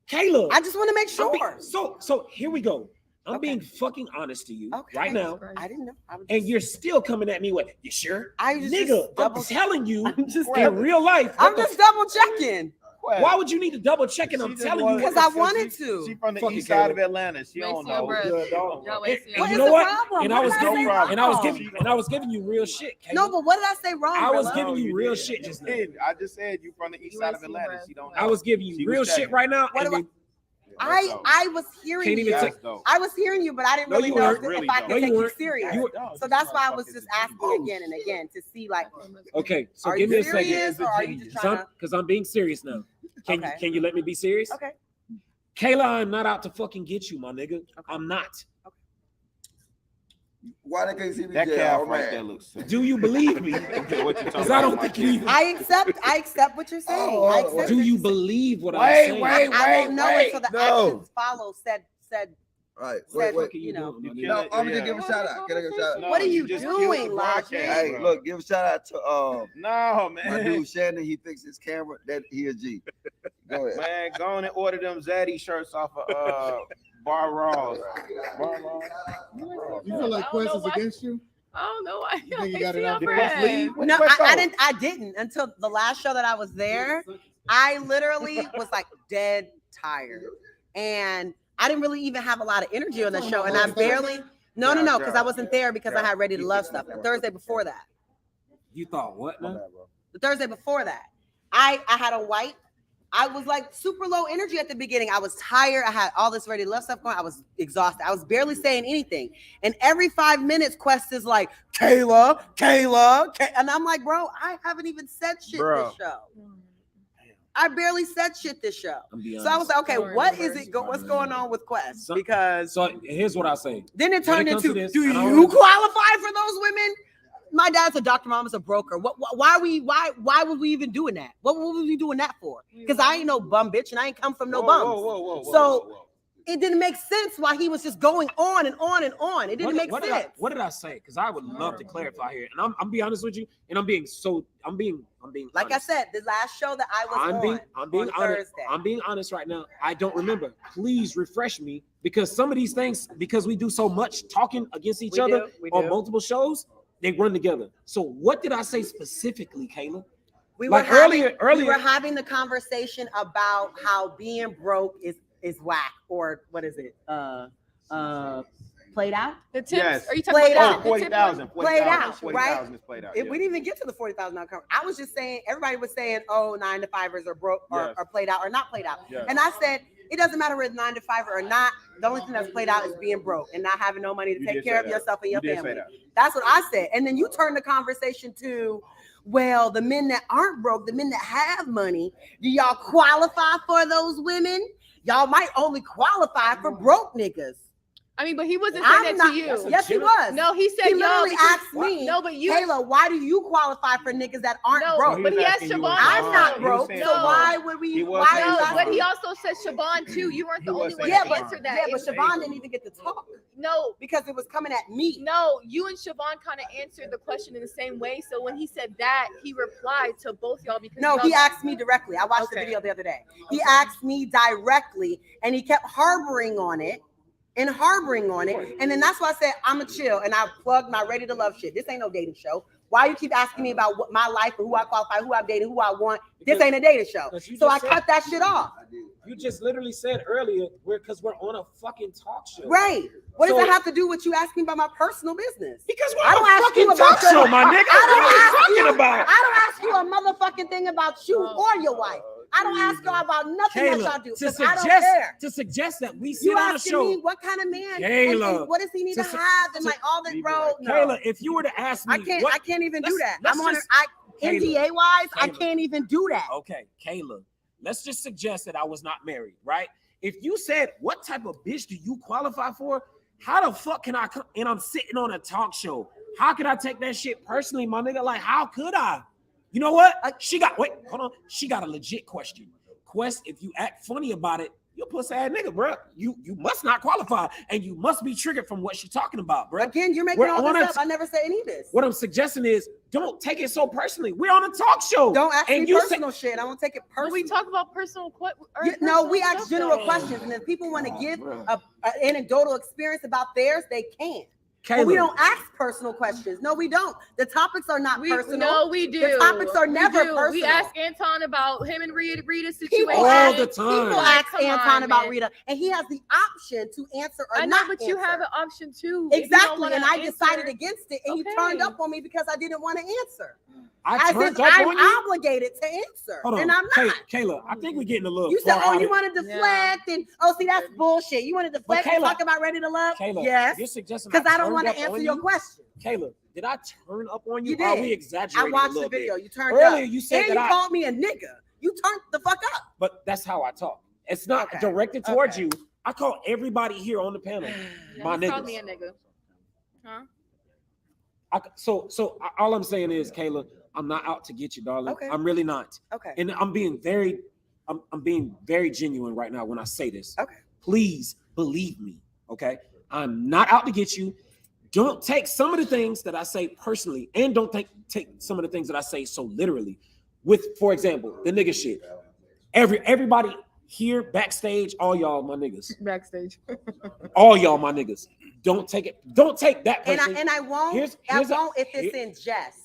Kayla. I just want to make sure. So here we go. I'm being fucking honest to you right now. I didn't know. I was And you're still coming at me with, you sure? I was Nigga, just I'm double- telling you, I'm just in double- real life. I'm just double checking. Why would you need to double check? And I'm telling you, Because I wanted to. She from the Fucking east side of Kayla. Atlanta. She don't Wasting your know. breath. Good dog. Y'all And, wasting and your What you is know the what? problem? And What I was did I giving say you, wrong? and I was giving you real shit. Kayla. No, but what did I say wrong? I was Rilla? giving you you real did. shit just now. I just said you from the east side of wasting your Atlanta. breath. She don't know. I was giving you She real was shit checking. right now. What and do then- I was hearing Can't even you. take- I was hearing you, but I didn't No, really you know weren't. if Really I don't. could No, you take you weren't. serious. You- So that's why I was just asking again and again to see, like, Okay, so are give you me a serious second. or are you just trying to? Because I'm being serious now. Okay. Can you let me be serious? Okay. Kayla, I'm not out to fucking get you, my nigga. I'm not. Why they can't see me? That jail? calf Oh, right man. there looks sick. Do you believe me? What you talking Because I don't about, think my you kid? even. I accept what you're saying. Oh, I accept Do what you you're saying. believe what I'm Wait, saying? wait, I won't know wait, until the no. actions follow said Right. said, Wait. you know. You No, kill I'm it, gonna yeah. give a shout out. Can I give a shout out? No, What are you just doing, killed the Logic? broadcast, Hey, bro. look, give a shout out to No, my man. dude Shannon. He fixed his camera. That he a G. Go ahead. Man, go on and order them Zaddy shirts off of Bar Raws. You feel like Quest is against you? I don't know why. You think you got it out Did there? Quest leave? When No, Quest I go? didn't until the last show that I was there. I literally was like dead tired, and I didn't really even have a lot of energy on the show, and I barely. No, because I wasn't there because I had Ready to Love stuff. The Thursday before that, You thought what? Man? the Thursday before that, I had a white. I was like super low energy at the beginning. I was tired. I had all this Ready to Love stuff going. I was exhausted. I was barely saying anything. And every 5 minutes, Quest is like, Kayla. And I'm like, bro, I haven't even said shit this show. I barely said shit this show. So I was like, okay, what is it? What's going on with Quest? Because So here's what I say. then it When turned it comes to into, this, do I don't you wanna- qualify for those women? My dad's a doctor, mama's a broker. Why was we even doing that? What was we doing that for? Because I ain't no bum bitch and I ain't come from no bums. So it didn't make sense why he was just going on and on and on. It didn't make sense. What did I say? Because I would love to clarify here, and I'm being honest with you, and I'm being Like honest. I said, the last show that I was I'm being on honest. Thursday. I'm being honest right now. I don't remember. Please refresh me, because some of these things, because we do so much talking against each other on multiple shows, they run together. So what did I say specifically, Kayla? We Like were earlier, we were having the conversation about how being broke is whack, or what is it? Played out. The tips. Yes. Are you talking Played about out. 40,000. Played out, 40,000 right? is played out. We didn't even get to the $40,000 cover. I was just saying, everybody was saying, oh, 9-to-5ers are broke or played out or not played out. Yes. And I said, it doesn't matter whether 9-to-5 or not. The only thing that's played out is being broke and not having no money to You take did care say of that. yourself and your You did say family. that. That's what I said. And then you turned the conversation to, well, the men that aren't broke, the men that have money, do y'all qualify for those women? Y'all might only qualify for broke niggas. I mean, but he wasn't saying that to you. Yes, he was. No, he said, he literally asked me, no, but you, Kayla, why do you qualify for niggas that aren't broke? But he asked Siobhan. I'm not broke, so why would we? But he also said Siobhan too. You weren't the only one that answered that. Yeah, but Siobhan didn't even get to talk. No, because it was coming at me. No, you and Siobhan kind of answered the question in the same way. So when he said that, he replied to both y'all because no, he asked me directly. I watched the video the other day. He asked me directly, and he kept harboring on it. And then that's why I said I'm a chill, and I plugged my Ready to Love shit. This ain't no dating show. Why you keep asking me about what my life and who I qualify, who I'm dating, who I want? This ain't a dating show. So I cut that shit off. You just literally said earlier, because we're on a fucking talk show. Right. What does that have to do with you asking me about my personal business? Because we're on a fucking talk show, my nigga. What are you talking about? I don't ask you a motherfucking thing about you or your wife. I don't ask y'all about nothing that y'all do. I don't care. To suggest that we sit you on a show. Me what kind of man? Kayla, and what does he need to have? And like all this, bro. No. Kayla, if you were to ask me, I can't even do that. I'm on NDA wise. I can't even do that. Okay, Kayla, let's just suggest that I was not married, right? If you said, what type of bitch do you qualify for? How the fuck can I come? And I'm sitting on a talk show. How could I take that shit personally, my nigga? Like, how could I? You know what? She got a legit question. Quest, if you act funny about it, you're a pussy ass nigga, bro. You must not qualify, and you must be triggered from what she's talking about, bro. Again, you're making all this up. I never said any of this. What I'm suggesting is, don't take it so personally. We're on a talk show. Don't ask me personal shit. I won't take it personal. We talk about personal no, we ask general questions, and if people want to give an anecdotal experience about theirs, they can. But we don't ask personal questions. No, we don't. The topics are not personal. No, we do. The topics are never personal. We ask Anton about him and Rita's situation all the time. People ask Anton about Rita, and he has the option to answer or not. But you have an option too. Exactly, and I decided against it, and he turned up on me because I didn't want to answer. I'm obligated to answer, and I'm not. Kayla, I think we're getting a little. You said, "Oh, you want to deflect," and see, that's bullshit. You want to deflect and talk about Ready to Love? Kayla, yes, you're suggesting because I don't want to answer your question. Kayla, did I turn up on you? You did. We exaggerated. I watched the video. You turned earlier. Up. You said and you called me a nigga. You turned the fuck up. But that's how I talk. It's not directed towards you. I call everybody here on the panel my niggas. Call me a nigga. Huh? So all I'm saying is, Kayla, I'm not out to get you, darling. Okay. I'm really not. Okay. And I'm being very genuine right now when I say this. Okay. Please believe me. Okay. I'm not out to get you. Don't take some of the things that I say personally, and don't take some of the things that I say so literally. With, for example, the nigga shit. Everybody here backstage, all y'all my niggas. Backstage. All y'all my niggas. Don't take it. Don't take that personally. And I won't. I won't if it's in jest.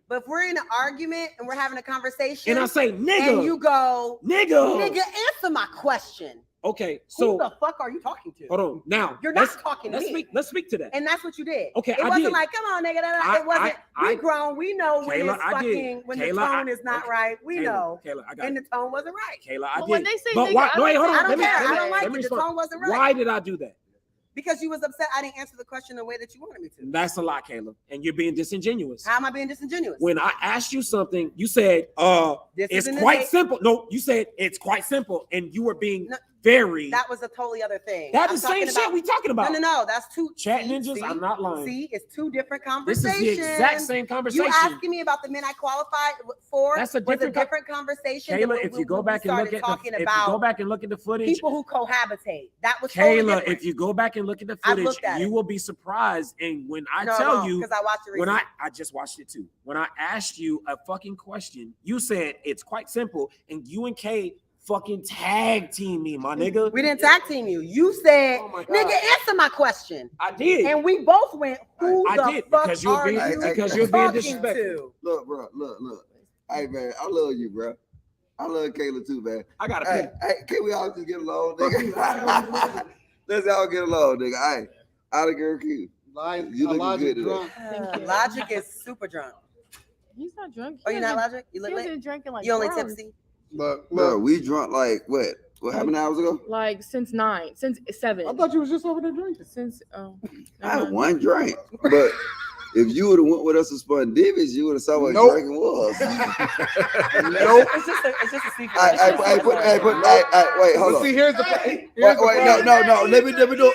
But if we're in an argument and we're having a conversation, and I say nigga, and you go nigga, answer my question. Okay, so who the fuck are you talking to? Hold on, now you're not talking to me. Let's speak to that. And that's what you did. Okay, it wasn't like, come on, nigga. It wasn't. We grown. We know when Kayla, it's fucking when the tone is not right. We know. Kayla, I got and the tone wasn't right. Kayla, I did. When they say but nigga, why? No, wait, hold on. I don't care. I don't like it. The tone wasn't right. Why did I do that? Because you was upset I didn't answer the question the way that you wanted me to. That's a lie, Kayla. And you're being disingenuous. How am I being disingenuous? When I asked you something, you said, it's quite simple. No, you said it's quite simple. And you were being very. That was a totally other thing. That's the same shit we talking about. No. That's two. Chat ninjas, I'm not lying. See, it's two different conversations. This is the exact same conversation. You asking me about the men I qualified for. That's a different conversation. Kayla, if you go back and look at the footage. People who cohabitate. That was Kayla, if you go back and look at the footage, you will be surprised. And when I tell you, because I watched it recently. When I just watched it too. When I asked you a fucking question, you said it's quite simple, and you and Kay fucking tag team me, my nigga. We didn't tag team you. You said, nigga, answer my question. I did. And we both went, who I the did, fuck because you're being, are you because you're being disrespectful. Look, bro, look. Hey, man, I love you, bro. I love Kayla too, man. I got hey, can we all just get along, nigga? Let's all get along, nigga. Hey, out of girl cute. You looking good today. Logic is super drunk. He's not drunk. Oh, you're not Logic? You look like drinking like you only tipsy? Look, we drunk like what? How many hours ago? Like since 7. I thought you was just over there drinking. Since I had one drink, but If you would have went with us to Spun Divis, you would have saw what drinking was. Nope. It's just a secret. Wait, hold on. See, here's the no. Let me do.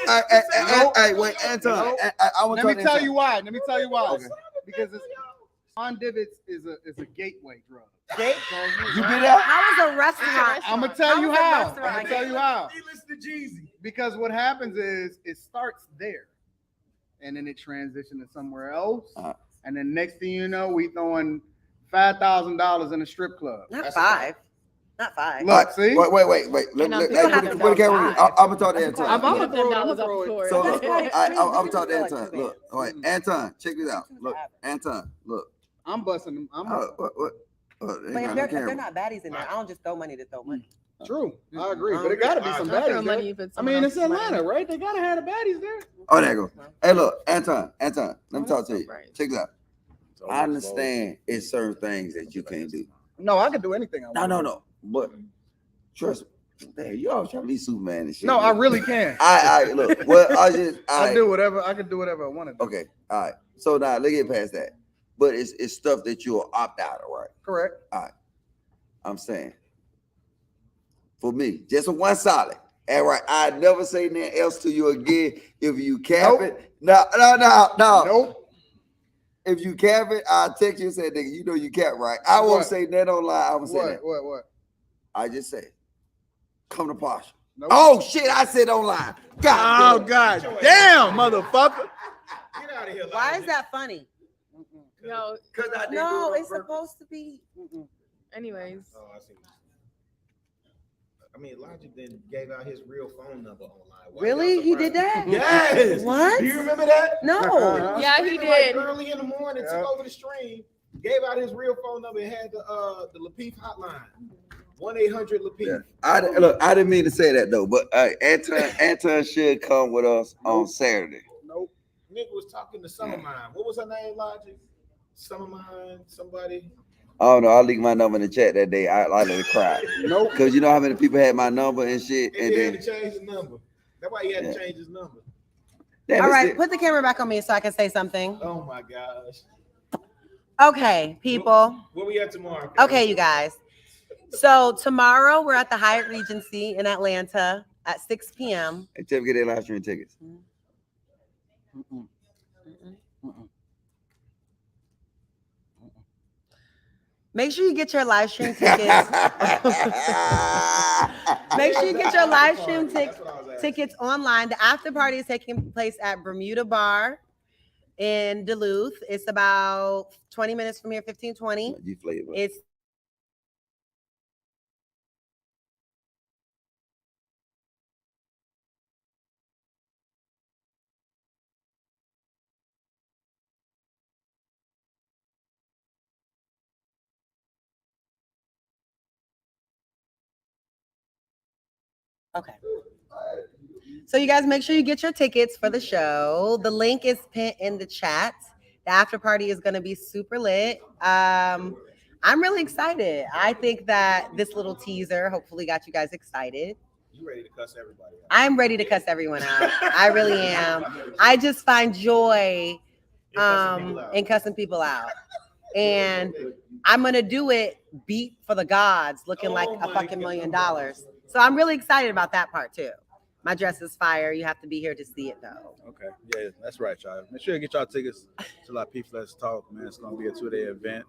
Wait, Anton. Let me tell you why. Okay. Because Spun Divis is a gateway drug. You did that? How is a restaurant? I'm gonna tell you how. He listened to Jeezy. Because what happens is it starts there, and then it transitions to somewhere else, and then next thing you know, we throwing $5,000 in a strip club. Not five. Look, see? Wait. Put the camera. I'm gonna talk to Anton. I'm gonna throw it. So look, I'm gonna talk to Anton. Look, all right, Anton, check this out. Look, Anton, look. I'm busting them. But if they're not baddies in there, I don't just throw money to throw money. True, I agree, but it gotta be some baddies there. I mean, it's Atlanta, right? They gotta have the baddies there. Oh, there you go. Hey, look, Anton, let me talk to you. Check this out. I understand it's certain things that you can't do. No, I can do anything I want. No. But trust me, man, you always trying to be Superman and shit. No, I really can. I look. Well, I do whatever. I can do whatever I want to do. Okay, all right. So now let's get past that. But it's stuff that you'll opt out of, right? Correct. All right. I'm saying, for me, just one solid. And right, I'd never say nothing else to you again if you cap it. No. Nope. If you cap it, I'll text you and say, nigga, you know you cap, right? I won't say that online. I won't say that. What? I just say, come to Pasha. Nope. Oh, shit, I said online. God damn, motherfucker. Get out of here. Why is that funny? No, no, it's supposed to be. Anyways. Oh, I see. I mean, Logic then gave out his real phone number online. Really? He did that? Yes. What? Do you remember that? No. Yeah, he did. Like early in the morning, took over the stream, gave out his real phone number, and had the Lapeef hotline. 1-800 Lapeef. I didn't mean to say that though, but Anton should come with us on Saturday. Nope. Nick was talking to Summer Mine. What was her name, Logic? Summer Mine, somebody. I don't know. I leaked my number in the chat that day. I let it cry. Nope. Because you know how many people had my number and shit. And then had to change his number. That's why he had to change his number. All right, put the camera back on me so I can say something. Oh my gosh. Okay, people. Where we at tomorrow? Okay, you guys. So tomorrow we're at the Hyatt Regency in Atlanta at 6 p.m. Hey, tell me get their live stream tickets. Make sure you get your live stream tickets. Make sure you get your live stream tickets online. The after party is taking place at Bermuda Bar in Duluth. It's about 20 minutes from here, 15-20. It's okay. So you guys make sure you get your tickets for the show. The link is pinned in the chat. The after party is going to be super lit. I'm really excited. I think that this little teaser hopefully got you guys excited. You ready to cuss everybody out? I'm ready to cuss everyone out. I really am. I just find joy in cussing people out. And I'm going to do it beat for the gods, looking like a fucking $1 million. So I'm really excited about that part too. My dress is fire. You have to be here to see it though. Okay, yeah, that's right, y'all. Make sure you get y'all tickets to Lapeef Let's Talk, man. It's gonna be a 2-day event.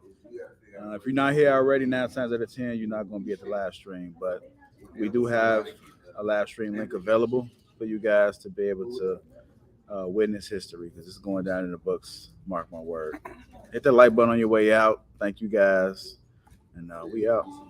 If you're not here already, 9 times out of 10, you're not gonna be at the live stream. But we do have a live stream link available for you guys to be able to witness history, because it's going down in the books. Mark my word. Hit the like button on your way out. Thank you guys, and we out.